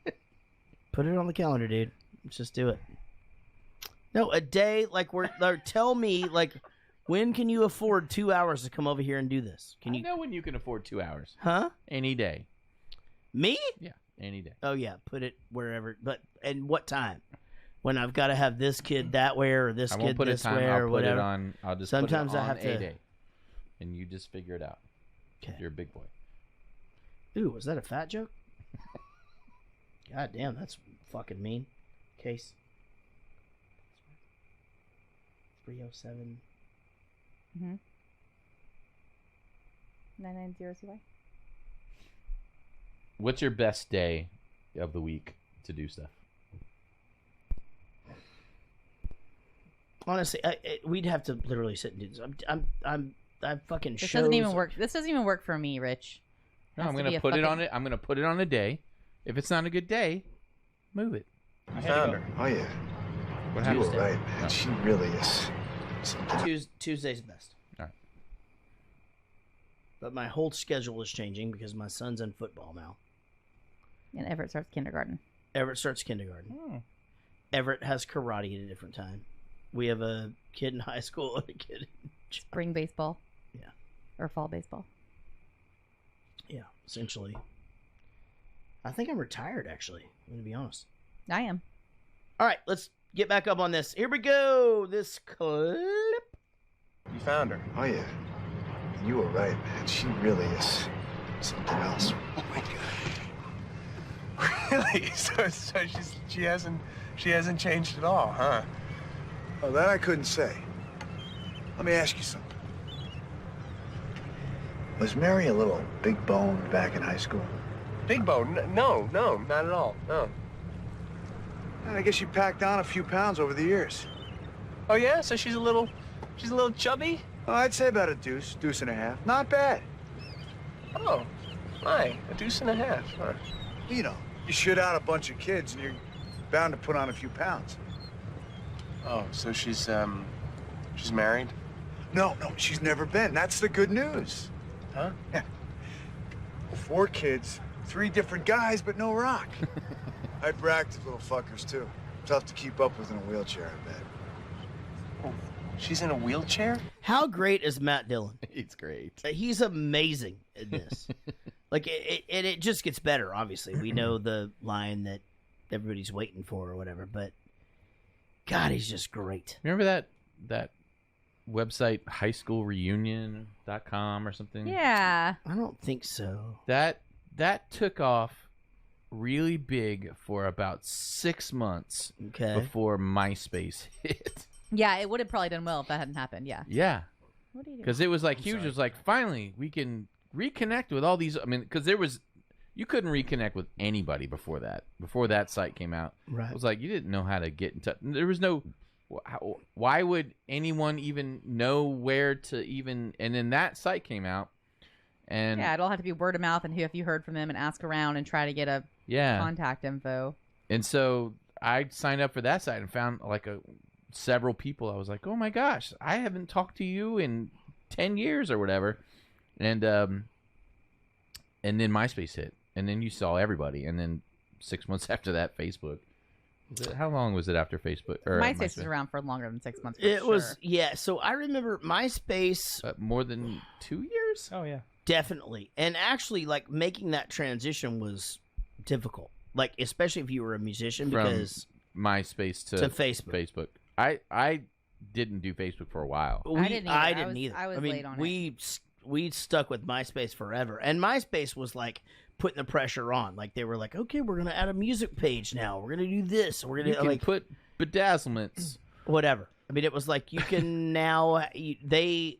Speaker 1: Yeah. Put it on the calendar, dude. Let's just do it. No, a day like tell me like when can you afford 2 hours to come over here and do this? Can you
Speaker 7: I know when you can afford 2 hours.
Speaker 1: Huh?
Speaker 7: Any day.
Speaker 1: Me?
Speaker 7: Yeah, any day.
Speaker 1: Oh yeah, put it wherever. But and what time? When I've got to have this kid that way or this
Speaker 7: I won't
Speaker 1: kid
Speaker 7: put a
Speaker 1: this
Speaker 7: time.
Speaker 1: way
Speaker 7: I'll
Speaker 1: or
Speaker 7: put
Speaker 1: whatever.
Speaker 7: it on. I'll just
Speaker 1: Sometimes
Speaker 7: put it
Speaker 1: I
Speaker 7: on
Speaker 1: have
Speaker 7: a
Speaker 1: to.
Speaker 7: day, and you just figure it out.
Speaker 1: Okay.
Speaker 7: You're a big boy.
Speaker 1: Ooh, was that a fat joke? God damn, that's fucking mean. Case. 307.
Speaker 9: Mm-hmm. 990CY.
Speaker 7: What's your best day of the week to do stuff?
Speaker 1: Honestly, we'd have to literally sit and do this. I'm fucking
Speaker 9: This
Speaker 1: shows.
Speaker 9: doesn't even work. This doesn't even work for me, Rich.
Speaker 7: No,
Speaker 9: Has
Speaker 7: I'm
Speaker 9: to
Speaker 7: gonna
Speaker 9: be a
Speaker 7: put it
Speaker 9: fucking-
Speaker 7: on it. I'm gonna put it on a day. If it's not a good day, move it.
Speaker 13: I found her. Oh, yeah.
Speaker 7: What
Speaker 13: You were
Speaker 7: happened?
Speaker 13: right, man.
Speaker 7: No.
Speaker 13: She really is something.
Speaker 1: Tuesday's the best.
Speaker 7: All right.
Speaker 1: But my whole schedule is changing because my son's in football now.
Speaker 9: And Everett starts kindergarten.
Speaker 1: Everett starts kindergarten. Everett has karate at a different time. We have a kid in high school and a kid in
Speaker 9: Spring baseball.
Speaker 1: Yeah.
Speaker 9: Or fall baseball.
Speaker 1: Yeah, essentially. I think I'm retired, actually. I'm going to be honest.
Speaker 9: I am.
Speaker 1: All right, let's get back up on this. Here we go. This clip.
Speaker 2: You found her.
Speaker 13: Oh, yeah. You were right, man. She really is something else.
Speaker 2: Oh my God. Really? So she hasn't changed at all, huh?
Speaker 13: Oh, that I couldn't say. Let me ask you something. Was Mary a little big boned back in high school?
Speaker 2: Big bone? No, not at all. No.
Speaker 13: And I guess you packed on a few pounds over the years.
Speaker 2: Oh yeah? So she's a little chubby?
Speaker 13: Oh, I'd say about a deuce and a half. Not bad.
Speaker 2: Oh, my, a deuce and a half, huh?
Speaker 13: You know, you shit out a bunch of kids and you're bound to put on a few pounds.
Speaker 2: Oh, so she's married?
Speaker 13: No, she's never been. That's the good news.
Speaker 2: Huh?
Speaker 13: Yeah. 4 kids, 3 different guys, but no rock. Hyperactive little fuckers, too. Tough to keep up with in a wheelchair, I bet.
Speaker 2: Oh, she's in a wheelchair?
Speaker 1: How great is Matt Dillon?
Speaker 7: He's great.
Speaker 1: He's amazing in this. Like, it just gets better, obviously. We know the line that everybody's waiting for or whatever, but God, he's just great.
Speaker 7: Remember that website, highschoolreunion.com or something?
Speaker 9: Yeah.
Speaker 1: I don't think so.
Speaker 7: That took off really big for about 6 months before MySpace hit.
Speaker 9: Yeah, it would have probably done well if that hadn't happened. Yeah.
Speaker 7: Yeah.
Speaker 9: What are you doing?
Speaker 7: Because it was like huge. It was like, finally, we can reconnect with all these. I mean, because you couldn't reconnect with anybody before that site came out.
Speaker 1: Right.
Speaker 7: It was like, you didn't know how to get in touch. There was no, why would anyone even know where to even, and then that site came out. And
Speaker 9: yeah, it all had to be word of mouth and if you heard from them and ask around and try to get a contact info.
Speaker 7: And so I signed up for that site and found like several people. I was like, oh my gosh, I haven't talked to you in 10 years or whatever. And then MySpace hit. And then you saw everybody. And then 6 months after that, Facebook. How long was it after Facebook? Or
Speaker 9: MySpace was around for longer than 6 months.
Speaker 1: It was, yeah. So I remember MySpace.
Speaker 7: More than 2 years?
Speaker 8: Oh, yeah.
Speaker 1: Definitely. And actually, like, making that transition was difficult. Like, especially if you were a musician,
Speaker 7: From
Speaker 1: because
Speaker 7: MySpace to
Speaker 1: Facebook.
Speaker 7: I didn't do Facebook for a while.
Speaker 1: I didn't either.
Speaker 9: I was
Speaker 1: mean,
Speaker 9: late on
Speaker 1: we stuck with MySpace forever. And MySpace was like putting the pressure on. Like, they were like, okay, we're going to add a music page now. We're going to do this. We're going to like
Speaker 7: put bedazzlements.
Speaker 1: Whatever. I mean, it was like you can now they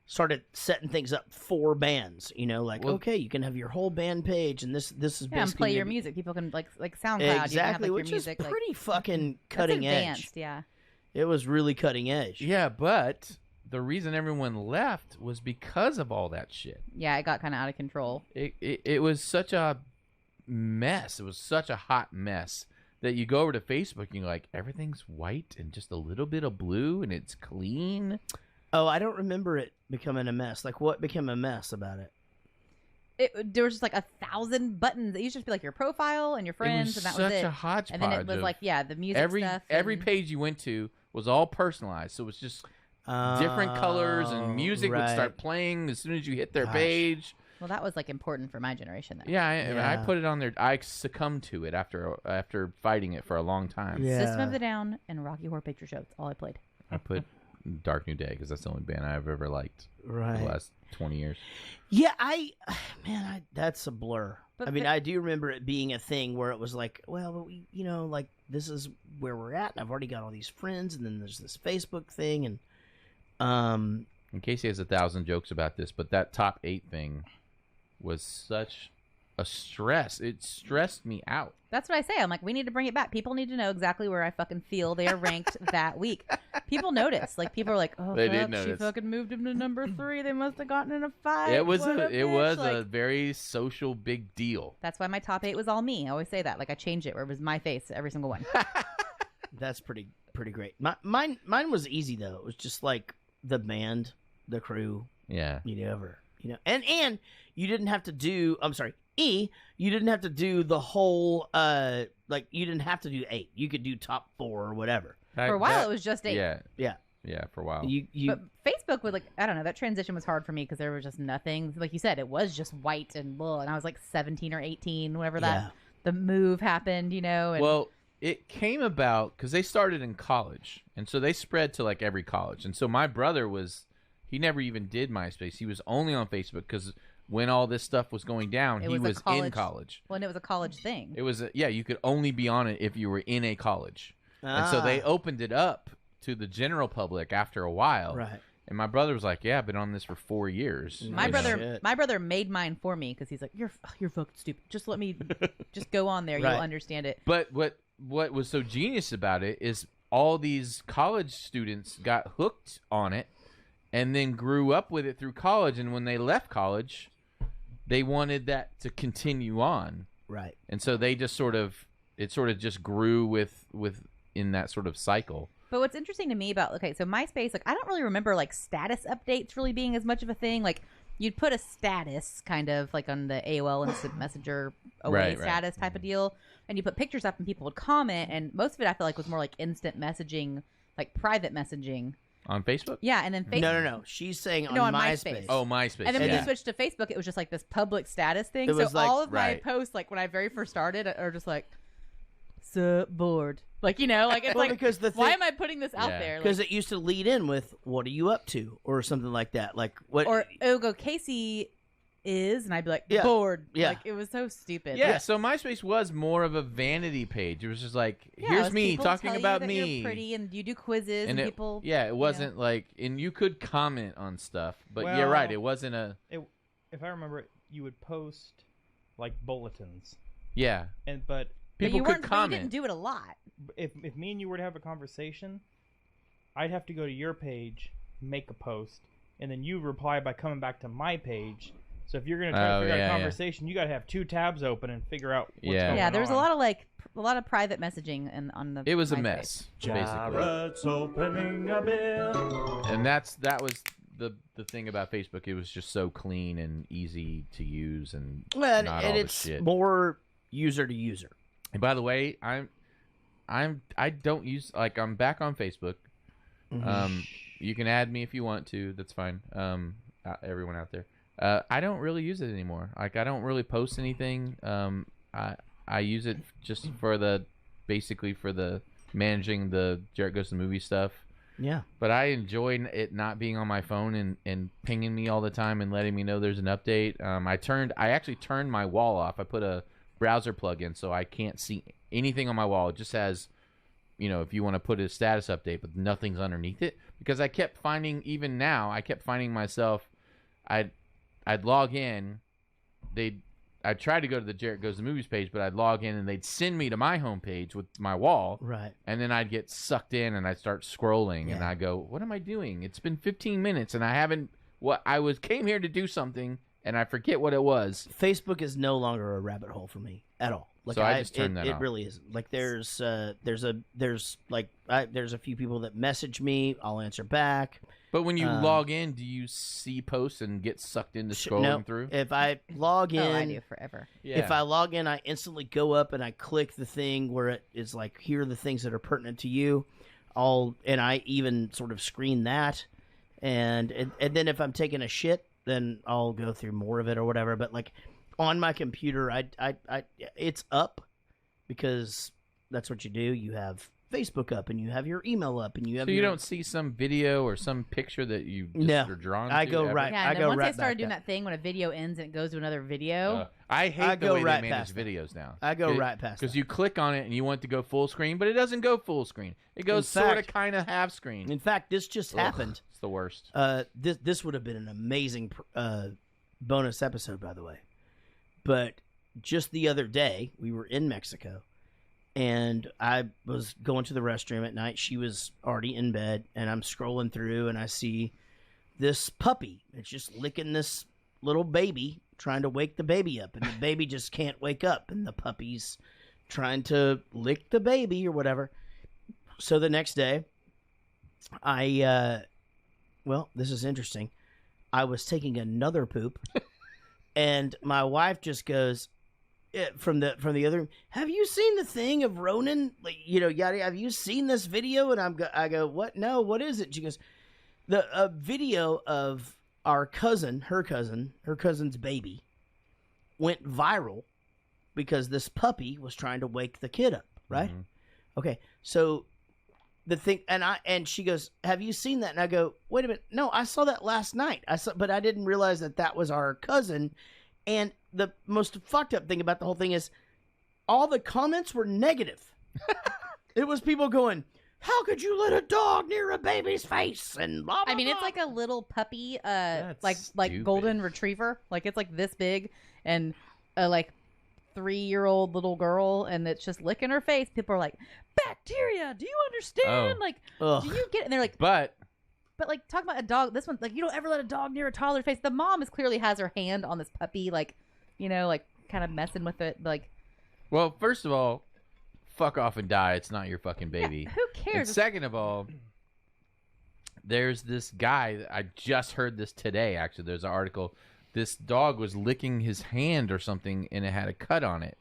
Speaker 1: started setting things up for bands, like, okay, you can have your whole band page, and this is basically
Speaker 9: and play your music. People can like SoundCloud.
Speaker 1: Exactly,
Speaker 9: you can have, like,
Speaker 1: which
Speaker 9: your music,
Speaker 1: is pretty fucking cutting
Speaker 9: that's advanced,
Speaker 1: edge.
Speaker 9: Yeah,
Speaker 1: it was really cutting edge.
Speaker 7: Yeah, but the reason everyone left was because of all that shit.
Speaker 9: Yeah, it got kind of out of control.
Speaker 7: It was such a mess. It was such a hot mess that you go over to Facebook and you're like, everything's white and just a little bit of blue and it's clean.
Speaker 1: Oh, I don't remember it becoming a mess. Like, what became a mess about it?
Speaker 9: There was just like 1,000 buttons. It used to just be like your profile and your friends, and that was it.
Speaker 7: Such a hodgepodge.
Speaker 9: And then it was like, the music stuff.
Speaker 7: Every page you went to was all personalized, so it was just different colors, and music would start playing as soon as you hit their page.
Speaker 9: Well, that was like important for my generation, though.
Speaker 7: Yeah, I put it on there. I succumbed to it after fighting it for a long time.
Speaker 1: Yeah.
Speaker 9: System of the Down and Rocky Horror Picture Show. That's all I played.
Speaker 7: I put Dark New Day because that's the only band I've ever liked for the last 20 years.
Speaker 1: Yeah, that's a blur. I do remember it being a thing where it was like, well, like, this is where we're at, and I've already got all these friends, and then there's this Facebook thing, and
Speaker 7: And Casey has 1,000 jokes about this, but that top 8 thing was such a stress. It stressed me out.
Speaker 9: That's what I say. I'm like, we need to bring it back. People need to know exactly where I fucking feel they are ranked that week. People notice. Like, people are like, oh,
Speaker 7: They did
Speaker 9: fuck, she
Speaker 7: notice.
Speaker 9: fucking moved him to number 3. They must have gotten in a fight.
Speaker 7: It was
Speaker 9: What
Speaker 7: a
Speaker 9: bitch.
Speaker 7: very social big deal.
Speaker 9: That's why my top 8 was all me. I always say that. Like, I changed it where it was my face, every single one.
Speaker 1: That's pretty great. Mine was easy though. It was just like the band, the crew.
Speaker 7: Yeah.
Speaker 1: And you didn't have to do. I'm sorry. You didn't have to do the whole. You didn't have to do 8. You could do top 4 or whatever.
Speaker 9: For a while, it was just 8.
Speaker 7: Yeah, for a while.
Speaker 9: But Facebook would I don't know. That transition was hard for me because there was just nothing. Like you said, it was just white and blah. And I was like 17 or 18, whenever the move happened. And,
Speaker 7: well, it came about because they started in college, and so they spread to like every college. And so my brother he never even did MySpace. He was only on Facebook because when all this stuff was going down, he was in college.
Speaker 9: Well, and it was a college thing.
Speaker 7: It was you could only be on it if you were in a college. And so they opened it up to the general public after a while.
Speaker 1: Right.
Speaker 7: And my brother was like, "Yeah, I've been on this for 4 years."
Speaker 9: My brother made mine for me because he's like, "You're fucking stupid. Just let me, just go on there.
Speaker 7: Right.
Speaker 9: You'll understand it."
Speaker 7: But what was so genius about it is all these college students got hooked on it, and then grew up with it through college. And when they left college, they wanted that to continue on.
Speaker 1: Right.
Speaker 7: And so they just sort of just grew with in that sort of cycle.
Speaker 9: But what's interesting to me about so MySpace, I don't really remember status updates really being as much of a thing. Like, you'd put a status kind of like on the AOL Instant Messenger away status type of deal, and you put pictures up and people would comment, and most of it I feel like was more like instant messaging, like private messaging.
Speaker 7: On Facebook?
Speaker 9: Yeah, and then Facebook.
Speaker 1: No. She's saying on
Speaker 9: MySpace.
Speaker 7: Oh, MySpace.
Speaker 9: And then when you switched to Facebook, it was just like this public status thing.
Speaker 1: It was
Speaker 9: so all of my posts, like when I very first started, are just like, "So bored." Like, it's
Speaker 1: Well,
Speaker 9: like,
Speaker 1: because
Speaker 9: why am I putting this out there?
Speaker 1: Because it used to lead in with, "What are you up to?" or something like that. Like what?
Speaker 9: Or Casey is, and I'd be like, bored.
Speaker 1: Yeah.
Speaker 9: Like, it was so stupid.
Speaker 7: Yeah, so MySpace was more of a vanity page. It was just like,
Speaker 9: Yeah, it
Speaker 7: here's
Speaker 9: was
Speaker 7: me
Speaker 9: people
Speaker 7: talking
Speaker 9: tell you
Speaker 7: about
Speaker 9: that
Speaker 7: me.
Speaker 9: You're pretty, and you do quizzes, and people.
Speaker 7: It wasn't like, and you could comment on stuff, but
Speaker 8: Well,
Speaker 7: you're right, it wasn't a.
Speaker 8: If I remember it, you would post like bulletins.
Speaker 7: Yeah.
Speaker 8: But
Speaker 7: people could comment.
Speaker 9: You didn't do it a lot.
Speaker 8: If me and you were to have a conversation, I'd have to go to your page, make a post, and then you reply by coming back to my page. So if you're gonna try to figure out a conversation, you got to have 2 tabs open and figure out what's going on.
Speaker 9: Yeah, there was a lot of private messaging and on the.
Speaker 7: It was a
Speaker 9: MySpace.
Speaker 7: mess, basically.
Speaker 11: Jaret's opening a beer.
Speaker 7: And that was the thing about Facebook. It was just so clean and easy to use, and
Speaker 1: Well,
Speaker 7: not
Speaker 1: and
Speaker 7: all
Speaker 1: it's
Speaker 7: the shit.
Speaker 1: more user to user.
Speaker 7: And by the way, I don't use, like, I'm back on Facebook. You can add me if you want to. That's fine. Everyone out there. I don't really use it anymore. Like, I don't really post anything. I use it just basically for the managing the Jaret Goes to the Movie stuff.
Speaker 1: Yeah.
Speaker 7: But I enjoy it not being on my phone and pinging me all the time and letting me know there's an update. I actually turned my wall off. I put a browser plug-in so I can't see anything on my wall. It just has, if you want to put a status update, but nothing's underneath it. Because I kept finding, even now, myself, I'd log in, I'd try to go to the Jaret Goes to the Movies page, but I'd log in and they'd send me to my homepage with my wall.
Speaker 1: Right.
Speaker 7: And then I'd get sucked in and I'd start scrolling and I go, what am I doing? It's been 15 minutes and I haven't, came here to do something and I forget what it was.
Speaker 1: Facebook is no longer a rabbit hole for me at all. Like,
Speaker 7: so I just turned that off.
Speaker 1: It really isn't. Like, there's a few people that message me. I'll answer back.
Speaker 7: But when you log in, do you see posts and get sucked into scrolling through?
Speaker 1: If I log in,
Speaker 9: I do forever.
Speaker 7: Yeah.
Speaker 1: If I log in, I instantly go up and I click the thing where it is like, here are the things that are pertinent to you. And I even sort of screen that, and then if I'm taking a shit, then I'll go through more of it or whatever. But like on my computer, I it's up because that's what you do. You have Facebook up and you have your email up and you have.
Speaker 7: So you don't see some video or some picture that you just
Speaker 1: No,
Speaker 7: are drawn
Speaker 1: I
Speaker 7: to?
Speaker 1: go
Speaker 7: ever?
Speaker 1: right.
Speaker 9: Yeah,
Speaker 1: I
Speaker 9: and then
Speaker 1: go
Speaker 9: once
Speaker 1: right
Speaker 9: they started
Speaker 1: back
Speaker 9: doing
Speaker 1: up.
Speaker 9: that thing when a video ends and it goes to another video.
Speaker 7: I hate
Speaker 1: I
Speaker 7: the
Speaker 1: go
Speaker 7: way
Speaker 1: right
Speaker 7: they manage
Speaker 1: past that.
Speaker 7: videos now.
Speaker 1: I go right past
Speaker 7: because you click on it and you want it to go full screen, but it doesn't go full screen. It goes sort of kind of half screen.
Speaker 1: In fact, this just happened.
Speaker 7: It's the worst.
Speaker 1: This would have been an amazing bonus episode, by the way. But just the other day, we were in Mexico, and I was going to the restroom at night. She was already in bed, and I'm scrolling through, and I see this puppy. It's just licking this little baby, trying to wake the baby up, and the baby just can't wake up, and the puppy's trying to lick the baby or whatever. So the next day, well, this is interesting. I was taking another poop, and my wife just goes from the other room, "Have you seen the thing of Ronan? Like, yada. Have you seen this video?" And I go, "What? No. What is it?" She goes, "A video of our cousin, her cousin's baby, went viral because this puppy was trying to wake the kid up, right?"
Speaker 7: Mm-hmm.
Speaker 1: Okay, so the thing, and she goes, "Have you seen that?" And I go, "Wait a minute, no, I saw that last night. But I didn't realize that was our cousin." And the most fucked up thing about the whole thing is, all the comments were negative. It was people going, "How could you let a dog near a baby's face?" And blah, blah,
Speaker 9: I mean,
Speaker 1: blah.
Speaker 9: it's like a little puppy,
Speaker 7: That's
Speaker 9: like
Speaker 7: stupid.
Speaker 9: golden retriever. Like it's like this big, and like 3-year-old little girl, and it's just licking her face. People are like, "Bacteria? Do you understand?"
Speaker 7: Oh.
Speaker 9: Like,
Speaker 1: Ugh.
Speaker 9: do you get it? And they're like,
Speaker 7: But
Speaker 9: like, talk about a dog. This one, like, you don't ever let a dog near a toddler's face. The mom clearly has her hand on this puppy, like, like kind of messing with it. Like,
Speaker 7: well, first of all, fuck off and die. It's not your fucking baby.
Speaker 9: who cares?
Speaker 7: And second of all, there's this guy. I just heard this today. Actually, there's an article. This dog was licking his hand or something, and it had a cut on it,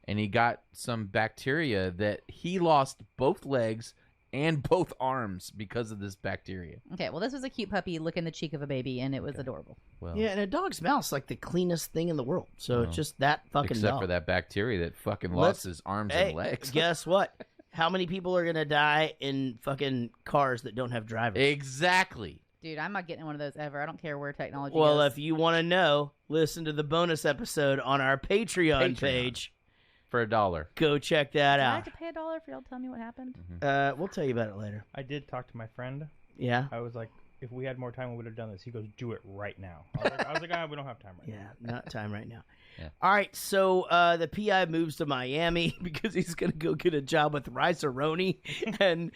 Speaker 7: and he got some bacteria that he lost both legs and both arms because of this bacteria.
Speaker 9: Okay, well, this was a cute puppy licking the cheek of a baby, and it was adorable.
Speaker 7: Well,
Speaker 1: Yeah, and a dog's mouth's like the cleanest thing in the world. So it's just that fucking
Speaker 7: except
Speaker 1: dog.
Speaker 7: for that bacteria that fucking
Speaker 1: Let's-
Speaker 7: lost his arms
Speaker 1: Hey,
Speaker 7: and legs.
Speaker 1: guess what? How many people are going to die in fucking cars that don't have drivers?
Speaker 7: Exactly.
Speaker 9: Dude, I'm not getting one of those ever. I don't care where technology
Speaker 1: Well,
Speaker 9: goes.
Speaker 1: if you want to know, listen to the bonus episode on our Patreon page.
Speaker 7: For $1.
Speaker 1: Go check that
Speaker 9: Do I
Speaker 1: out.
Speaker 9: have to pay $1 for y'all to tell me what happened?
Speaker 1: We'll tell you about it later.
Speaker 8: I did talk to my friend.
Speaker 1: Yeah?
Speaker 8: I was like, if we had more time, we would have done this. He goes, "Do it right now." I was like, we don't have time right now.
Speaker 1: Yeah, not time right now.
Speaker 7: Yeah.
Speaker 1: All right, so the PI moves to Miami because he's going to go get a job with Rice-A-Roni. and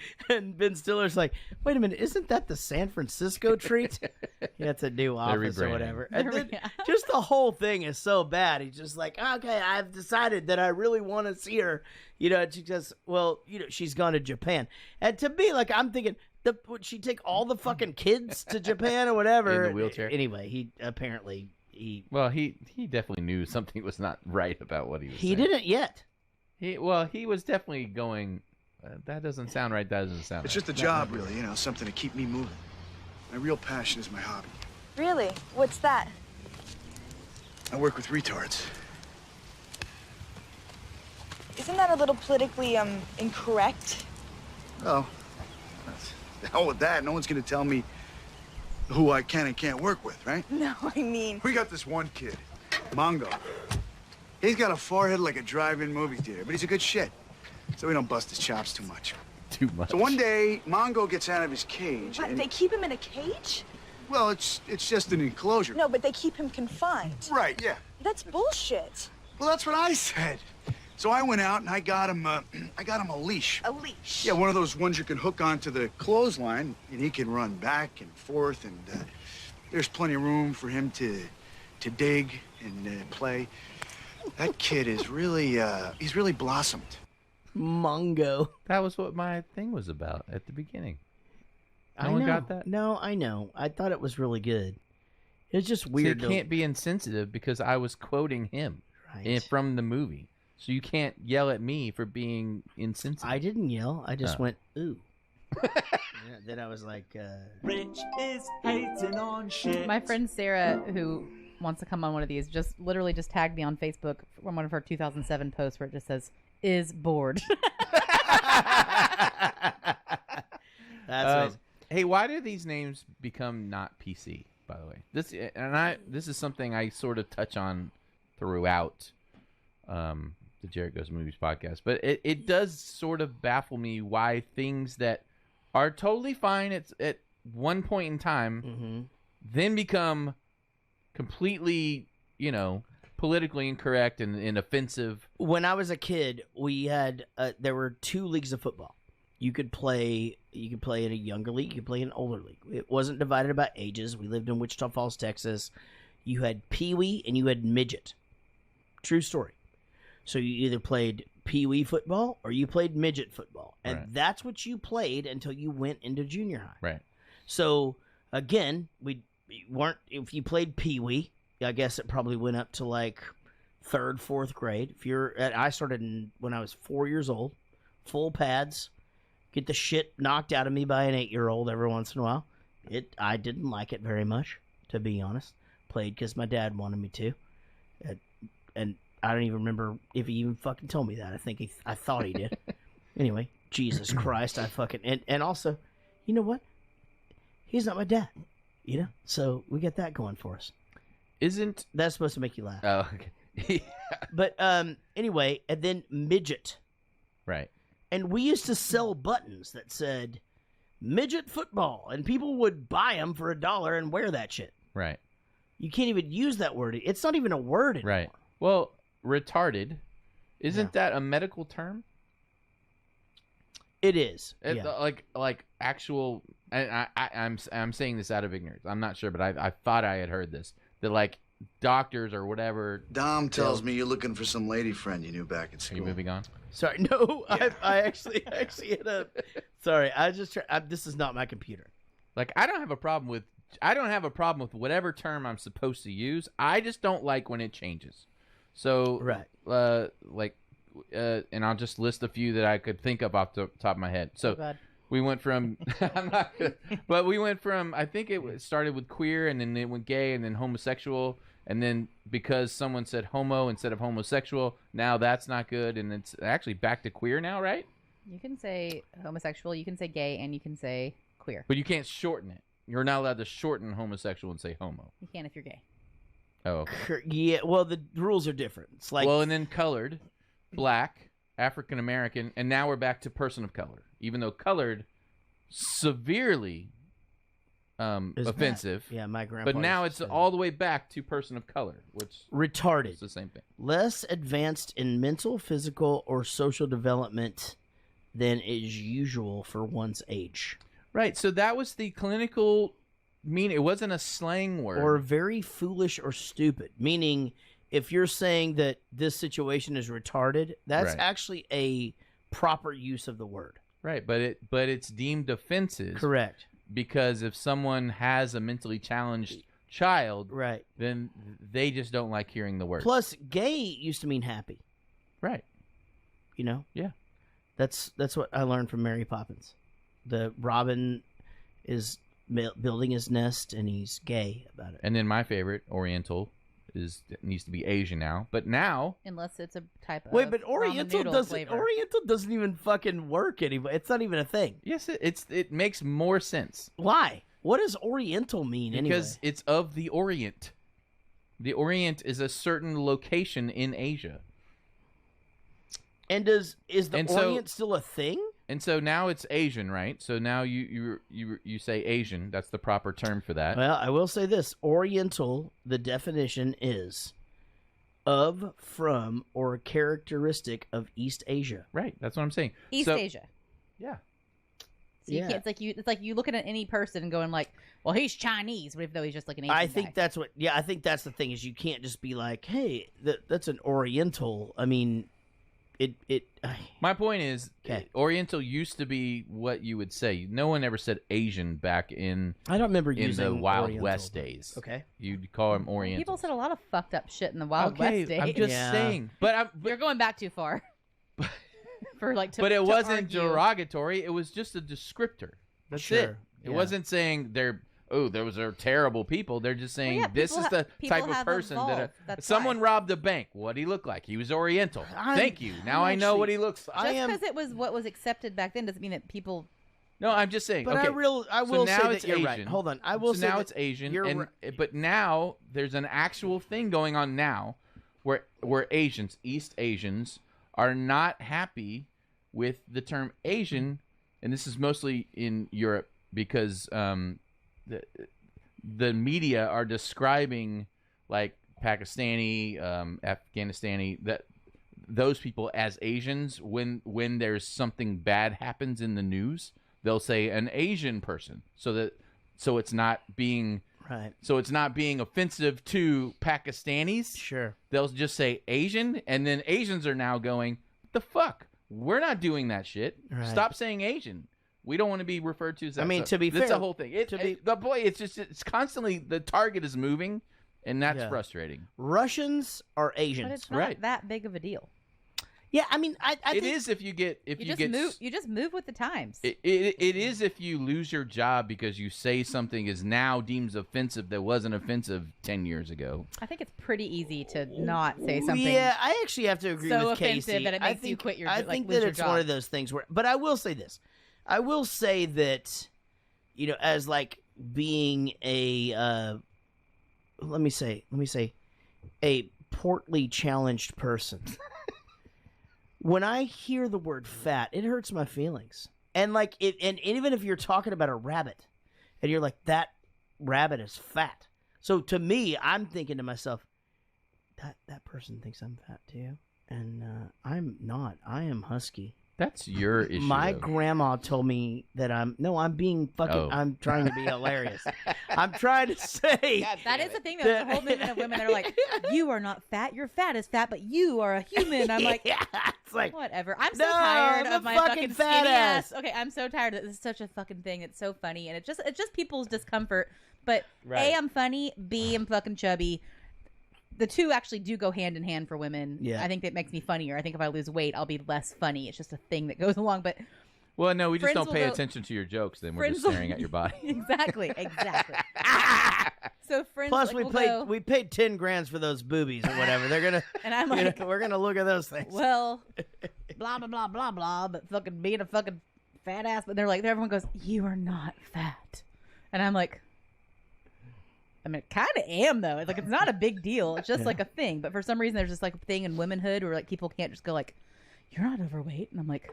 Speaker 1: Ben Stiller's like, "Wait a minute, isn't that the San Francisco treat?" Yeah, it's a new office or
Speaker 7: rebranding.
Speaker 1: whatever. And then just the whole thing is so bad. He's just like, "Okay, I've decided that I really want to see her." And she says, "Well, she's gone to Japan." And to me, like, I'm thinking, would she take all the fucking kids to Japan or whatever?
Speaker 7: In the wheelchair?
Speaker 1: Anyway, he apparently... He
Speaker 7: definitely knew something was not right about what he was
Speaker 1: He
Speaker 7: saying.
Speaker 1: didn't yet.
Speaker 7: He was definitely going, that doesn't sound right, that doesn't sound
Speaker 13: It's
Speaker 7: right.
Speaker 13: just a job, really, something to keep me moving. My real passion is my hobby.
Speaker 18: Really? What's that?
Speaker 13: I work with retards.
Speaker 18: Isn't that a little politically incorrect?
Speaker 13: Well, the hell with that. No one's gonna tell me who I can and can't work with, right?
Speaker 18: No, I mean,
Speaker 13: We got this one kid, Mongo. He's got a forehead like a drive-in movie theater, but he's a good shit. So we don't bust his chops too much.
Speaker 7: Too much.
Speaker 13: So one day, Mongo gets out of his cage.
Speaker 18: what,
Speaker 13: and-
Speaker 18: they keep him in a cage?
Speaker 13: Well, it's just an enclosure.
Speaker 18: No, but they keep him confined.
Speaker 13: Right, yeah.
Speaker 18: That's bullshit.
Speaker 13: Well, that's what I said. So I went out and I got him a leash.
Speaker 18: A leash.
Speaker 13: Yeah, one of those ones you can hook onto the clothesline, and he can run back and forth, and there's plenty of room for him to dig and play. That kid is really, he's really blossomed.
Speaker 1: Mongo.
Speaker 7: That was what my thing was about at the beginning. No
Speaker 1: I
Speaker 7: one
Speaker 1: know.
Speaker 7: got that?
Speaker 1: No, I know. I thought it was really good. It's just
Speaker 7: So
Speaker 1: weird.
Speaker 7: you can't be insensitive because I was quoting him from the movie. So you can't yell at me for being insensitive.
Speaker 1: I didn't yell. I just
Speaker 7: Oh.
Speaker 1: went, ooh. Yeah, then I was like,
Speaker 11: Rich is hating on shit.
Speaker 9: My friend Sarah, who wants to come on one of these, just literally just tagged me on Facebook from one of her 2007 posts where it just says, "is bored."
Speaker 1: That's amazing.
Speaker 7: Hey, why do these names become not PC? By the way, this is something I sort of touch on throughout the Jaret Goes Movies podcast, but it does sort of baffle me why things that are totally fine at one point in time then become completely, politically incorrect and offensive.
Speaker 1: When I was a kid, we had there were 2 leagues of football. You could play in a younger league, you could play in an older league. It wasn't divided by ages. We lived in Wichita Falls, Texas. You had Pee-wee and you had midget. True story. So you either played Pee-wee football or you played midget football. And that's what you played until you went into junior high.
Speaker 7: Right.
Speaker 1: So again, if you played Pee-wee, I guess it probably went up to like 3rd, 4th grade. I started when I was 4 years old, full pads, get the shit knocked out of me by an 8-year-old every once in a while. I didn't like it very much, to be honest. Played because my dad wanted me to, and I don't even remember if he even fucking told me that. I thought he did. Anyway, Jesus Christ, and also, you know what? He's not my dad, So we got that going for us.
Speaker 7: Isn't
Speaker 1: that supposed to make you laugh?
Speaker 7: Oh, okay.
Speaker 1: But anyway, and then midget.
Speaker 7: Right.
Speaker 1: And we used to sell buttons that said midget football, and people would buy them for $1 and wear that shit.
Speaker 7: Right.
Speaker 1: You can't even use that word. It's not even a word anymore.
Speaker 7: Right. Well, retarded, isn't that a medical term?
Speaker 1: It is.
Speaker 7: Like actual. I'm saying this out of ignorance. I'm not sure, but I thought I had heard this, that like doctors or whatever.
Speaker 13: Dom tells me you're looking for some lady friend you knew back at school.
Speaker 7: Are you moving on?
Speaker 1: Sorry, no. Yeah. I actually hit a. Sorry, this is not my computer.
Speaker 7: Like I don't have a problem with whatever term I'm supposed to use. I just don't like when it changes. So and I'll just list a few that I could think of off the top of my head. So we went from I'm not good, but we went from I think it started with queer and then it went gay and then homosexual and then because someone said homo instead of homosexual, now that's not good and it's actually back to queer now, right?
Speaker 9: You can say homosexual, you can say gay, and you can say queer.
Speaker 7: But you can't shorten it. You're not allowed to shorten homosexual and say homo.
Speaker 9: You can if you're gay.
Speaker 7: Oh, okay.
Speaker 1: Yeah, well, the rules are different. It's like
Speaker 7: and then colored, black, African American, and now we're back to person of color. Even though colored, severely offensive.
Speaker 1: Yeah, my grandpa.
Speaker 7: But now it's all the way back to person of color, which
Speaker 1: retarded.
Speaker 7: It's the same thing.
Speaker 1: Less advanced in mental, physical, or social development than is usual for one's age.
Speaker 7: Right. So that was the clinical meaning. It wasn't a slang word.
Speaker 1: Or very foolish or stupid. Meaning, if you're saying that this situation is retarded, that's actually a proper use of the word.
Speaker 7: Right. But it's deemed offensive.
Speaker 1: Correct.
Speaker 7: Because if someone has a mentally challenged child,
Speaker 1: right,
Speaker 7: then they just don't like hearing the word.
Speaker 1: Plus, gay used to mean happy.
Speaker 7: Right.
Speaker 1: Yeah. That's what I learned from Mary Poppins. The Robin is building his nest, and he's gay about it.
Speaker 7: And then my favorite, Oriental, needs to be Asian now. But now,
Speaker 9: unless it's a type of
Speaker 1: but Oriental doesn't even fucking work anymore. It's not even a thing.
Speaker 7: Yes, it makes more sense.
Speaker 1: Why? What does Oriental mean anyway?
Speaker 7: Because it's of the Orient. The Orient is a certain location in Asia.
Speaker 1: And is the Orient still a thing?
Speaker 7: And so now it's Asian, right? So now you say Asian. That's the proper term for that.
Speaker 1: Well, I will say this. Oriental, the definition is of, from, or a characteristic of East Asia.
Speaker 7: Right. That's what I'm saying.
Speaker 9: East Asia.
Speaker 7: Yeah.
Speaker 9: So you can't, it's like you looking at any person and going like, well, he's Chinese, but if though he's just like an Asian
Speaker 1: I think that's the thing is you can't just be like, hey, that's an Oriental. I mean,
Speaker 7: my point is, Oriental used to be what you would say. No one ever said Asian back in.
Speaker 1: I don't remember
Speaker 7: in
Speaker 1: using
Speaker 7: the Wild
Speaker 1: Oriental,
Speaker 7: West days.
Speaker 1: Okay,
Speaker 7: you'd call them Oriental.
Speaker 9: People said a lot of fucked up shit in the Wild West days.
Speaker 7: I'm just saying, but
Speaker 9: you're going back too far.
Speaker 7: But it wasn't derogatory. It was just a descriptor. That's it. It wasn't saying they're oh, those are terrible people. They're just saying this is the type of person that someone robbed a bank. What'd he look like? He was Oriental. Thank you. Now I know what he looks like.
Speaker 9: Just because it was what was accepted back then doesn't mean that people.
Speaker 7: No, I'm just saying.
Speaker 1: But
Speaker 7: okay.
Speaker 1: I will
Speaker 7: so now
Speaker 1: say that
Speaker 7: it's
Speaker 1: you're
Speaker 7: Asian.
Speaker 1: right. Hold on. I will
Speaker 7: so
Speaker 1: say
Speaker 7: now
Speaker 1: that
Speaker 7: it's Asian.
Speaker 1: You're
Speaker 7: But now there's an actual thing going on now where Asians, East Asians, are not happy with the term Asian, and this is mostly in Europe because the media are describing like Pakistani, Afghanistani, those people as Asians. When there's something bad happens in the news, they'll say an Asian person, so it's not being
Speaker 1: right.
Speaker 7: So it's not being offensive to Pakistanis.
Speaker 1: Sure.
Speaker 7: They'll just say Asian, and then Asians are now going, what the fuck? We're not doing that shit.
Speaker 1: Right.
Speaker 7: Stop saying Asian. We don't want to be referred to as that.
Speaker 1: I mean,
Speaker 7: So
Speaker 1: to be
Speaker 7: that's
Speaker 1: fair,
Speaker 7: the whole thing. It's constantly the target is moving, and that's
Speaker 1: Yeah.
Speaker 7: frustrating.
Speaker 1: Russians are Asians.
Speaker 9: But it's not
Speaker 7: Right.
Speaker 9: that big of a deal.
Speaker 1: Yeah, I mean, I
Speaker 7: It
Speaker 1: think
Speaker 7: is if you get
Speaker 9: You just move with the times.
Speaker 7: It is if you lose your job because you say something is now deemed offensive that wasn't offensive 10 years ago.
Speaker 9: I think it's pretty easy to not say something.
Speaker 1: Yeah, I actually have to agree
Speaker 9: so
Speaker 1: with
Speaker 9: offensive
Speaker 1: Casey.
Speaker 9: that it
Speaker 1: I
Speaker 9: makes you
Speaker 1: think-
Speaker 9: quit your.
Speaker 1: I
Speaker 9: like,
Speaker 1: think
Speaker 9: lose
Speaker 1: that
Speaker 9: your
Speaker 1: it's
Speaker 9: job.
Speaker 1: one of those things where, but I will say this. I will say that, as like being a, let me say, a portly challenged person. When I hear the word fat, it hurts my feelings. And like and even if you're talking about a rabbit, and you're like, that rabbit is fat. So to me, I'm thinking to myself, that person thinks I'm fat too, and I'm not. I am husky.
Speaker 7: That's your issue.
Speaker 1: My
Speaker 7: though.
Speaker 1: grandma told me that I'm being fucking.
Speaker 7: Oh.
Speaker 1: I'm trying to be hilarious. I'm trying to say
Speaker 9: That is the thing, though. There's a whole movement of women that are like, "You are not fat. Your fat is fat, but you are a human." I'm like,
Speaker 1: it's like
Speaker 9: whatever. I'm so
Speaker 1: no,
Speaker 9: tired
Speaker 1: I'm
Speaker 9: of
Speaker 1: a
Speaker 9: my
Speaker 1: fucking
Speaker 9: fucking
Speaker 1: fat
Speaker 9: skinny
Speaker 1: ass.
Speaker 9: Okay, I'm so tired that this is such a fucking thing. It's so funny, and it's just people's discomfort. But
Speaker 1: Right.
Speaker 9: A, I'm funny. B, I'm fucking chubby. The two actually do go hand in hand for women.
Speaker 1: Yeah.
Speaker 9: I think that makes me funnier. I think if I lose weight, I'll be less funny. It's just a thing that goes along. But
Speaker 7: Well, no, we just
Speaker 9: Friends
Speaker 7: don't
Speaker 9: will
Speaker 7: pay
Speaker 9: go-
Speaker 7: attention to your jokes. Then we're
Speaker 9: Friends
Speaker 7: just
Speaker 9: will-
Speaker 7: staring at your body.
Speaker 9: exactly. So friends.
Speaker 1: Plus,
Speaker 9: like,
Speaker 1: we
Speaker 9: will go,
Speaker 1: paid 10 grand for those boobies or whatever. They're gonna
Speaker 9: And I'm
Speaker 1: you know,
Speaker 9: like,
Speaker 1: we're gonna look at those things.
Speaker 9: well, blah blah blah blah blah. But fucking being a fucking fat ass. But they're like, everyone goes, "You are not fat," and I'm like, I mean, kind of am though. It's like it's not a big deal. It's just
Speaker 1: Yeah.
Speaker 9: like a thing. But for some reason, there's this like thing in womanhood where like people can't just go like, "You're not overweight," and I'm like,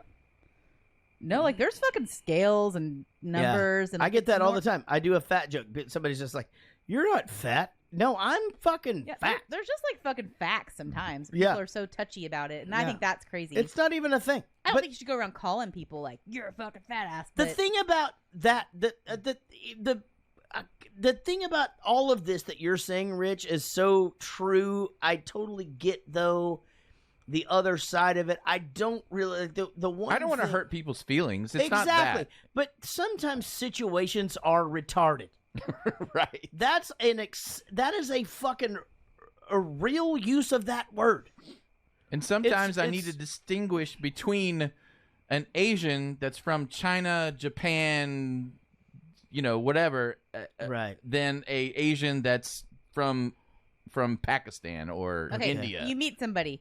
Speaker 9: no, like there's fucking scales and numbers. And
Speaker 1: I
Speaker 9: like,
Speaker 1: get
Speaker 9: it's
Speaker 1: that all
Speaker 9: more-
Speaker 1: the time. I do a fat joke, but somebody's just like, "You're not fat." No, I'm fucking
Speaker 9: Yeah,
Speaker 1: fat.
Speaker 9: there's just like fucking facts sometimes.
Speaker 1: Yeah.
Speaker 9: People are so touchy about it, and I
Speaker 1: Yeah.
Speaker 9: think that's crazy.
Speaker 1: It's not even a thing.
Speaker 9: I don't think you should go around calling people like you're a fucking fat ass.
Speaker 1: The
Speaker 9: but-
Speaker 1: thing about that, the thing about all of this that you're saying, Rich, is so true. I totally get though the other side of it. I don't really the one.
Speaker 7: I don't want to
Speaker 1: thing-
Speaker 7: hurt people's feelings. It's
Speaker 1: exactly,
Speaker 7: not that.
Speaker 1: but sometimes situations are retarded.
Speaker 7: Right.
Speaker 1: That is a fucking a real use of that word.
Speaker 7: And sometimes I need
Speaker 1: it's-
Speaker 7: to distinguish between an Asian that's from China, Japan, whatever,
Speaker 1: right,
Speaker 7: than a Asian that's from Pakistan or
Speaker 9: Okay,
Speaker 7: India.
Speaker 9: you meet somebody.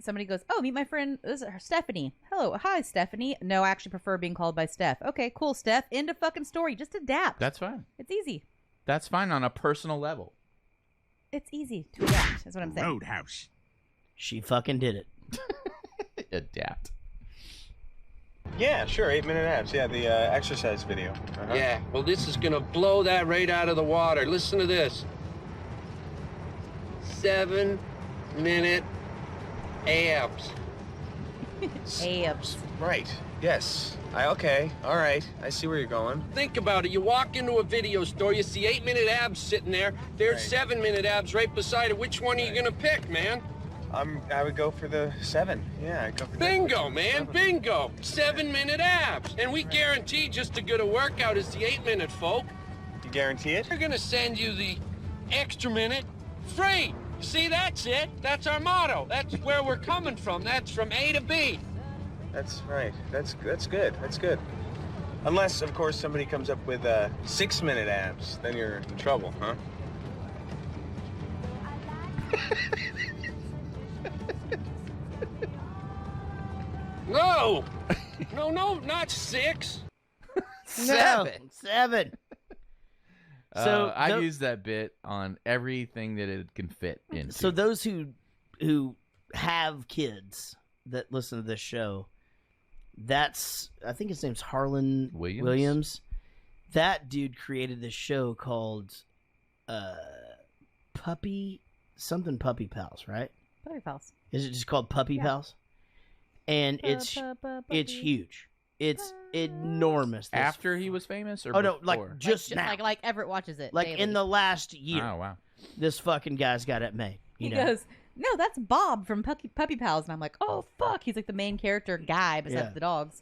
Speaker 9: Somebody goes, "Oh, meet my friend. This is her, Stephanie. Hello, hi, Stephanie. No, I actually prefer being called by Steph. Okay, cool, Steph. End of fucking story. Just adapt.
Speaker 7: That's fine.
Speaker 9: It's easy.
Speaker 7: That's fine on a personal level.
Speaker 9: It's easy to adapt. Is what I'm saying.
Speaker 12: Roadhouse.
Speaker 1: She fucking did it.
Speaker 7: Adapt.
Speaker 2: Yeah, sure, 8-minute abs. Yeah, the exercise video. Uh-huh.
Speaker 3: Yeah, well, this is gonna blow that right out of the water. Listen to this. 7-minute abs.
Speaker 9: Abs.
Speaker 2: Right. Yes. Okay. All right. I see where you're going.
Speaker 3: Think about it. You walk into a video store, you see 8-minute abs sitting there. There's
Speaker 2: Right.
Speaker 3: 7-minute abs right beside it. Which one are you gonna pick, man?
Speaker 2: I would go for the 7. Yeah, I'd go for
Speaker 3: Bingo, man, bingo. 7-minute abs. And we guarantee just as good a workout as the 8-minute, folk.
Speaker 2: You guarantee it?
Speaker 3: We're gonna send you the extra minute free. See, that's it. That's our motto. That's where we're coming from. That's from A to B.
Speaker 2: That's right. That's good. That's good. Unless, of course, somebody comes up with 6-minute abs. Then you're in trouble, huh?
Speaker 12: No! No, not 6.
Speaker 1: Seven. So
Speaker 7: I use that bit on everything that it can fit into.
Speaker 1: So those who have kids that listen to this show, that's, I think his name's Harlan Williams. That dude created this show called Puppy Pals, right?
Speaker 9: Puppy Pals.
Speaker 1: Is it just called Puppy Pals? And it's huge. It's enormous.
Speaker 7: After he was famous, or
Speaker 1: oh no,
Speaker 7: before?
Speaker 1: like just now,
Speaker 9: like Everett watches it.
Speaker 1: like
Speaker 9: daily.
Speaker 1: in the last year.
Speaker 7: Oh wow,
Speaker 1: this fucking guy's got it made.
Speaker 9: He goes, no, that's Bob from Puppy Pals, and I'm like, oh fuck, he's like the main character guy besides the dogs,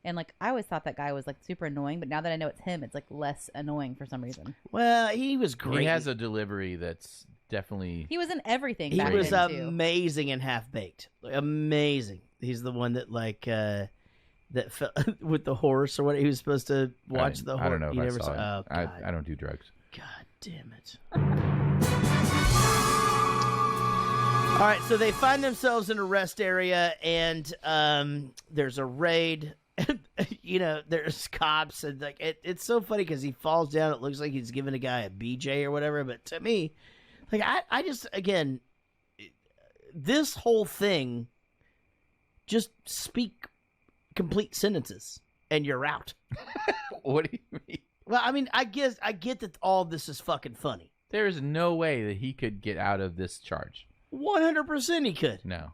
Speaker 9: and like I always thought that guy was like super annoying, but now that I know it's him, it's like less annoying for some reason.
Speaker 1: Well, he was great.
Speaker 7: He has a delivery that's definitely.
Speaker 9: He was in everything.
Speaker 1: He
Speaker 9: back
Speaker 1: was
Speaker 9: then, too.
Speaker 1: amazing in Half Baked. Amazing. He's the one that like that fell with the horse or what he was supposed to watch the horse.
Speaker 7: I don't know if
Speaker 1: you
Speaker 7: I
Speaker 1: never
Speaker 7: saw it.
Speaker 1: Oh, God.
Speaker 7: I don't do drugs.
Speaker 1: God damn it. All right, so they find themselves in a rest area, and there's a raid. There's cops, and like it's so funny because he falls down. It looks like he's giving a guy a BJ or whatever. But to me, like I just again, this whole thing, just speak complete sentences and you're out.
Speaker 7: What do you mean?
Speaker 1: Well, I mean, I get that all this is fucking funny.
Speaker 7: There is no way that he could get out of this charge.
Speaker 1: 100% he could.
Speaker 7: No.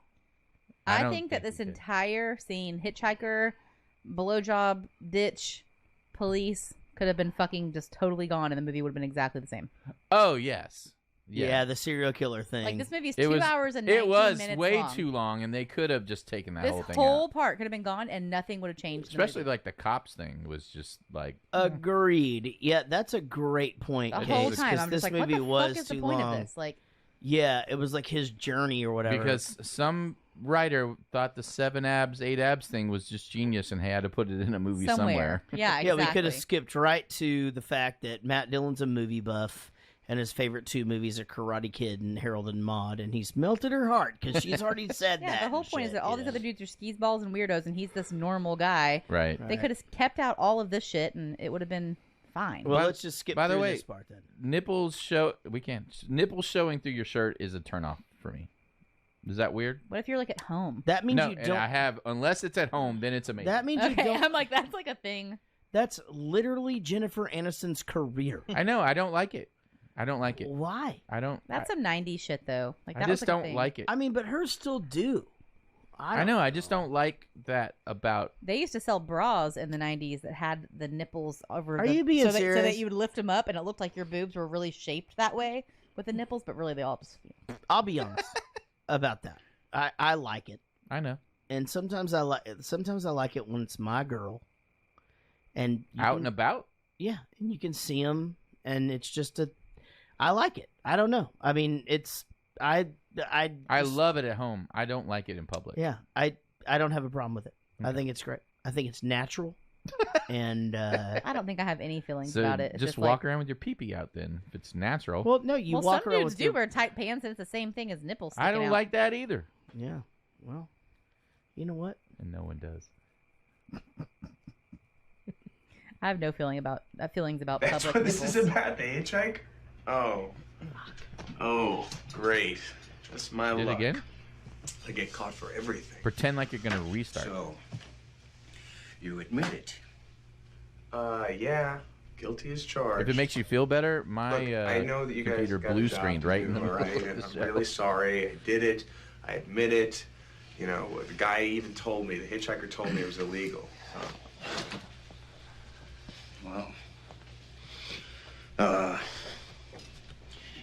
Speaker 9: I think that this entire scene, hitchhiker, blowjob, ditch, police, could have been fucking just totally gone, and the movie would have been exactly the same.
Speaker 7: Oh, yes.
Speaker 1: Yeah, the serial killer thing.
Speaker 9: Like, this movie is 2 hours and 19
Speaker 7: It was
Speaker 9: minutes
Speaker 7: way
Speaker 9: long.
Speaker 7: too long, and they could have just taken that
Speaker 9: This
Speaker 7: whole thing
Speaker 9: whole
Speaker 7: out.
Speaker 9: part could have been gone, and nothing would have changed.
Speaker 7: Especially like the cops thing was just like.
Speaker 1: Agreed. Yeah, that's a great point.
Speaker 9: The
Speaker 1: Case,
Speaker 9: whole time, I'm
Speaker 1: this
Speaker 9: just like, what
Speaker 1: movie
Speaker 9: the
Speaker 1: was
Speaker 9: fuck is the
Speaker 1: too
Speaker 9: point
Speaker 1: long.
Speaker 9: of this? Like,
Speaker 1: yeah, it was like his journey or whatever.
Speaker 7: Because some writer thought the 7 abs, 8 abs thing was just genius and had to put it in a movie somewhere.
Speaker 9: Yeah,
Speaker 1: Yeah, we could have skipped right to the fact that Matt Dillon's a movie buff, and his favorite 2 movies are Karate Kid and Harold and Maude, and he's melted her heart because she's already said that.
Speaker 9: yeah, the whole
Speaker 1: and
Speaker 9: point is
Speaker 1: shit,
Speaker 9: that all
Speaker 1: you
Speaker 9: these
Speaker 1: know?
Speaker 9: other dudes are skis balls and weirdos, and he's this normal guy.
Speaker 7: Right.
Speaker 9: They could have kept out all of this shit, and it would have been fine.
Speaker 1: Well, let's just skip
Speaker 7: By the
Speaker 1: through
Speaker 7: way,
Speaker 1: this part then.
Speaker 7: nipples showing through your shirt is a turnoff for me. Is that weird?
Speaker 9: What if you're like at home?
Speaker 1: That means
Speaker 7: No,
Speaker 1: you
Speaker 7: and
Speaker 1: don't.
Speaker 7: I have unless it's at home, then it's amazing.
Speaker 1: That means you
Speaker 9: Okay,
Speaker 1: don't.
Speaker 9: I'm like, that's like a thing.
Speaker 1: That's literally Jennifer Aniston's career.
Speaker 7: I know. I don't like it. I don't like it.
Speaker 1: Why?
Speaker 7: I don't.
Speaker 9: That's some 90s shit, though. Like,
Speaker 7: I
Speaker 9: that
Speaker 7: just
Speaker 9: was like a
Speaker 7: don't
Speaker 9: thing.
Speaker 7: like it.
Speaker 1: I mean, but hers still do.
Speaker 7: I know. I just don't like that about.
Speaker 9: They used to sell bras in the 90s that had the nipples over.
Speaker 1: Are
Speaker 9: the,
Speaker 1: you being
Speaker 9: so that, So
Speaker 1: serious?
Speaker 9: that you would lift them up, and it looked like your boobs were really shaped that way with the nipples, but really they all just.
Speaker 1: I'll be honest about that. I like it,
Speaker 7: I know.
Speaker 1: and sometimes I like it when it's my girl, and you
Speaker 7: Out
Speaker 1: can-
Speaker 7: and about.
Speaker 1: Yeah, and you can see them, and it's just I like it. I don't know. I mean, it's I
Speaker 7: love it at home. I don't like it in public.
Speaker 1: Yeah, I don't have a problem with it. I think it's great. I think it's natural, and
Speaker 9: I don't think I have any feelings
Speaker 7: So
Speaker 9: about it. It's
Speaker 7: just
Speaker 9: like,
Speaker 7: walk around with your pee-pee out then, if it's natural.
Speaker 1: well, no, you
Speaker 9: well,
Speaker 1: walk
Speaker 9: some
Speaker 1: around
Speaker 9: dudes
Speaker 1: with
Speaker 9: do
Speaker 1: your,
Speaker 9: wear tight pants, and it's the same thing as nipples.
Speaker 7: I don't
Speaker 9: sticking out.
Speaker 7: like that either.
Speaker 1: Yeah, well, you know what?
Speaker 7: And no one does.
Speaker 9: I have no feelings about
Speaker 2: That's
Speaker 9: public
Speaker 2: what this
Speaker 9: nipples.
Speaker 2: is about, the hitchhike? Oh. Oh, great. That's my
Speaker 7: Do it
Speaker 2: luck.
Speaker 7: again?
Speaker 2: I get caught for everything.
Speaker 7: Pretend like you're gonna restart.
Speaker 19: So, you admit it.
Speaker 2: Yeah. Guilty as charged.
Speaker 7: If it makes you feel better, my
Speaker 2: Look, I know that you guys
Speaker 7: computer
Speaker 2: got a
Speaker 7: blue
Speaker 2: job
Speaker 7: screened
Speaker 2: to
Speaker 7: right
Speaker 2: do,
Speaker 7: in the
Speaker 2: all
Speaker 7: middle
Speaker 2: right?
Speaker 7: of
Speaker 2: And
Speaker 7: the
Speaker 2: I'm
Speaker 7: show.
Speaker 2: really sorry. I did it. I admit it. You know, the guy even told me, the hitchhiker told me it was illegal.
Speaker 19: Well,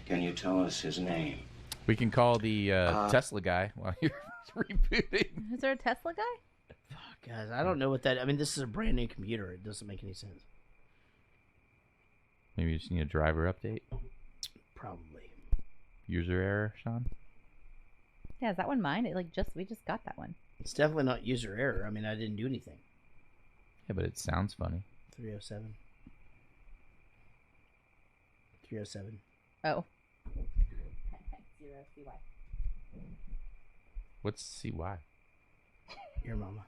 Speaker 19: can you tell us his name?
Speaker 7: We can call the Tesla guy while you're rebooting.
Speaker 9: Is there a Tesla guy?
Speaker 1: Guys, I don't know what that. I mean, this is a brand new computer. It doesn't make any sense.
Speaker 7: Maybe you just need a driver update.
Speaker 1: Probably.
Speaker 7: User error, Sean.
Speaker 9: Yeah, is that one mine? We just got that one.
Speaker 1: It's definitely not user error. I mean, I didn't do anything.
Speaker 7: Yeah, but it sounds funny.
Speaker 1: 307. 307.
Speaker 9: Oh. 0 CY.
Speaker 7: What's CY?
Speaker 1: Your mama.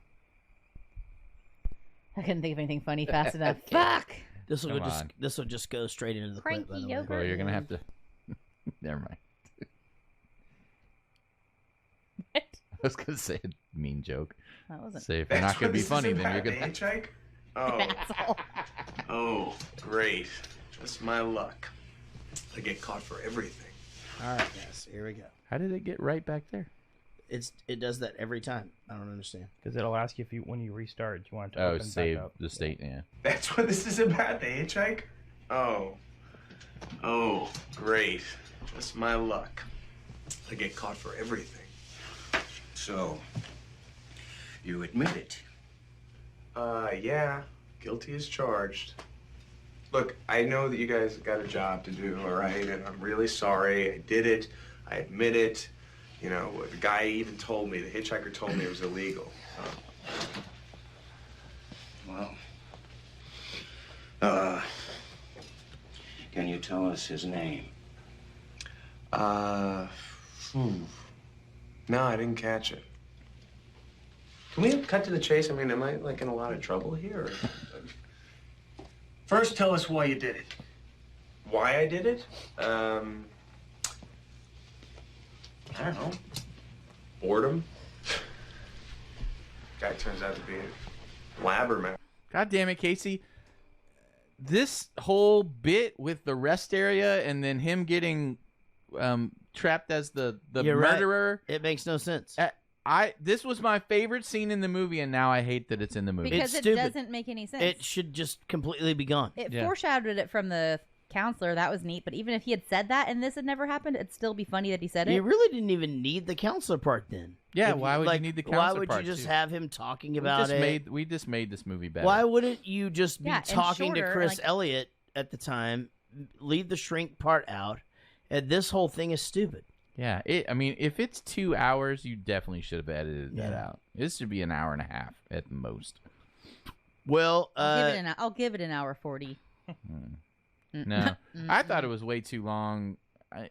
Speaker 9: I couldn't think of anything funny fast enough.
Speaker 7: Okay.
Speaker 9: Fuck.
Speaker 1: This will
Speaker 7: Come
Speaker 1: just
Speaker 7: on.
Speaker 1: this will just go straight into the clip. By the way.
Speaker 9: Cranky
Speaker 7: Well, you're gonna have to. Never mind. I was gonna say a mean joke.
Speaker 9: That wasn't.
Speaker 7: Say if you're not gonna be funny, then you're gonna.
Speaker 2: Hitchhike? Oh.
Speaker 9: Asshole.
Speaker 2: Oh, great. Just my luck. I get caught for everything.
Speaker 1: All right, guys. Here we go.
Speaker 7: How did it get right back there?
Speaker 1: It does that every time. I don't understand.
Speaker 8: Because it'll ask you if when you restart, do you want it to
Speaker 7: Oh,
Speaker 8: open
Speaker 7: save
Speaker 8: back up.
Speaker 7: the state. Yeah.
Speaker 2: That's what this is about, the hitchhike? Oh. Oh, great. Just my luck. I get caught for everything.
Speaker 19: So, you admit it?
Speaker 2: Yeah. Guilty as charged. Look, I know that you guys got a job to do, all right? And I'm really sorry. I did it. I admit it. You know, the guy even told me, the hitchhiker told me it was illegal.
Speaker 19: Well, can you tell us his name?
Speaker 2: No, I didn't catch it. Can we cut to the chase? I mean, am I, like, in a lot of trouble here?
Speaker 13: First, tell us why you did it.
Speaker 2: Why I did it?
Speaker 19: I don't know.
Speaker 2: Boredom. Guy turns out to be a blabbermouth.
Speaker 7: God damn it, Casey. This whole bit with the rest area and then him getting trapped as the
Speaker 1: You're
Speaker 7: murderer.
Speaker 1: Right. It makes no sense.
Speaker 7: This was my favorite scene in the movie, and now I hate that it's in the movie.
Speaker 9: Because
Speaker 1: It's
Speaker 9: it
Speaker 1: stupid.
Speaker 9: doesn't make any sense.
Speaker 1: It should just completely be gone.
Speaker 9: It
Speaker 7: Yeah.
Speaker 9: foreshadowed it from the counselor. That was neat. But even if he had said that and this had never happened, it'd still be funny that he said
Speaker 1: You
Speaker 9: it.
Speaker 1: really didn't even need the counselor part then.
Speaker 7: Yeah,
Speaker 1: If
Speaker 7: why would you need the
Speaker 1: Why
Speaker 7: counselor
Speaker 1: would
Speaker 7: part,
Speaker 1: you just
Speaker 7: too?
Speaker 1: have him talking about it?
Speaker 7: We just made this movie better.
Speaker 1: Why wouldn't you just be
Speaker 9: Yeah, and
Speaker 1: talking to
Speaker 9: shorter,
Speaker 1: Chris
Speaker 9: like-
Speaker 1: Elliott at the time, leave the shrink part out, and this whole thing is stupid.
Speaker 7: Yeah, I mean, if it's 2 hours, you definitely should have edited that
Speaker 1: Yeah.
Speaker 7: out. This should be an hour and a half at the most.
Speaker 1: Well,
Speaker 9: I'll give it an hour 40.
Speaker 7: No, I thought it was way too long.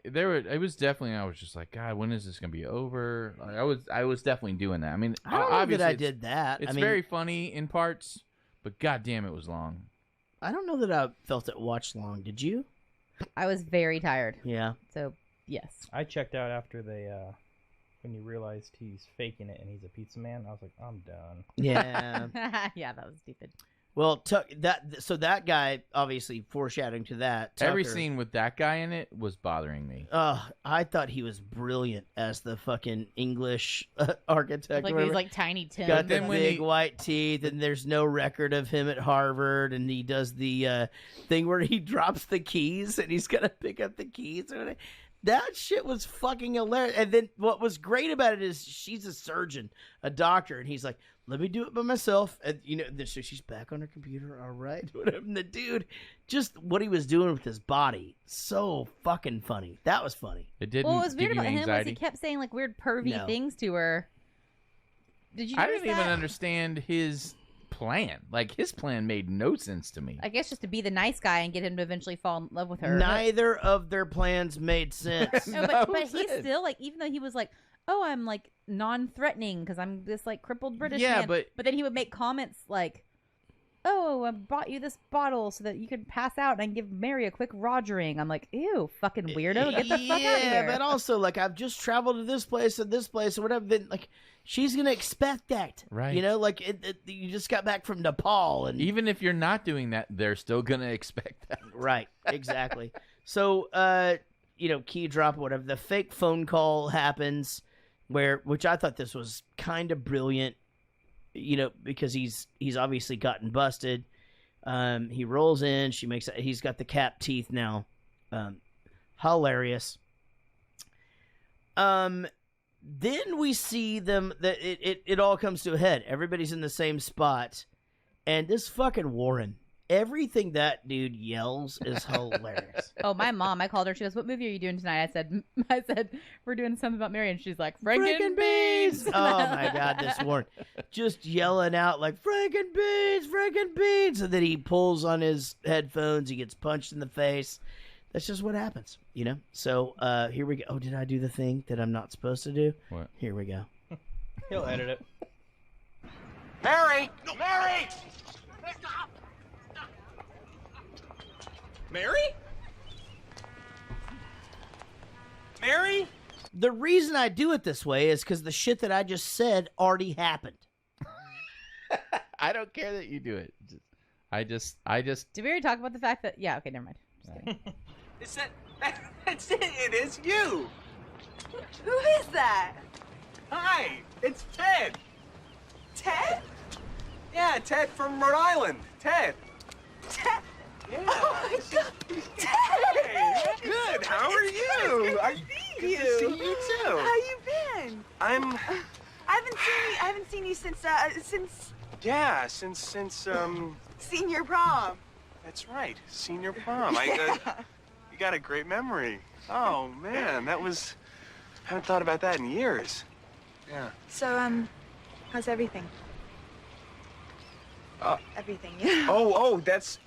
Speaker 7: It was definitely. I was just like, God, when is this gonna be over? Like, I was definitely doing that. I mean,
Speaker 1: I don't know
Speaker 7: obviously
Speaker 1: that I
Speaker 7: it's-
Speaker 1: did that.
Speaker 7: It's
Speaker 1: I mean,
Speaker 7: very funny in parts, but God damn, it was long.
Speaker 1: I don't know that I felt it watched long. Did you?
Speaker 9: I was very tired.
Speaker 1: Yeah.
Speaker 9: So, yes.
Speaker 8: I checked out after when you realized he's faking it and he's a pizza man. I was like, I'm done.
Speaker 1: Yeah.
Speaker 9: Yeah, that was stupid.
Speaker 1: Well, that guy obviously foreshadowing to that.
Speaker 7: Every
Speaker 1: Tucker,
Speaker 7: scene with that guy in it was bothering me.
Speaker 1: I thought he was brilliant as the fucking English architect.
Speaker 9: Like
Speaker 1: whatever.
Speaker 9: these like tiny Tim.
Speaker 1: Got the
Speaker 7: then when
Speaker 1: big
Speaker 7: he-
Speaker 1: white teeth, and there's no record of him at Harvard, and he does the thing where he drops the keys, and he's gonna pick up the keys. That shit was fucking hilarious. And then what was great about it is she's a surgeon, a doctor, and he's like, let me do it by myself. And, so she's back on her computer, all right? Whatever. And the dude, just what he was doing with his body, so fucking funny. That was funny.
Speaker 7: It didn't
Speaker 9: Well, what was
Speaker 7: give
Speaker 9: weird
Speaker 7: you
Speaker 9: about him was
Speaker 7: anxiety.
Speaker 9: he kept saying like weird pervy
Speaker 1: No.
Speaker 9: things to her. Did you
Speaker 7: I
Speaker 9: notice
Speaker 7: didn't even
Speaker 9: that?
Speaker 7: understand his plan. Like, his plan made no sense to me.
Speaker 9: I guess just to be the nice guy and get him to eventually fall in love with her.
Speaker 1: Neither of their plans made sense.
Speaker 9: No, but he's still like, even though he was like, oh, I'm like non-threatening because I'm this like crippled British
Speaker 7: Yeah,
Speaker 9: man. But then he would make comments like, oh, I bought you this bottle so that you could pass out and give Mary a quick rogering. I'm like, ew, fucking weirdo, get the fuck out of here.
Speaker 1: But also, like, I've just traveled to this place and this place or whatever. Then, like, she's gonna expect that,
Speaker 7: Right.
Speaker 1: Like, you just got back from Nepal, and
Speaker 7: Even if you're not doing that, they're still gonna expect that.
Speaker 1: right, exactly. So, key drop, whatever. The fake phone call happens, which I thought this was kind of brilliant, because he's obviously gotten busted. He rolls in. He's got the cap teeth now. Hilarious. Then we see them that it all comes to a head. Everybody's in the same spot, and this fucking Warren. everything that dude yells is hilarious.
Speaker 9: Oh, my mom, I called her. She goes, "What movie are you doing tonight?" I said, "We're doing something about Mary." And she's like, "Franken beans."
Speaker 1: Oh my God, this Warren just yelling out like Franken beans, and then he pulls on his headphones. He gets punched in the face. That's just what happens, you know. So here we go. Oh, did I do the thing that I'm not supposed to do?
Speaker 7: What?
Speaker 1: Here we go.
Speaker 8: He'll edit it.
Speaker 12: Mary! No. Mary! Mary? Mary?
Speaker 1: The reason I do it this way is because the shit that I just said already happened.
Speaker 7: I don't care that you do it. I just.
Speaker 9: Did we already talk about the fact that? Yeah. Okay. Never mind. Just kidding.
Speaker 12: Is that's it. It is you.
Speaker 18: Who is that?
Speaker 12: Hi, it's Ted.
Speaker 18: Ted?
Speaker 12: Yeah, Ted from Rhode Island. Ted.
Speaker 18: Ted?
Speaker 12: Yeah.
Speaker 18: Oh my God, Ted!
Speaker 12: Hey, good. How are you?
Speaker 18: Good
Speaker 12: to see you too.
Speaker 18: How you been?
Speaker 12: I
Speaker 18: haven't seen you since
Speaker 12: Yeah, since
Speaker 18: senior prom.
Speaker 12: That's right, senior prom. You got a great memory. Oh man, I haven't thought about that in years. Yeah.
Speaker 18: So how's everything? Everything, yeah.
Speaker 12: Oh, that's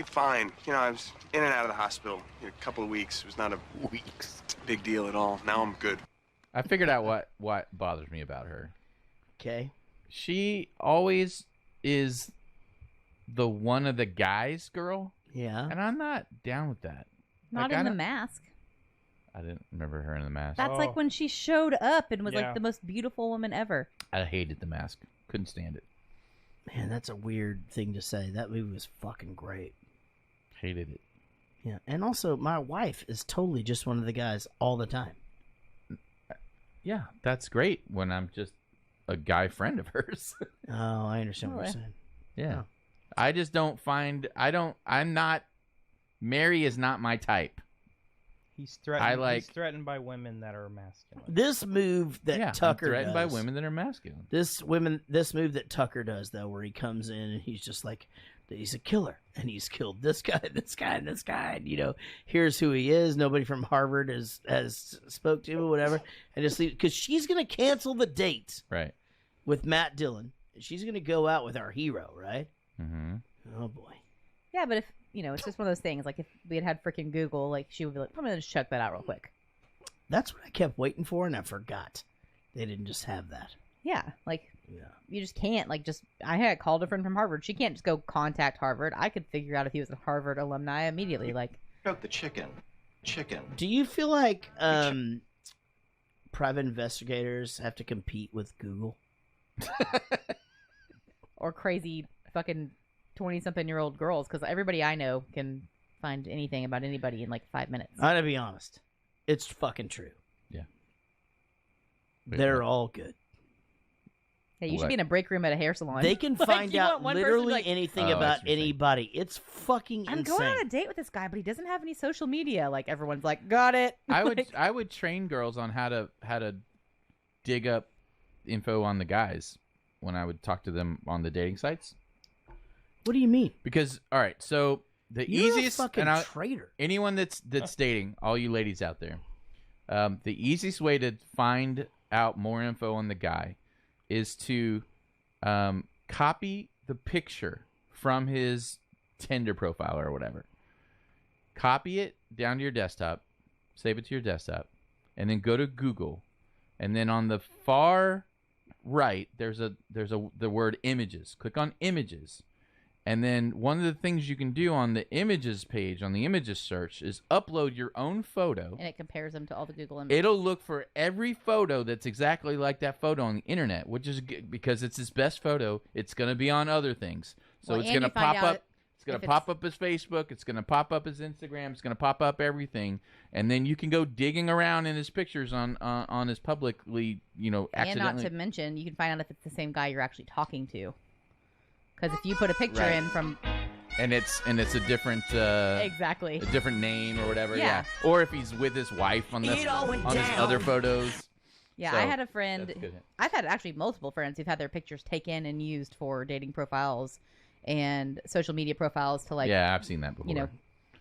Speaker 12: fine. You know, I was in and out of the hospital a couple of weeks. It was not a big deal at all. Now I'm good.
Speaker 7: I figured out what bothers me about her.
Speaker 1: Okay.
Speaker 7: She always is the one of the guys girl.
Speaker 1: Yeah.
Speaker 7: And I'm not down with that.
Speaker 9: Not in The Mask.
Speaker 7: I didn't remember her in The Mask.
Speaker 9: That's like when she showed up and was
Speaker 7: Yeah.
Speaker 9: like the most beautiful woman ever.
Speaker 7: I hated The Mask. Couldn't stand it.
Speaker 1: Man, that's a weird thing to say. That movie was fucking great.
Speaker 7: Hated it.
Speaker 1: Yeah, and also my wife is totally just one of the guys all the time.
Speaker 7: Yeah, that's great when I'm just a guy friend of hers.
Speaker 1: Oh, I understand what you're
Speaker 9: Really?
Speaker 1: saying.
Speaker 7: Yeah.
Speaker 1: Oh.
Speaker 7: I just don't find Mary is not my type.
Speaker 8: He's threatened.
Speaker 7: I like-
Speaker 8: He's threatened by women that are masculine.
Speaker 1: This move that
Speaker 7: Yeah, I'm
Speaker 1: Tucker
Speaker 7: threatened by
Speaker 1: does.
Speaker 7: women that are masculine.
Speaker 1: This move that Tucker does though, where he comes in and he's just like, he's a killer and he's killed this guy, this guy, and this guy. And, you know, here's who he is. Nobody from Harvard has spoke to him or whatever. And just because she's gonna cancel the date
Speaker 7: Right.
Speaker 1: with Matt Dillon. She's gonna go out with our hero, right?
Speaker 7: Mm-hmm.
Speaker 1: Oh boy.
Speaker 9: Yeah, but if it's just one of those things. Like if we had freaking Google, like she would be like, "I'm gonna just check that out real quick."
Speaker 1: That's what I kept waiting for, and I forgot. They didn't just have that.
Speaker 9: Yeah, like you just can't I had called a friend from Harvard. She can't just go contact Harvard. I could figure out if he was a Harvard alumni immediately. Like,
Speaker 19: Choke the chicken.
Speaker 1: Do you feel like private investigators have to compete with Google?
Speaker 9: or crazy fucking 20-something-year-old girls, because everybody I know can find anything about anybody in like 5 minutes.
Speaker 1: I'm gonna be honest. It's fucking true.
Speaker 7: Yeah.
Speaker 1: They're all good.
Speaker 9: Hey, you should be in a break room at a hair salon.
Speaker 1: They can
Speaker 9: Like,
Speaker 1: find
Speaker 9: you
Speaker 1: out
Speaker 9: want one person to be
Speaker 1: literally
Speaker 9: like,
Speaker 1: anything
Speaker 7: Oh, I
Speaker 1: about
Speaker 7: see what you're saying.
Speaker 1: anybody. It's fucking
Speaker 9: I'm
Speaker 1: insane.
Speaker 9: going on a date with this guy, but he doesn't have any social media. Like everyone's like, got it.
Speaker 7: I would train girls on how to dig up info on the guys when I would talk to them on the dating sites.
Speaker 1: What do you mean?
Speaker 7: Because all right, so the
Speaker 1: You're
Speaker 7: easiest
Speaker 1: a fucking
Speaker 7: and
Speaker 1: traitor.
Speaker 7: anyone that's dating, all you ladies out there, the easiest way to find out more info on the guy is to copy the picture from his Tinder profile or whatever. Copy it down to your desktop, save it to your desktop, and then go to Google, and then on the far right there's the word images. Click on images. And then one of the things you can do on the images page, on the images search, is upload your own photo.
Speaker 9: And it compares them to all the Google images.
Speaker 7: It'll look for every photo that's exactly like that photo on the internet, which is good because it's his best photo. It's going to be on other things. So
Speaker 9: Well,
Speaker 7: it's
Speaker 9: and
Speaker 7: going to
Speaker 9: you find
Speaker 7: pop
Speaker 9: out
Speaker 7: up. It's going to
Speaker 9: if
Speaker 7: pop up his Facebook. It's going to pop up his Instagram. It's going to pop up everything. And then you can go digging around in his pictures on his publicly,
Speaker 9: And not
Speaker 7: accidentally.
Speaker 9: to mention, you can find out if it's the same guy you're actually talking to. Because if you put a picture
Speaker 7: Right.
Speaker 9: in from
Speaker 7: And it's a different
Speaker 9: Exactly.
Speaker 7: a different name or whatever.
Speaker 9: Yeah.
Speaker 7: Or if he's with his wife on
Speaker 9: It all went
Speaker 7: his
Speaker 9: down.
Speaker 7: other photos.
Speaker 9: Yeah,
Speaker 7: So,
Speaker 9: I had a friend.
Speaker 7: that's good.
Speaker 9: I've had actually multiple friends who've had their pictures taken and used for dating profiles, and social media profiles to like.
Speaker 7: Yeah, I've seen that before.
Speaker 9: You know,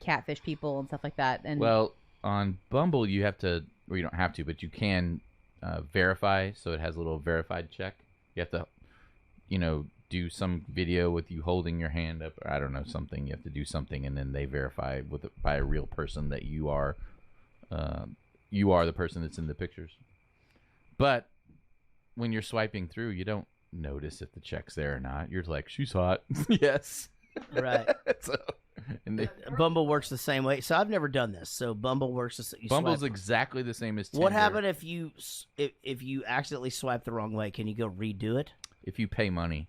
Speaker 9: catfish people and stuff like that. And
Speaker 7: well, on Bumble, you have to, or you don't have to, but you can verify. So it has a little verified check. You have to, do some video with you holding your hand up. Or I don't know, something. You have to do something, and then they verify by a real person that you are the person that's in the pictures. But when you're swiping through, you don't notice if the check's there or not. You're like, she's hot. Yes.
Speaker 1: Right.
Speaker 7: So,
Speaker 1: Bumble works the same way. So I've never done this. So Bumble works the same.
Speaker 7: Bumble's exactly the same as Tinder.
Speaker 1: What happened if you accidentally swipe the wrong way? Can you go redo it?
Speaker 7: If you pay money,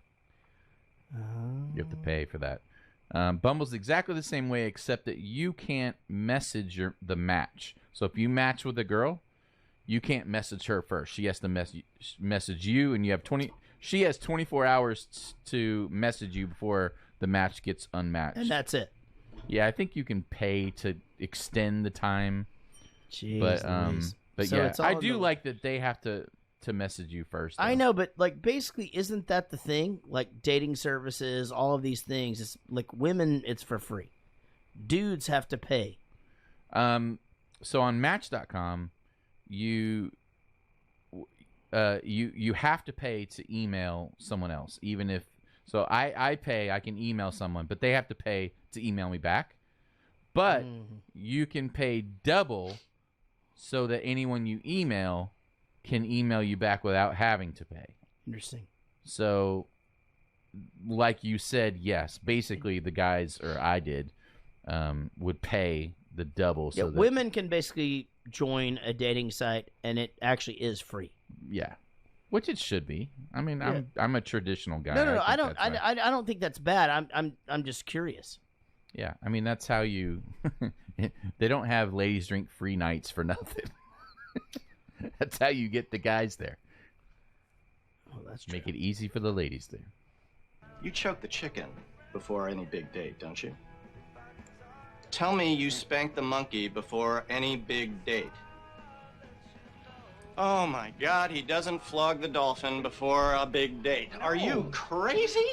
Speaker 7: you have to pay for that. Bumble's exactly the same way, except that you can't message the match. So if you match with a girl, you can't message her first. She has to message you, and you have She has 24 hours to message you before the match gets unmatched.
Speaker 1: And that's it.
Speaker 7: Yeah, I think you can pay to extend the time.
Speaker 1: Jeez,
Speaker 7: but
Speaker 1: so
Speaker 7: yeah,
Speaker 1: it's all
Speaker 7: I do like that they have to message you first.
Speaker 1: I know, but like basically, isn't that the thing? Like dating services, all of these things. It's like women, it's for free. Dudes have to pay.
Speaker 7: So on Match.com, you have to pay to email someone else, even if. So I pay, I can email someone, but they have to pay to email me back. But you can pay double so that anyone you email can email you back without having to pay.
Speaker 1: Interesting.
Speaker 7: So, like you said, yes, basically the guys, or I did, would pay the double. So that,
Speaker 1: women can basically join a dating site, and it actually is free.
Speaker 7: Yeah. Which it should be. I mean, I'm a traditional guy.
Speaker 1: No, I don't think that's bad. I'm just curious.
Speaker 7: Yeah, I mean that's how you. They don't have ladies drink free nights for nothing. That's how you get the guys there.
Speaker 1: Oh, that's true.
Speaker 7: Make it easy for the ladies there.
Speaker 20: You choke the chicken before any big date, don't you? Tell me you spank the monkey before any big date. Oh my God, he doesn't flog the dolphin before a big date. Are you crazy?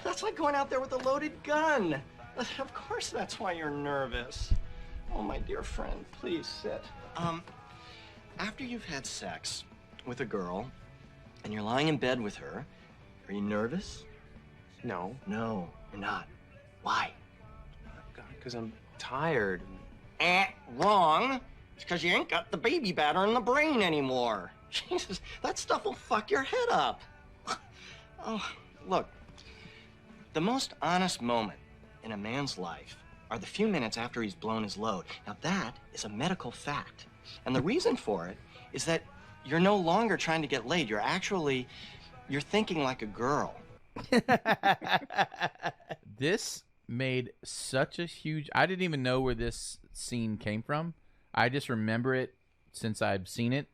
Speaker 20: That's like going out there with a loaded gun. Of course that's why you're nervous. Oh, my dear friend, please sit. After you've had sex with a girl and you're lying in bed with her, are you nervous?
Speaker 2: No.
Speaker 20: No, you're not. Why?
Speaker 2: Because I'm tired.
Speaker 20: Wrong. It's because you ain't got the baby batter in the brain anymore. Jesus, that stuff will fuck your head up. Oh, look, the most honest moment in a man's life are the few minutes after he's blown his load. Now that is a medical fact. And the reason for it is that you're no longer trying to get laid. You're thinking like a girl.
Speaker 7: This made such a huge... I didn't even know where this scene came from. I just remember it since I've seen it,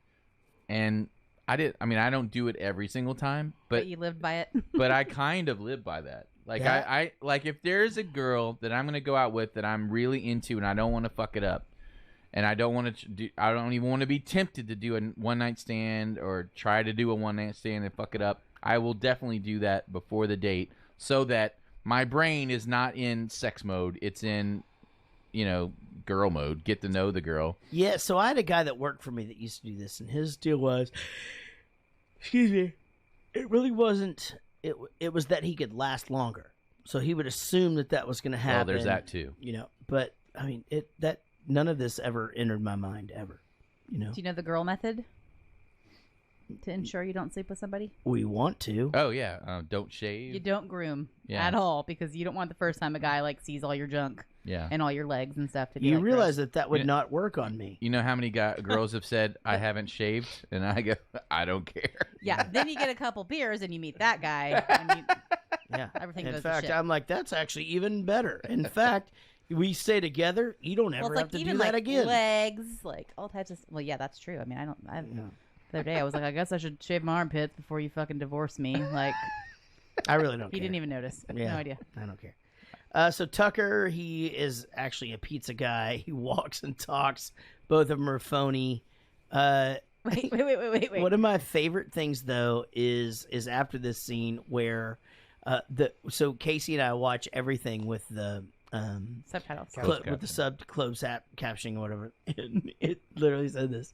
Speaker 7: and I don't do it every single time, but
Speaker 9: you lived by it.
Speaker 7: But I kind of live by that. Like
Speaker 1: Yeah.
Speaker 7: I like if there's a girl that I'm gonna go out with that I'm really into, and I don't want to fuck it up, and I don't want to I don't even want to be tempted to do a one night stand or try to do a one night stand and fuck it up. I will definitely do that before the date so that my brain is not in sex mode. It's in girl mode, get to know the girl.
Speaker 1: Yeah, so I had a guy that worked for me that used to do this, and his deal was, excuse me, it really wasn't, it was that he could last longer. So he would assume that was going to happen.
Speaker 7: Well, there's that too.
Speaker 1: But I mean, none of this ever entered my mind ever.
Speaker 9: Do you know the girl method? To ensure you don't sleep with somebody?
Speaker 1: We want to.
Speaker 7: Oh, yeah. Don't shave.
Speaker 9: You don't groom
Speaker 7: Yeah.
Speaker 9: at all, because you don't want the first time a guy sees all your junk
Speaker 7: Yeah.
Speaker 9: and all your legs and stuff to be
Speaker 1: You
Speaker 9: like,
Speaker 1: realize
Speaker 9: gross.
Speaker 1: that would not work on me.
Speaker 7: You know how many girls have said, I haven't shaved? And I go, I don't care.
Speaker 9: Yeah, then you get a couple beers and you meet that guy. And
Speaker 1: Yeah.
Speaker 9: everything
Speaker 1: In
Speaker 9: goes
Speaker 1: fact,
Speaker 9: to shit.
Speaker 1: I'm like, that's actually even better. In fact, we stay together, you don't ever
Speaker 9: Well, it's
Speaker 1: have to
Speaker 9: even
Speaker 1: do that again.
Speaker 9: legs, all types of. Well, yeah, that's true. I mean, the other day I was like, I guess I should shave my armpits before you fucking divorce me. Like,
Speaker 1: I really don't
Speaker 9: he
Speaker 1: care.
Speaker 9: didn't even notice.
Speaker 1: Yeah,
Speaker 9: No idea.
Speaker 1: I don't care. So Tucker, he is actually a pizza guy. He walks and talks. Both of them are phony.
Speaker 9: Wait.
Speaker 1: One of my favorite things, though, is after this scene where So Casey and I watch everything with the
Speaker 9: subtitles,
Speaker 1: with the closed captioning or whatever. And it literally said this.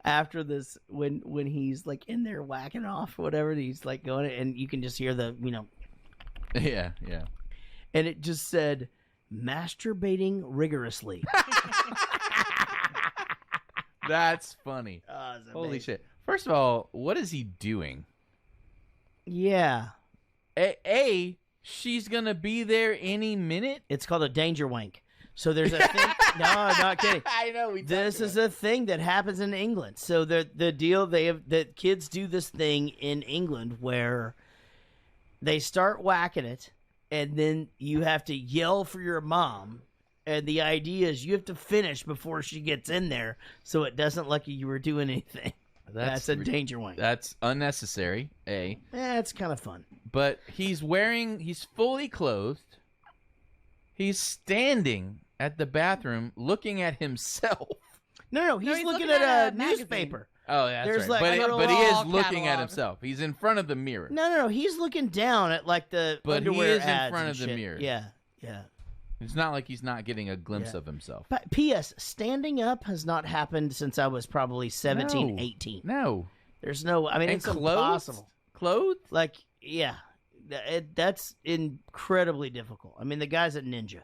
Speaker 1: After this, when he's like in there whacking off, whatever, he's like going, and you can just hear the,
Speaker 7: Yeah.
Speaker 1: And it just said, masturbating rigorously.
Speaker 7: That's funny.
Speaker 1: Oh,
Speaker 7: Holy shit. First of all, what is he doing?
Speaker 1: Yeah.
Speaker 7: She's going to be there any minute?
Speaker 1: It's called a danger wank. So there's a thing. No, I'm not kidding.
Speaker 7: I know.
Speaker 1: This is a thing that happens in England. So the deal that kids do this thing in England where they start whacking it, and then you have to yell for your mom. And the idea is you have to finish before she gets in there, so it doesn't look like you were doing anything. That's a danger wank.
Speaker 7: That's unnecessary.
Speaker 1: It's kind of fun.
Speaker 7: But he's fully clothed. He's standing at the bathroom looking at himself.
Speaker 1: No, he's looking at a newspaper.
Speaker 7: Oh, that's
Speaker 1: There's
Speaker 7: right.
Speaker 1: like
Speaker 7: but he is looking
Speaker 1: catalog.
Speaker 7: at himself. He's in front of the mirror.
Speaker 1: No, he's looking down at like the
Speaker 7: But he
Speaker 1: underwear
Speaker 7: is in
Speaker 1: ads
Speaker 7: front
Speaker 1: and
Speaker 7: of the
Speaker 1: shit.
Speaker 7: mirror.
Speaker 1: Yeah.
Speaker 7: It's not like he's not getting a glimpse
Speaker 1: Yeah.
Speaker 7: of himself.
Speaker 1: But P.S. Standing up has not happened since I was probably 17, 18.
Speaker 7: No.
Speaker 1: There's no... I mean,
Speaker 7: And
Speaker 1: it's
Speaker 7: clothed?
Speaker 1: impossible.
Speaker 7: Clothed?
Speaker 1: Like, yeah. That's incredibly difficult. I mean, the guy's a ninja.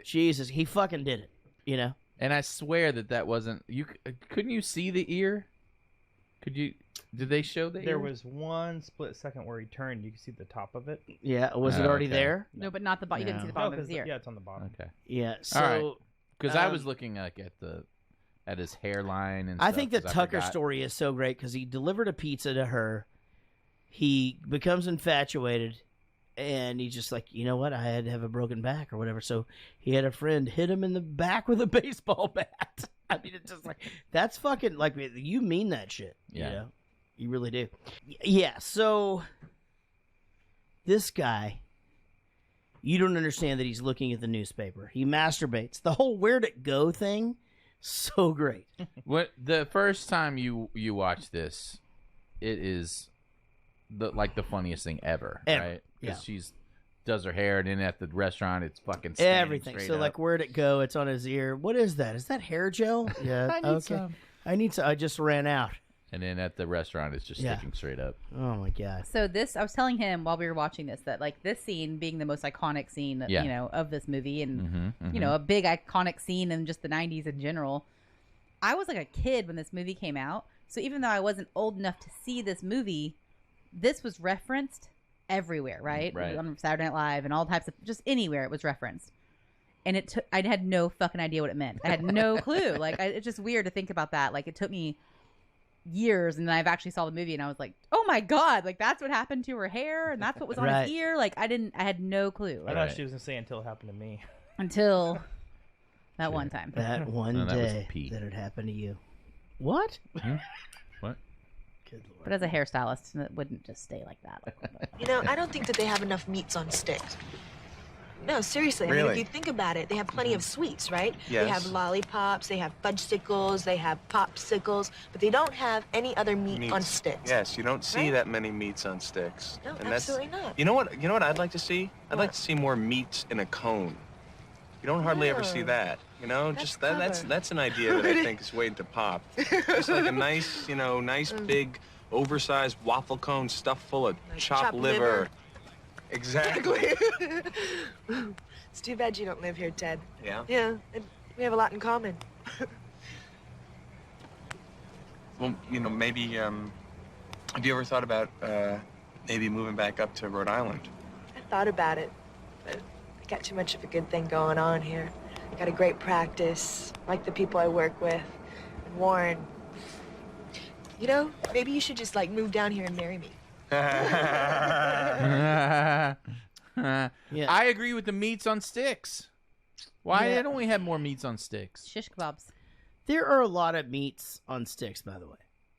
Speaker 1: Jesus, he fucking did it,
Speaker 7: And I swear that wasn't... Couldn't you see the ear? Did they show the ear?
Speaker 8: There was one split second where he turned. You could see the top of it.
Speaker 1: Yeah, was it already
Speaker 7: okay.
Speaker 1: there?
Speaker 9: No, but not the bottom. You didn't see the bottom of his ear.
Speaker 8: Yeah, it's on the bottom.
Speaker 7: Okay.
Speaker 1: Yeah, so...
Speaker 7: All right. Because I was looking like at his hairline and
Speaker 1: I
Speaker 7: stuff,
Speaker 1: think the
Speaker 7: 'cause I
Speaker 1: Tucker
Speaker 7: forgot.
Speaker 1: story is so great because he delivered a pizza to her. He becomes infatuated, and he's just like, you know what? I had to have a broken back or whatever. So he had a friend hit him in the back with a baseball bat. I mean, it's just like, that's fucking, like, you mean that shit.
Speaker 7: Yeah.
Speaker 1: You really do. Yeah, so this guy, you don't understand that he's looking at the newspaper. He masturbates. The whole where'd it go thing, so great.
Speaker 7: What the first time you watch this, it is the funniest thing ever. Right?
Speaker 1: Yeah.
Speaker 7: Because she's does her hair, and then at the restaurant, it's fucking standing
Speaker 1: Everything.
Speaker 7: straight
Speaker 1: So,
Speaker 7: up.
Speaker 1: like, where'd it go? It's on his ear. What is that? Is that hair gel? Yeah.
Speaker 7: I need
Speaker 1: okay.
Speaker 7: some.
Speaker 1: I need some. I just ran out.
Speaker 7: And then at the restaurant, it's just
Speaker 1: Yeah.
Speaker 7: sticking straight up.
Speaker 1: Oh my god.
Speaker 9: So I was telling him while we were watching this that like this scene being the most iconic scene,
Speaker 7: Yeah.
Speaker 9: of this movie, and
Speaker 7: Mhm,
Speaker 9: a big iconic scene in just the 90s in general. I was like a kid when this movie came out, so even though I wasn't old enough to see this movie, this was referenced everywhere, right?
Speaker 7: Right.
Speaker 9: On Saturday Night Live and all types of, just anywhere it was referenced. And I had no fucking idea what it meant. I had no clue. Like, it's just weird to think about that. Like, it took me years, and then I've actually saw the movie, and I was like, oh my god, like that's what happened to her hair, and that's what was on
Speaker 1: Right.
Speaker 9: his ear. Like, I had no clue.
Speaker 8: I thought she was gonna say until it happened to me.
Speaker 9: Until that one time.
Speaker 1: That one
Speaker 7: No, that was
Speaker 1: day
Speaker 7: Pete.
Speaker 1: that it happened to you. What?
Speaker 7: What?
Speaker 9: But as a hairstylist, it wouldn't just stay like that.
Speaker 18: I don't think that they have enough meats on sticks. No, seriously. I mean,
Speaker 2: Really?
Speaker 18: if you think about it, they have plenty of sweets, right? They have
Speaker 2: Yes.
Speaker 18: lollipops, they have fudgesicles, they have popsicles, but they don't have any other meat on
Speaker 2: Meats.
Speaker 18: sticks.
Speaker 2: Yes, you don't see
Speaker 18: Right?
Speaker 2: that many meats on sticks.
Speaker 18: No,
Speaker 2: and
Speaker 18: absolutely not.
Speaker 2: You know what? You know what I'd like to see? I'd like to see more meats in a cone. You don't hardly ever see
Speaker 18: Oh.
Speaker 2: that.
Speaker 18: That's
Speaker 2: Just that's
Speaker 18: clever.
Speaker 2: that's an idea that I think is waiting to pop. Just like a nice, nice big, oversized waffle cone stuffed full of chopped
Speaker 18: chopped
Speaker 2: liver.
Speaker 18: liver.
Speaker 2: Exactly.
Speaker 18: It's too bad you don't live here, Ted.
Speaker 2: Yeah.
Speaker 18: Yeah, and we have a lot in common.
Speaker 2: Well, maybe. Have you ever thought about maybe moving back up to Rhode Island?
Speaker 18: I thought about it, but I got too much of a good thing going on here. I got a great practice, like the people I work with, and Warren. Maybe you should just move down here and marry me.
Speaker 7: I agree with the meats on sticks. Why
Speaker 1: Yeah.
Speaker 7: don't we have more meats on sticks?
Speaker 9: Shish kebabs.
Speaker 1: There are a lot of meats on sticks, by the way.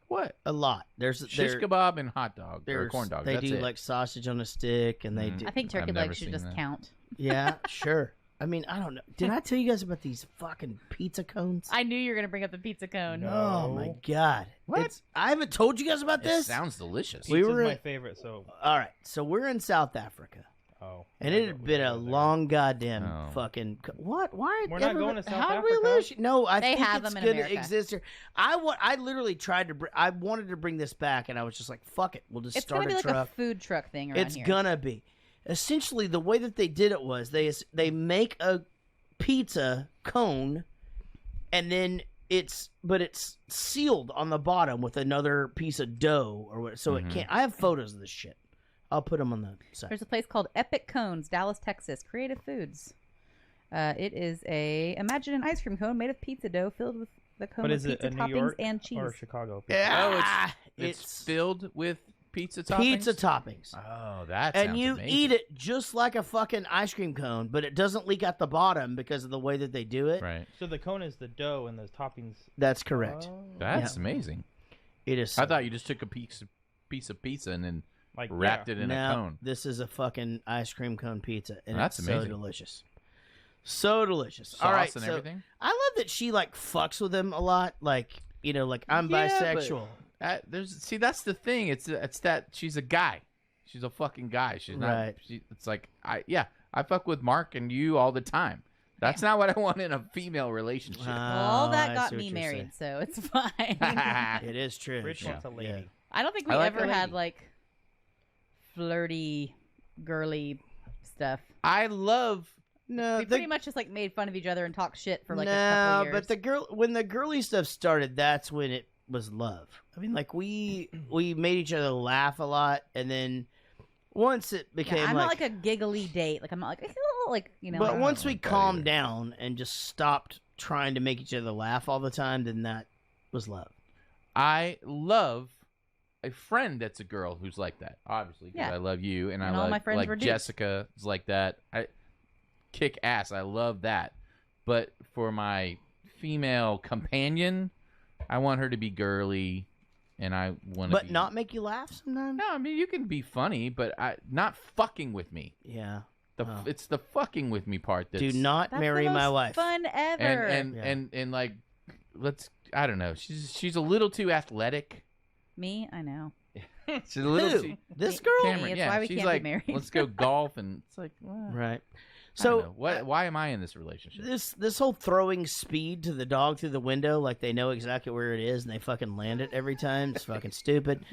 Speaker 7: What?
Speaker 1: A lot. There's
Speaker 7: Shish kebab and hot dog or
Speaker 1: there's-
Speaker 7: corn dog.
Speaker 1: They
Speaker 7: That's
Speaker 1: do
Speaker 7: it.
Speaker 1: like sausage on a stick, and they do.
Speaker 9: I think turkey
Speaker 7: I've never
Speaker 9: legs should
Speaker 7: seen
Speaker 9: just
Speaker 7: that.
Speaker 9: count.
Speaker 1: Yeah, sure. I mean, I don't know. Did I tell you guys about these fucking pizza cones?
Speaker 9: I knew you were gonna bring up the pizza cone.
Speaker 1: Oh my god!
Speaker 7: What?
Speaker 1: I haven't told you guys about
Speaker 7: It
Speaker 1: this.
Speaker 7: sounds delicious.
Speaker 8: Pizza's my favorite. So
Speaker 1: all right, so we're in South Africa.
Speaker 8: Oh.
Speaker 1: And it had been a long goddamn fucking what? Why?
Speaker 8: We're not going to South
Speaker 1: how
Speaker 8: Africa?
Speaker 1: we lose? No, I
Speaker 9: They
Speaker 1: think
Speaker 9: have
Speaker 1: it's
Speaker 9: them in
Speaker 1: going to
Speaker 9: America.
Speaker 1: exist here. I literally tried to. I wanted to bring this back, and I was just like, "Fuck it, we'll just
Speaker 9: It's
Speaker 1: start
Speaker 9: gonna be
Speaker 1: a
Speaker 9: like
Speaker 1: truck."
Speaker 9: a food truck thing around
Speaker 1: It's
Speaker 9: here.
Speaker 1: gonna be. Essentially, the way that they did it was they make a pizza cone, and then it's sealed on the bottom with another piece of dough or what. So it can't. I have photos of this shit. I'll put them on the site.
Speaker 9: There's a place called Epic Cones, Dallas, Texas. Creative Foods. It is imagine an ice cream cone made of pizza dough filled with the cone
Speaker 8: But
Speaker 9: with
Speaker 8: is it
Speaker 9: pizza
Speaker 8: a New
Speaker 9: toppings
Speaker 8: York
Speaker 9: and cheese.
Speaker 8: or Chicago?
Speaker 1: Yeah,
Speaker 7: it's filled with pizza toppings.
Speaker 1: Pizza toppings.
Speaker 7: Oh, that
Speaker 1: and
Speaker 7: sounds
Speaker 1: you
Speaker 7: amazing.
Speaker 1: eat it just like a fucking ice cream cone, but it doesn't leak out the bottom because of the way that they do it.
Speaker 7: Right.
Speaker 8: So the cone is the dough and the toppings.
Speaker 1: That's correct.
Speaker 7: That's amazing.
Speaker 1: It is.
Speaker 7: I thought you just took a piece of pizza and then
Speaker 8: Like,
Speaker 7: wrapped it in
Speaker 1: Now,
Speaker 7: a cone.
Speaker 1: This is a fucking ice cream cone pizza, and
Speaker 7: That's
Speaker 1: it's
Speaker 7: amazing.
Speaker 1: so delicious. So delicious.
Speaker 7: Sauce
Speaker 1: All right,
Speaker 7: and
Speaker 1: so
Speaker 7: everything?
Speaker 1: I love that she like fucks with him a lot. Like like I'm
Speaker 7: Yeah,
Speaker 1: bisexual.
Speaker 7: but that's the thing. It's that she's a guy. She's a fucking guy. She's not.
Speaker 1: Right.
Speaker 7: It's like I fuck with Mark and you all the time. That's not what I want in a female relationship.
Speaker 9: Well, all that
Speaker 1: I
Speaker 9: got
Speaker 1: see what
Speaker 9: me
Speaker 1: you're
Speaker 9: saying,
Speaker 1: saying.
Speaker 9: so it's fine.
Speaker 1: It is true.
Speaker 8: Rich wants a lady.
Speaker 9: I don't think we
Speaker 7: I like
Speaker 9: ever
Speaker 7: a
Speaker 9: had
Speaker 7: lady.
Speaker 9: like flirty, girly stuff.
Speaker 7: I love.
Speaker 1: No,
Speaker 9: We
Speaker 1: the-
Speaker 9: pretty much just like made fun of each other and talked shit for like a couple
Speaker 1: no,
Speaker 9: of years.
Speaker 1: but when the girly stuff started, that's when it was love. I mean, like we made each other laugh a lot, and then once it became
Speaker 9: I'm not like a giggly date. Like I'm not like
Speaker 1: But once we
Speaker 7: like that
Speaker 1: calmed
Speaker 7: either.
Speaker 1: down and just stopped trying to make each other laugh all the time, then that was love.
Speaker 7: I love a friend that's a girl who's like that. Obviously, because
Speaker 9: Yeah.
Speaker 7: I love you, and I
Speaker 9: And all
Speaker 7: love
Speaker 9: my friends
Speaker 7: like
Speaker 9: were dudes.
Speaker 7: Jessica is like that. I kick ass. I love that. But for my female companion, I want her to be girly, and I want to.
Speaker 1: But not make you laugh sometimes.
Speaker 7: No, I mean you can be funny, but not fucking with me.
Speaker 1: Yeah.
Speaker 7: It's the fucking with me part. That's,
Speaker 1: Do not
Speaker 9: That's
Speaker 1: marry
Speaker 9: the most
Speaker 1: my wife.
Speaker 9: Fun ever.
Speaker 7: and like I don't know. She's a little too athletic.
Speaker 9: Me, I know.
Speaker 7: She's a little
Speaker 1: Who?
Speaker 7: too.
Speaker 1: This girl?
Speaker 7: Cameron,
Speaker 9: It's
Speaker 7: yeah,
Speaker 9: why we
Speaker 7: she's
Speaker 9: can't be
Speaker 7: like,
Speaker 9: married.
Speaker 7: let's go golf, and it's like, well,
Speaker 1: Right.
Speaker 7: So
Speaker 1: So
Speaker 7: why am I in this relationship?
Speaker 1: this whole throwing speed to the dog through the window, like they know exactly where it is and they fucking land it every time. It's fucking stupid.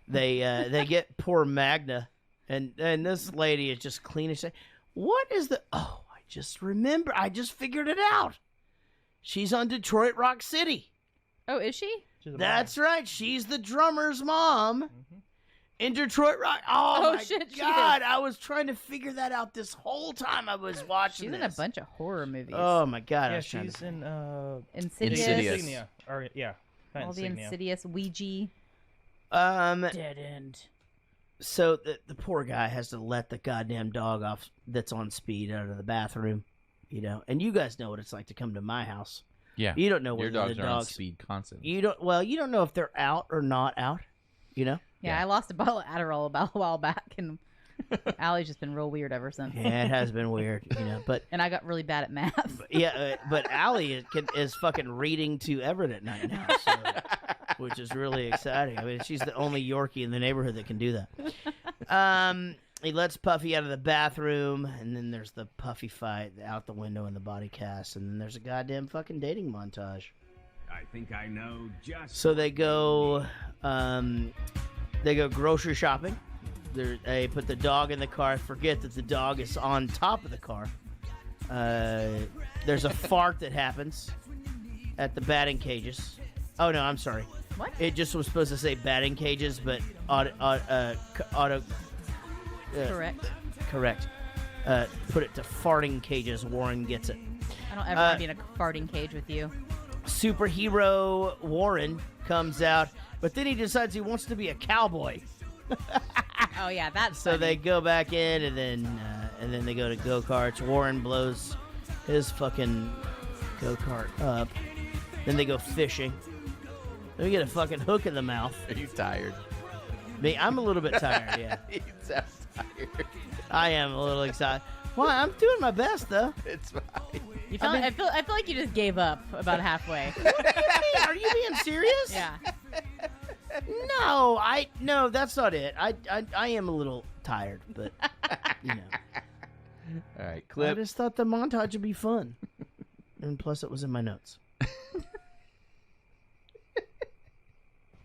Speaker 1: They get poor Magna, and this lady is just clean as shit. What is the? Oh, I just remember. I just figured it out. She's on Detroit Rock City.
Speaker 9: Oh, is she?
Speaker 1: That's right. She's the drummer's mom in Detroit Rock. Oh, my
Speaker 9: shit, she
Speaker 1: God.
Speaker 9: is.
Speaker 1: I was trying to figure that out this whole time I was watching
Speaker 9: She's in
Speaker 1: this.
Speaker 9: a bunch of horror movies.
Speaker 1: Oh, my God. I
Speaker 8: Yeah,
Speaker 1: was trying
Speaker 8: she's
Speaker 1: to...
Speaker 8: in
Speaker 9: Insidious.
Speaker 8: Insignia. Or yeah, not
Speaker 9: All the
Speaker 8: Insignia.
Speaker 9: Insidious Ouija.
Speaker 1: Dead end. So the poor guy has to let the goddamn dog off that's on speed out of the bathroom, And you guys know what it's like to come to my house.
Speaker 7: Yeah,
Speaker 1: You don't know
Speaker 7: your
Speaker 1: whether
Speaker 7: dogs
Speaker 1: the
Speaker 7: are on
Speaker 1: dogs
Speaker 7: speed constantly.
Speaker 1: You don't know if they're out or not out.
Speaker 9: Yeah, I lost a bottle of Adderall about a while back, and Allie's just been real weird ever since.
Speaker 1: Yeah, it has been weird, But
Speaker 9: And I got really bad at math.
Speaker 1: but Allie is fucking reading to Everett at night now, so, which is really exciting. I mean, she's the only Yorkie in the neighborhood that can do that. He lets Puffy out of the bathroom, and then there's the Puffy fight out the window in the body cast, and then there's a goddamn fucking dating montage.
Speaker 21: I think I know just.
Speaker 1: So they go grocery shopping. They put the dog in the car. Forget that the dog is on top of the car. There's a fart that happens at the batting cages. Oh no, I'm sorry.
Speaker 9: What?
Speaker 1: It just was supposed to say batting cages, but auto
Speaker 9: Correct.
Speaker 1: correct. Put it to farting cages. Warren gets it.
Speaker 9: I don't ever want to be in a farting cage with you.
Speaker 1: Superhero Warren comes out, but then he decides he wants to be a cowboy.
Speaker 9: Oh yeah, that's
Speaker 1: So
Speaker 9: funny.
Speaker 1: they go back in, and then they go to go-karts. Warren blows his fucking go-kart up. Then they go fishing. Then we get a fucking hook in the mouth.
Speaker 7: Are you tired?
Speaker 1: Me, I'm a little bit tired. Yeah,
Speaker 7: You sound tired.
Speaker 1: I am a little excited. Why? I'm doing my best, though.
Speaker 7: It's fine.
Speaker 9: You feel I feel like you just gave up about halfway.
Speaker 1: What do you mean? Are you being serious?
Speaker 9: Yeah.
Speaker 1: No, that's not it. I am a little tired, but you know.
Speaker 7: All right,
Speaker 1: I
Speaker 7: clip.
Speaker 1: just thought the montage would be fun, and plus it was in my notes.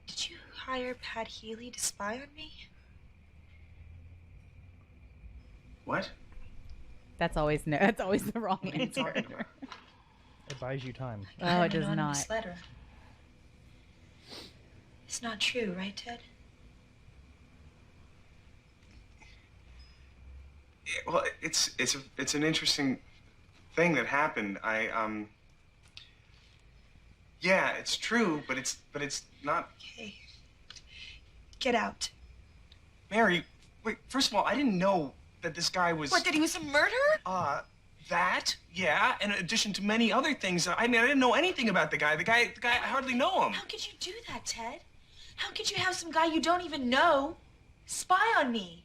Speaker 18: Did you hire Pat Healy to spy on me?
Speaker 2: What?
Speaker 9: That's always the wrong answer.
Speaker 8: It buys you time.
Speaker 9: Oh, it does not.
Speaker 18: Anonymous letter. It's not true, right, Ted?
Speaker 2: Well, it's an interesting thing that happened. Yeah, it's true, but it's not.
Speaker 18: Okay. Get out.
Speaker 2: Mary, wait. First of all, I didn't know that this guy was.
Speaker 18: What, that he was a murderer?
Speaker 2: That, yeah, in addition to many other things. I mean, I didn't know anything about the guy. The guy, I hardly know him.
Speaker 18: How could you do that, Ted? How could you have some guy you don't even know spy on me?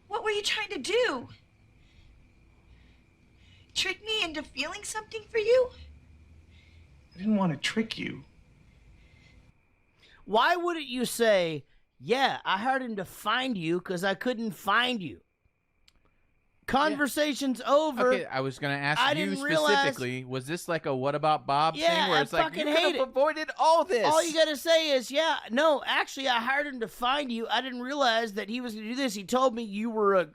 Speaker 18: What were you trying to do? Trick me into feeling something for you?
Speaker 2: I didn't want to trick you.
Speaker 1: Why wouldn't you say, yeah, I hired him to find you because I couldn't find you? Conversation's over.
Speaker 7: Okay, I was going to ask
Speaker 1: I
Speaker 7: you
Speaker 1: didn't
Speaker 7: specifically, was this like a what about Bob thing where it's
Speaker 1: I
Speaker 7: like, you
Speaker 1: fucking
Speaker 7: could
Speaker 1: hate
Speaker 7: have
Speaker 1: it.
Speaker 7: avoided all this?
Speaker 1: All you got to say is, yeah, no, actually, I hired him to find you. I didn't realize that he was going to do this. He told me you were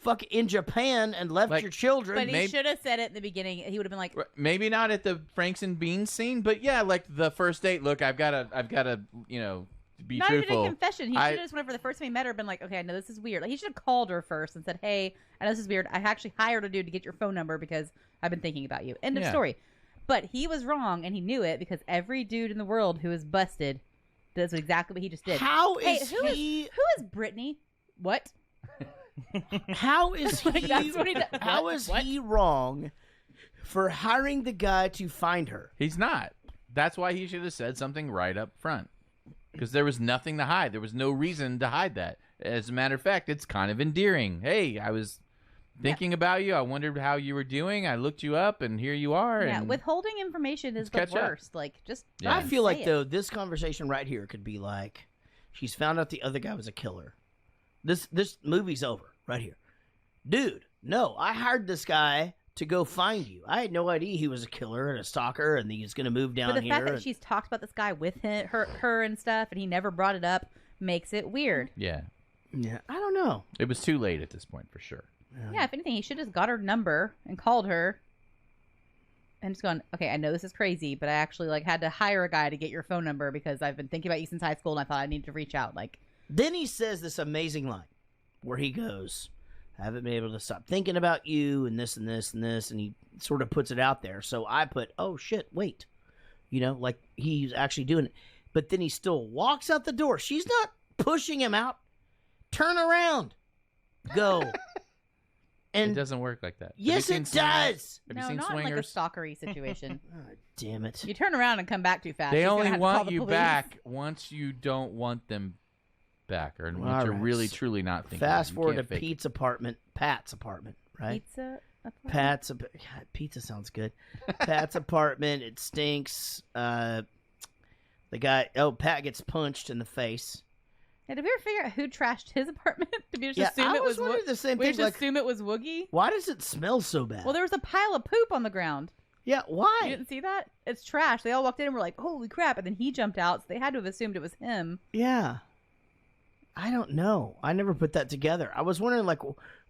Speaker 1: fucking in Japan and left your children.
Speaker 9: But he should have said it in the beginning. He would have been like,
Speaker 7: Maybe not at the Franks and Beans scene, but yeah, like the first date. Look, I've got to, be
Speaker 9: not
Speaker 7: truthful.
Speaker 9: even a confession. He should have just went for the first time he met her, been like, okay, I know this is weird. Like, he should have called her first and said, hey, I know this is weird. I actually hired a dude to get your phone number because I've been thinking about you. End of story. But he was wrong, and he knew it because every dude in the world who is busted does exactly what he just did.
Speaker 1: How
Speaker 9: hey,
Speaker 1: is
Speaker 9: who
Speaker 1: he?
Speaker 9: Who is Brittany? What?
Speaker 1: How is he?
Speaker 9: That's what he does.
Speaker 1: How
Speaker 9: What?
Speaker 1: is
Speaker 9: What?
Speaker 1: he wrong for hiring the guy to find her?
Speaker 7: He's not. That's why he should have said something right up front. Because there was nothing to hide. There was no reason to hide that. As a matter of fact, it's kind of endearing. Hey, I was thinking about you. I wondered how you were doing. I looked you up, and here you are.
Speaker 9: Yeah,
Speaker 7: and
Speaker 9: withholding information is the
Speaker 7: catch up.
Speaker 9: worst. Like, just
Speaker 1: I feel like
Speaker 9: say it.
Speaker 1: though this conversation right here could be like, she's found out the other guy was a killer. This movie's over right here, dude. No, I hired this guy to go find you. I had no idea he was a killer and a stalker, and he's going to move down
Speaker 9: But the
Speaker 1: here.
Speaker 9: fact that she's talked about this guy with her and stuff, and he never brought it up, makes it weird.
Speaker 7: Yeah.
Speaker 1: Yeah, I don't know.
Speaker 7: It was too late at this point, for sure.
Speaker 9: Yeah, if anything, he should have just got her number and called her and just gone, okay, I know this is crazy, but I actually had to hire a guy to get your phone number because I've been thinking about you since high school, and I thought I needed to reach out.
Speaker 1: Then he says this amazing line where he goes, I haven't been able to stop thinking about you and this and this and this, and he sort of puts it out there. So I put, oh shit, wait. Like he's actually doing it. But then he still walks out the door. She's not pushing him out. Turn around. Go. And
Speaker 7: it doesn't work like that.
Speaker 1: Yes, it does.
Speaker 7: Have
Speaker 9: No,
Speaker 7: you seen
Speaker 9: not
Speaker 7: Swingers?
Speaker 9: in like a stalkery situation.
Speaker 1: Oh, damn it.
Speaker 9: You turn around and come back too fast.
Speaker 7: They
Speaker 9: He's gonna
Speaker 7: only
Speaker 9: have to call
Speaker 7: want
Speaker 9: the
Speaker 7: you
Speaker 9: police.
Speaker 7: back once you don't want them back, or when
Speaker 1: All
Speaker 7: you're
Speaker 1: right.
Speaker 7: really, truly not thinking.
Speaker 1: Fast
Speaker 7: You
Speaker 1: forward to
Speaker 7: can't fake it.
Speaker 1: Pat's apartment, right?
Speaker 9: Pizza apartment?
Speaker 1: God, pizza sounds good. Pat's apartment. It stinks. The guy. Oh, Pat gets punched in the face.
Speaker 9: Yeah, did we ever figure out who trashed his apartment? Did we just
Speaker 1: Yeah,
Speaker 9: assume
Speaker 1: I
Speaker 9: it
Speaker 1: was
Speaker 9: was
Speaker 1: wondering the same
Speaker 9: we
Speaker 1: thing,
Speaker 9: just
Speaker 1: like-
Speaker 9: assume it was Woogie?
Speaker 1: Why does it smell so bad?
Speaker 9: Well, there was a pile of poop on the ground.
Speaker 1: Yeah, why?
Speaker 9: You didn't see that? It's trash. They all walked in and were like, holy crap. And then he jumped out, so they had to have assumed it was him.
Speaker 1: Yeah. I don't know. I never put that together. I was wondering,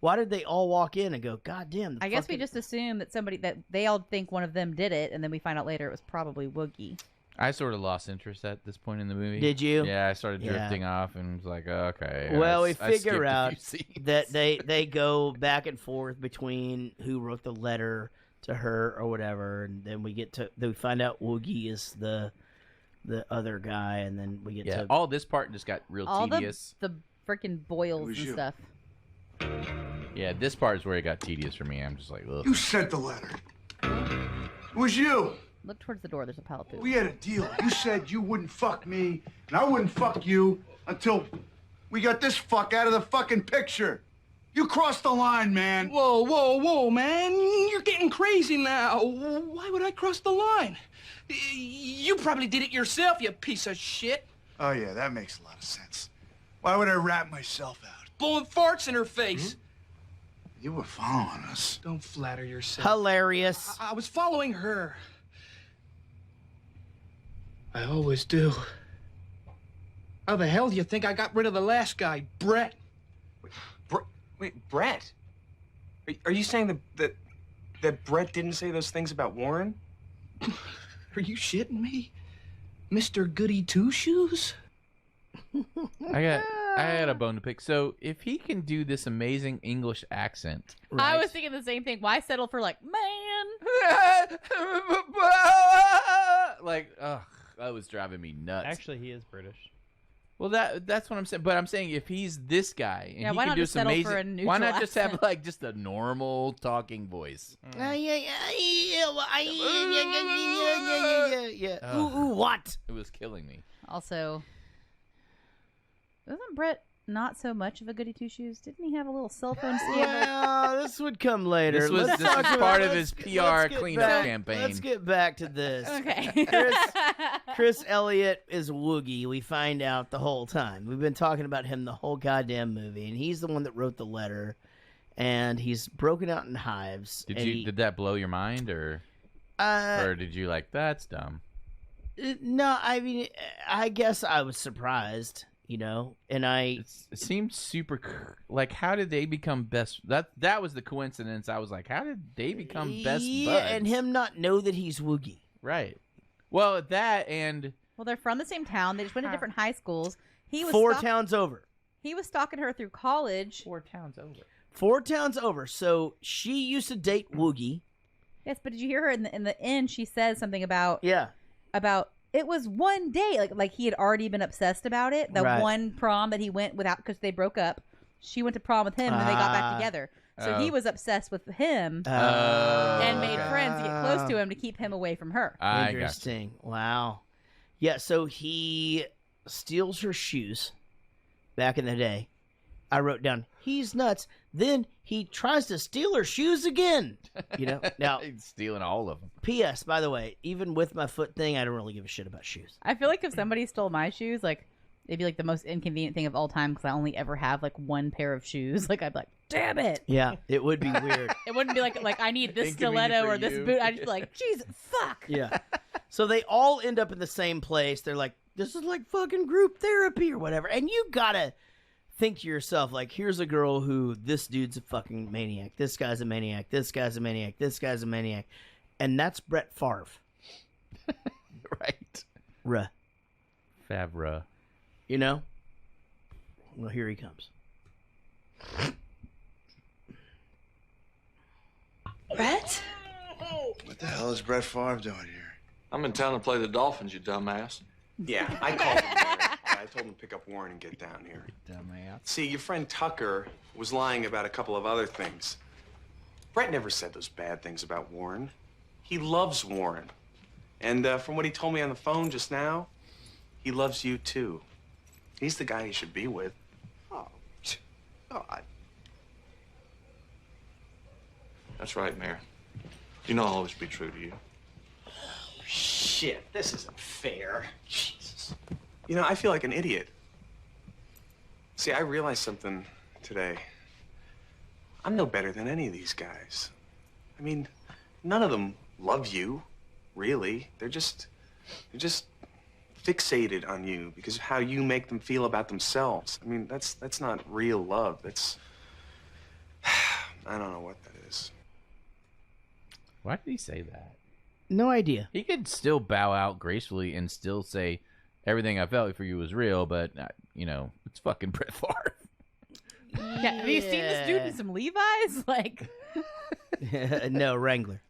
Speaker 1: why did they all walk in and go, God damn.
Speaker 9: I guess we just assume that they all think one of them did it, and then we find out later it was probably Woogie.
Speaker 7: I sort of lost interest at this point in the movie.
Speaker 1: Did you?
Speaker 7: Yeah, I started
Speaker 1: Yeah.
Speaker 7: drifting off and was like, okay.
Speaker 1: Well,
Speaker 7: I
Speaker 1: we
Speaker 7: skipped
Speaker 1: figure
Speaker 7: a
Speaker 1: out
Speaker 7: few scenes.
Speaker 1: that they go back and forth between who wrote the letter to her or whatever, and then we find out Woogie is the other guy, and then we get to
Speaker 7: all this part just got real
Speaker 9: All
Speaker 7: tedious.
Speaker 9: the freaking boils and
Speaker 13: you.
Speaker 9: stuff.
Speaker 7: Yeah, this part is where it got tedious for me. I'm just like, ugh.
Speaker 13: You sent the letter. It was you.
Speaker 9: Look towards the door. There's a pile of poop.
Speaker 13: We had a deal. You said you wouldn't fuck me, and I wouldn't fuck you until we got this fuck out of the fucking picture. You crossed the line, man.
Speaker 3: Whoa, whoa, whoa, man. You're getting crazy now. Why would I cross the line? You probably did it yourself, you piece of shit.
Speaker 13: Oh, yeah, that makes a lot of sense. Why would I rat myself out?
Speaker 3: Blowing farts in her face.
Speaker 13: You were following us.
Speaker 3: Don't flatter yourself.
Speaker 1: Hilarious.
Speaker 3: I was following her. I always do. How the hell do you think I got rid of the last guy, Brett?
Speaker 2: Wait, Brett? Are you saying that Brett didn't say those things about Warren?
Speaker 3: Are you shitting me? Mr. Goody Two-Shoes?
Speaker 7: I got a bone to pick. So if he can do this amazing English accent,
Speaker 9: I was thinking the same thing. Why settle for like, man?
Speaker 7: like, ugh, that was driving me nuts.
Speaker 8: Actually, he is British.
Speaker 7: Well, that's what I'm saying. But I'm saying if he's this guy and
Speaker 9: Yeah,
Speaker 7: he
Speaker 9: why
Speaker 7: can
Speaker 9: not
Speaker 7: do
Speaker 9: just
Speaker 7: this
Speaker 9: settle
Speaker 7: amazing,
Speaker 9: for a neutral
Speaker 7: why not just have
Speaker 9: accent?
Speaker 7: like just a normal talking voice?
Speaker 1: Ooh, what?
Speaker 7: It was killing me.
Speaker 9: Also, wasn't Brett not so much of a goody two shoes? Didn't he have a little cell phone scandal?
Speaker 1: Yeah, this would come later.
Speaker 7: This was
Speaker 1: talk about-
Speaker 7: part of
Speaker 1: let's
Speaker 7: his
Speaker 1: get-
Speaker 7: PR
Speaker 1: let's get
Speaker 7: cleanup
Speaker 1: back-
Speaker 7: campaign.
Speaker 1: Let's get back to this.
Speaker 9: Okay.
Speaker 1: Chris Elliott is Woogie. We find out the whole time. We've been talking about him the whole goddamn movie, and he's the one that wrote the letter, and he's broken out in hives.
Speaker 7: Did that blow your mind, or did you like that's dumb?
Speaker 1: No, I mean, I guess I was surprised, and
Speaker 7: it seemed super. Like, how did they become best? That was the coincidence. I was like, how did they become best buds?
Speaker 1: and him not know that he's Woogie.
Speaker 7: Right. Well, that and
Speaker 9: Well, they're from the same town. They just went to different high schools. He was
Speaker 1: 4 towns over.
Speaker 9: He was stalking her through college.
Speaker 7: 4 towns over.
Speaker 1: 4 towns over. So she used to date Woogie.
Speaker 9: Yes, but did you hear her in the end? She says something about
Speaker 1: about
Speaker 9: it was one day, like he had already been obsessed about it. The
Speaker 1: Right.
Speaker 9: one prom that he went without because they broke up. She went to prom with him, and they got back together. So he was obsessed with him and made friends to get close to him to keep him away from her.
Speaker 1: Interesting. Wow. Yeah, so he steals her shoes back in the day. I wrote down, he's nuts. Then he tries to steal her shoes again. Now
Speaker 7: he's stealing all of them.
Speaker 1: P.S. By the way, even with my foot thing, I don't really give a shit about shoes.
Speaker 9: I feel like if somebody stole my shoes, like it'd be like the most inconvenient thing of all time because I only ever have like one pair of shoes. Like I'd be like, damn it.
Speaker 1: Yeah, it would be weird.
Speaker 9: It wouldn't be like I need this
Speaker 1: Inconvenient
Speaker 9: stiletto
Speaker 1: for
Speaker 9: or this
Speaker 1: you.
Speaker 9: boot. I'd just be like, Jesus, fuck.
Speaker 1: Yeah. So they all end up in the same place. They're like, this is like fucking group therapy or whatever. And you gotta think to yourself, like, here's a girl who this dude's a fucking maniac. This guy's a maniac. This guy's a maniac. This guy's a maniac. And that's Brett Favre.
Speaker 7: Right.
Speaker 1: Ruh.
Speaker 7: Favre.
Speaker 1: Well, here he comes.
Speaker 18: Brett?
Speaker 13: What the hell is Brett Favre doing here?
Speaker 5: I'm in town to play the Dolphins, you dumbass.
Speaker 2: Yeah, I called him. I told him to pick up Warren and get down here.
Speaker 7: Dumbass.
Speaker 2: See, your friend Tucker was lying about a couple of other things. Brett never said those bad things about Warren. He loves Warren. And from what he told me on the phone just now, he loves you too. He's the guy he should be with. Oh, God.
Speaker 5: That's right, Mayor. You know I'll always be true to you.
Speaker 2: Shit, this isn't fair. Jesus. I feel like an idiot. See, I realized something today. I'm no better than any of these guys. I mean, none of them love you, really. They're just fixated on you because of how you make them feel about themselves. I mean, that's not real love. That's I don't know what that is.
Speaker 7: Why did he say that?
Speaker 1: No idea.
Speaker 7: He could still bow out gracefully and still say everything I felt for you was real, but it's fucking Brett Favre.
Speaker 9: Yeah, have you seen this dude in some Levi's? Like,
Speaker 1: No, Wrangler.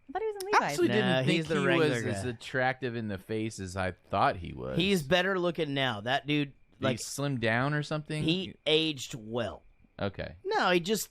Speaker 9: I thought he was in
Speaker 7: I
Speaker 9: Levi's.
Speaker 7: actually didn't think
Speaker 1: he's the
Speaker 7: he
Speaker 1: Wrangler
Speaker 7: was
Speaker 1: guy.
Speaker 7: as attractive in the face as I thought he was.
Speaker 1: He's better looking now. That dude,
Speaker 7: Did
Speaker 1: like,
Speaker 7: he slim down or something?
Speaker 1: he aged well.
Speaker 7: Okay.
Speaker 1: No, he just,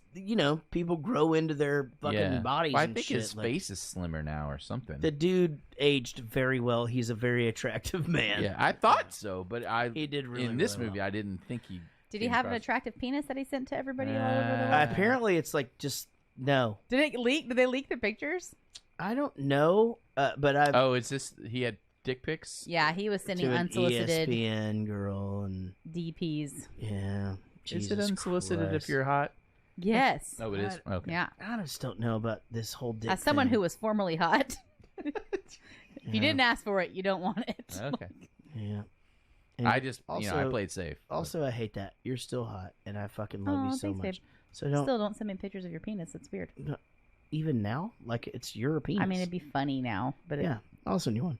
Speaker 1: people grow into their fucking bodies
Speaker 7: Well, I
Speaker 1: and
Speaker 7: think
Speaker 1: shit.
Speaker 7: his face is slimmer now or something.
Speaker 1: The dude aged very well. He's a very attractive man.
Speaker 7: Yeah, I thought so, but
Speaker 1: He did really,
Speaker 7: in this
Speaker 1: really
Speaker 7: movie, I didn't think he
Speaker 9: Did he have an attractive penis that he sent to everybody all over the world?
Speaker 1: Apparently, it's like just no.
Speaker 9: Did it leak? Did they leak the pictures?
Speaker 1: I don't know, but I.
Speaker 7: Oh, is this he had dick pics?
Speaker 9: Yeah, he was sending
Speaker 1: to an
Speaker 9: unsolicited
Speaker 1: ESPN girl and
Speaker 9: DPs.
Speaker 1: Yeah.
Speaker 7: Is it unsolicited
Speaker 1: Christ.
Speaker 7: if you're hot?
Speaker 9: Yes.
Speaker 7: Oh, it is. Okay.
Speaker 9: Yeah.
Speaker 1: I just don't know about this whole dick
Speaker 9: As someone
Speaker 1: thing.
Speaker 9: who was formerly hot, if you
Speaker 1: Yeah.
Speaker 9: didn't ask for it, you don't want it.
Speaker 7: Okay.
Speaker 1: Yeah.
Speaker 7: I just, I played safe.
Speaker 1: Also, I hate that you're still hot, and I fucking love you so
Speaker 9: thanks,
Speaker 1: much.
Speaker 9: babe.
Speaker 1: So don't
Speaker 9: Still don't send me pictures of your penis. It's weird.
Speaker 1: even now, like it's your penis.
Speaker 9: I mean, it'd be funny now, but
Speaker 1: yeah, I'll send you one.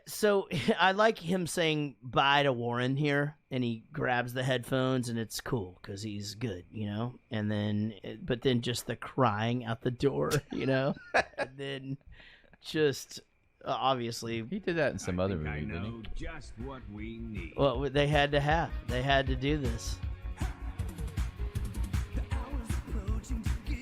Speaker 1: So I like him saying bye to Warren here, and he grabs the headphones, and it's cool because he's good, you know. And then, but then just the crying out the door, you know, and then just obviously
Speaker 7: he did that in some other movie,
Speaker 21: I
Speaker 7: didn't
Speaker 21: know just what we need.
Speaker 1: Well, they had to do this.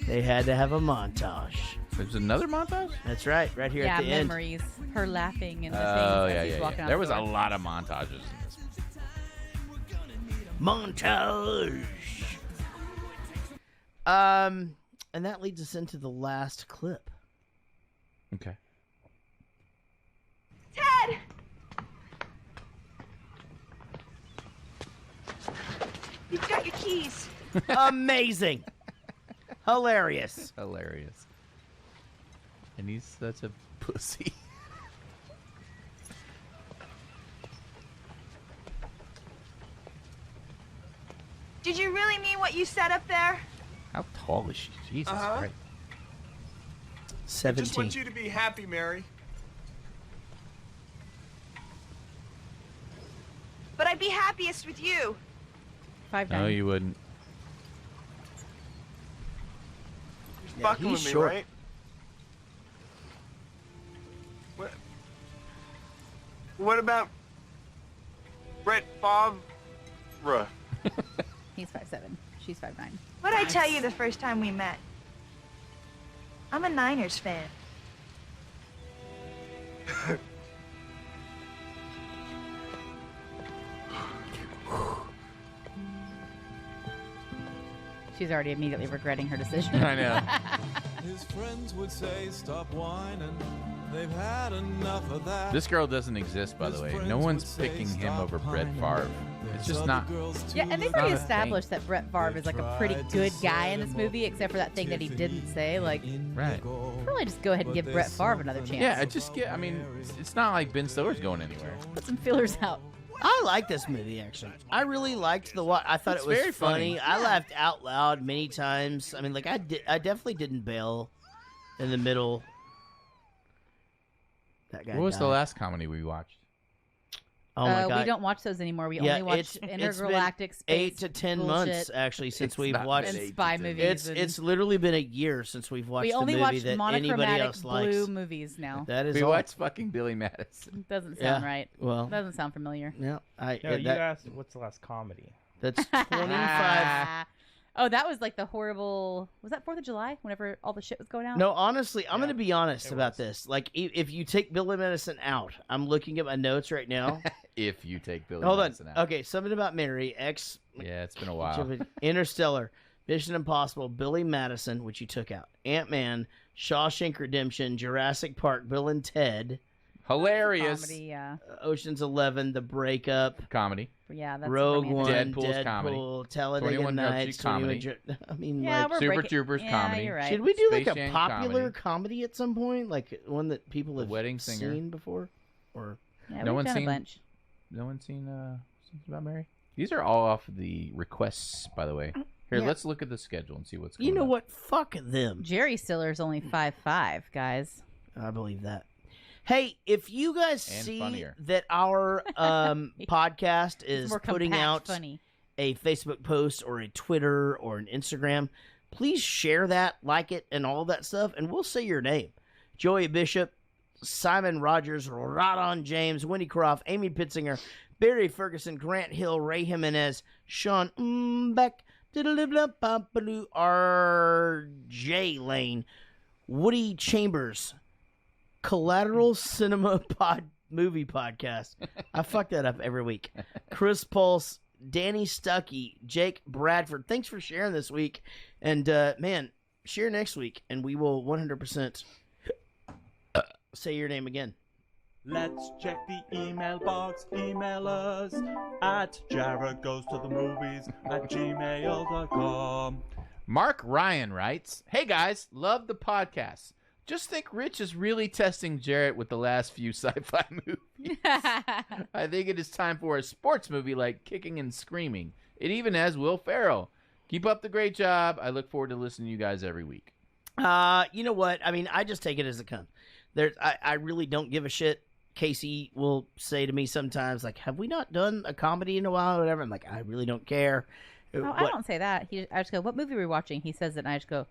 Speaker 1: They had to have a montage.
Speaker 7: There's another montage?
Speaker 1: That's right, right here
Speaker 9: yeah,
Speaker 1: at the end.
Speaker 9: memories. Her laughing and the
Speaker 7: Oh,
Speaker 9: things
Speaker 7: yeah,
Speaker 9: as he's walking out
Speaker 7: There
Speaker 9: the
Speaker 7: was a
Speaker 9: door.
Speaker 7: lot of montages in this.
Speaker 1: Montage. And that leads us into the last clip.
Speaker 7: Okay.
Speaker 18: Ted! You've got your keys.
Speaker 1: Amazing. Hilarious.
Speaker 7: Hilarious. And he's such a pussy.
Speaker 18: Did you really mean what you said up there?
Speaker 7: How tall is she? Jesus
Speaker 2: Uh-huh.
Speaker 7: Christ.
Speaker 2: I
Speaker 1: 17.
Speaker 2: just want you to be happy, Mary.
Speaker 18: But I'd be happiest with you.
Speaker 9: 5'9".
Speaker 7: No, you wouldn't.
Speaker 2: You're
Speaker 1: Yeah,
Speaker 2: fucking
Speaker 1: he's
Speaker 2: with me,
Speaker 1: short.
Speaker 2: right? What about Brett Favre?
Speaker 9: He's 5'7". She's 5'9".
Speaker 18: What'd I tell you the first time we met? I'm a Niners fan.
Speaker 9: She's already immediately regretting her decision.
Speaker 7: I know.
Speaker 6: His friends would say, stop whining. They've had enough of that.
Speaker 7: This girl doesn't exist, by the way. No one's picking him over Brett Favre. It's just not.
Speaker 9: Yeah, and they've
Speaker 7: not
Speaker 9: already
Speaker 7: a
Speaker 9: established that Brett Favre is like a pretty good guy in this movie, except for that thing that he didn't say. Like,
Speaker 7: Right.
Speaker 9: probably just go ahead and give Brett Favre another chance.
Speaker 7: Yeah, I mean, it's not like Ben Stiller's going anywhere.
Speaker 9: Put some fillers out.
Speaker 1: I like this movie actually. I really liked I thought
Speaker 7: It's
Speaker 1: it was
Speaker 7: very
Speaker 1: funny.
Speaker 7: funny.
Speaker 1: I laughed out loud many times. I mean, like I definitely didn't bail in the middle. That guy.
Speaker 7: What was the
Speaker 1: died.
Speaker 7: last comedy we watched?
Speaker 1: Oh my god.
Speaker 9: We don't watch those anymore. We
Speaker 1: Yeah,
Speaker 9: only watch
Speaker 1: it's been
Speaker 9: intergalactic space
Speaker 1: 8 to 10
Speaker 9: bullshit.
Speaker 1: months actually since
Speaker 7: It's
Speaker 1: we've
Speaker 7: not
Speaker 1: watched
Speaker 7: been
Speaker 9: and
Speaker 7: 8 to
Speaker 9: spy
Speaker 7: 10.
Speaker 9: movies.
Speaker 1: It's literally been a year since we've watched
Speaker 9: we
Speaker 1: the
Speaker 9: only
Speaker 1: movie
Speaker 9: watch
Speaker 1: that anybody
Speaker 9: monochromatic
Speaker 1: else
Speaker 9: blue
Speaker 1: likes.
Speaker 9: movies now.
Speaker 1: That is
Speaker 7: We
Speaker 1: all.
Speaker 7: watched fucking Billy Madison.
Speaker 9: Doesn't sound
Speaker 1: Yeah,
Speaker 9: right.
Speaker 1: well.
Speaker 9: Doesn't sound familiar.
Speaker 1: Yeah,
Speaker 8: No, you asked what's the last comedy.
Speaker 1: That's 25.
Speaker 9: Oh, that was like the horrible. Was that 4th of July? Whenever all the shit was going out.
Speaker 1: No, honestly, I'm going to be honest about this. Like, if you take Billy Madison out, I'm looking at my notes right now.
Speaker 7: If you take Billy
Speaker 1: Hold
Speaker 7: Madison
Speaker 1: on.
Speaker 7: out.
Speaker 1: Okay, something about Mary,
Speaker 7: Yeah, it's been a while.
Speaker 1: Interstellar, Mission Impossible, Billy Madison, which you took out, Ant-Man, Shawshank Redemption, Jurassic Park, Bill and Ted,
Speaker 7: Hilarious.
Speaker 9: Comedy, yeah.
Speaker 1: Ocean's 11, The Breakup,
Speaker 7: Comedy.
Speaker 9: Yeah, that's
Speaker 1: Rogue
Speaker 9: romantic.
Speaker 1: One,
Speaker 7: Deadpool's comedy.
Speaker 1: Deadpool, Talladega
Speaker 7: 21 Jump
Speaker 1: Nights,
Speaker 7: Street comedy.
Speaker 1: 21 I mean,
Speaker 9: Yeah,
Speaker 1: like,
Speaker 9: we're
Speaker 7: Super
Speaker 9: breaking-
Speaker 7: Troopers
Speaker 9: yeah,
Speaker 7: comedy.
Speaker 9: You're right.
Speaker 1: should we do like
Speaker 7: Space
Speaker 1: a
Speaker 7: Jam
Speaker 1: popular
Speaker 7: comedy.
Speaker 1: comedy at some point, like one that people have
Speaker 7: Wedding Singer.
Speaker 1: seen before, or
Speaker 9: Yeah,
Speaker 7: No
Speaker 9: we've
Speaker 7: one's
Speaker 9: done
Speaker 7: seen-
Speaker 9: a bunch.
Speaker 7: No one's seen Something About Mary? These are all off the requests, by the way. Here,
Speaker 1: Yeah.
Speaker 7: let's look at the schedule and see what's going
Speaker 1: you know
Speaker 7: on.
Speaker 1: what? Fuck them.
Speaker 9: Jerry Stiller's only 5'5", guys.
Speaker 1: I believe that. Hey, if you guys
Speaker 7: And
Speaker 1: see
Speaker 7: funnier.
Speaker 1: that our podcast is
Speaker 9: more
Speaker 1: putting
Speaker 9: compact,
Speaker 1: out
Speaker 9: funny.
Speaker 1: a Facebook post or a Twitter or an Instagram, please share that, like it, and all that stuff, and we'll say your name. Joey Bishop, Simon Rogers, Rodon James, Wendy Croft, Amy Pitzinger, Barry Ferguson, Grant Hill, Ray Jimenez, Sean Beck, R.J. Lane, Woody Chambers, Collateral Cinema Movie Podcast. I fuck that up every week. Chris Pulse, Danny Stuckey, Jake Bradford. Thanks for sharing this week. And, man, share next week, and we will 100% say your name again.
Speaker 11: Let's check the email box. Email us at jaredgoestothemovies@gmail.com.
Speaker 7: Mark Ryan writes, "Hey guys, love the podcast. Just think Rich is really testing Jaret with the last few sci-fi movies. I think it is time for a sports movie like Kicking and Screaming. It even has Will Ferrell. Keep up the great job. I look forward to listening to you guys every week."
Speaker 1: You know what? I mean, I just take it as it comes. I really don't give a shit. Casey will say to me sometimes, like, have we not done a comedy in a while or whatever? I'm like, I really don't care.
Speaker 9: Oh, I don't say that. I just go, what movie are we watching? He says it, and I just go,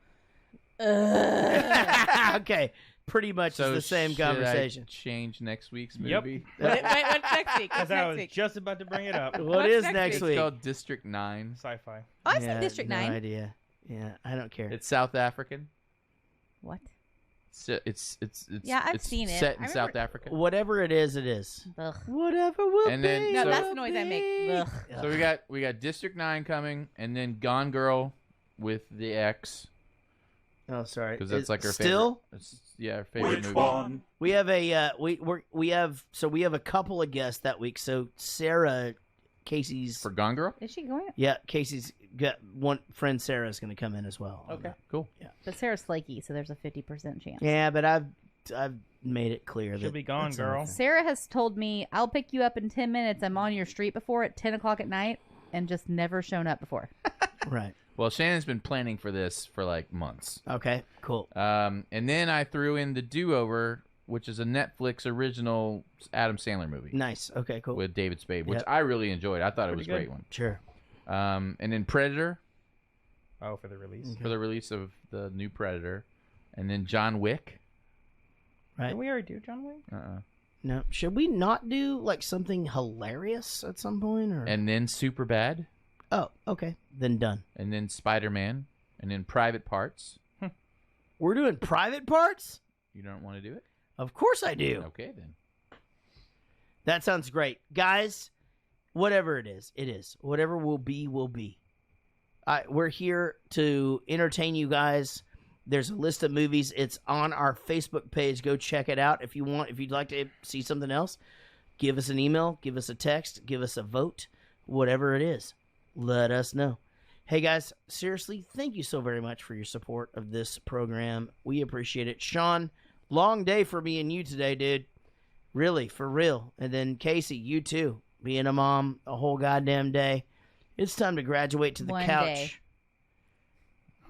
Speaker 1: okay, pretty much
Speaker 7: So
Speaker 1: it's the same
Speaker 7: should
Speaker 1: conversation.
Speaker 7: I change next week's
Speaker 8: Yep.
Speaker 7: movie?
Speaker 9: what's next week?
Speaker 8: Because I was just about to bring it up.
Speaker 1: What is next
Speaker 7: It's
Speaker 1: week?
Speaker 7: called District 9.
Speaker 8: Sci-fi.
Speaker 9: Oh, I've
Speaker 1: Yeah,
Speaker 9: seen District 9.
Speaker 1: No idea. Yeah, I don't care.
Speaker 7: It's South African.
Speaker 9: What?
Speaker 7: It's
Speaker 9: Yeah, I've
Speaker 7: it's
Speaker 9: seen it.
Speaker 7: set
Speaker 9: I
Speaker 7: in
Speaker 9: remember-
Speaker 7: South Africa.
Speaker 1: Whatever it is, it is.
Speaker 9: Ugh.
Speaker 1: Whatever will
Speaker 7: And then
Speaker 1: be.
Speaker 9: No,
Speaker 7: so-
Speaker 9: that's the noise I make. Ugh.
Speaker 7: So we got District 9 coming, and then Gone Girl with the X,
Speaker 1: Oh, sorry.
Speaker 7: because that's like her
Speaker 1: still.
Speaker 7: favorite. Yeah, her favorite
Speaker 11: Which
Speaker 7: movie.
Speaker 11: one?
Speaker 1: We have a we have a couple of guests that week. So Sarah, Casey's
Speaker 7: For Gone Girl.
Speaker 9: Is she going?
Speaker 1: yeah, Casey's got one friend. Sarah's going to come in as well.
Speaker 7: Okay, cool.
Speaker 9: But Sarah's flaky, so there's a 50% chance.
Speaker 1: Yeah, but I've made it clear
Speaker 8: She'll
Speaker 1: that
Speaker 8: be gone,
Speaker 1: it's
Speaker 8: girl.
Speaker 1: okay.
Speaker 9: Sarah has told me, I'll pick you up in 10 minutes. I'm on your street before at 10 o'clock at night, and just never shown up before.
Speaker 1: Right.
Speaker 7: Well, Shannon's been planning for this for like months.
Speaker 1: Okay. Cool.
Speaker 7: And then I threw in The Do-Over, which is a Netflix original Adam Sandler movie
Speaker 1: Nice. Okay. Cool.
Speaker 7: with David Spade, which
Speaker 1: Yep.
Speaker 7: I really enjoyed. I thought it was a
Speaker 8: Pretty
Speaker 7: great one.
Speaker 1: Sure.
Speaker 7: And then Predator
Speaker 8: Oh, for the release.
Speaker 7: for the release of the new Predator, and then John Wick.
Speaker 1: Right.
Speaker 8: Did we already do John Wick?
Speaker 1: No. Should we not do like something hilarious at some point, or?
Speaker 7: And then Superbad,
Speaker 1: Oh, okay. Then done.
Speaker 7: and then Spider-Man, and then Private Parts.
Speaker 1: We're doing private parts.
Speaker 7: You don't want to do it?
Speaker 1: Of course I do.
Speaker 7: Okay, then.
Speaker 1: That sounds great, guys. Whatever it is, it is. Whatever will be, will be. We're here to entertain you guys. There's a list of movies. It's on our Facebook page. Go check it out if you want. If you'd like to see something else, give us an email, give us a text, give us a vote, whatever it is. Let us know. Hey, guys, seriously, thank you so very much for your support of this program. We appreciate it. Sean, long day for me and you today, dude. Really, for real. And then Casey, you too. Being a mom a whole goddamn day. It's time to graduate to the
Speaker 9: One
Speaker 1: couch.
Speaker 9: day.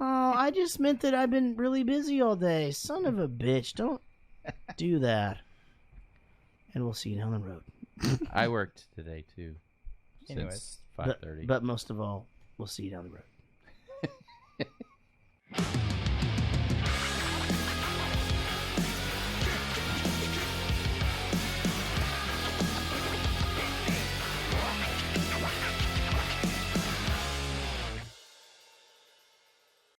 Speaker 1: Oh, I just meant that I've been really busy all day. Son of a bitch. Don't do that. And we'll see you down the road.
Speaker 7: I worked today, too.
Speaker 8: Anyways.
Speaker 7: Since 5:30.
Speaker 1: But most of all, we'll see you down the road.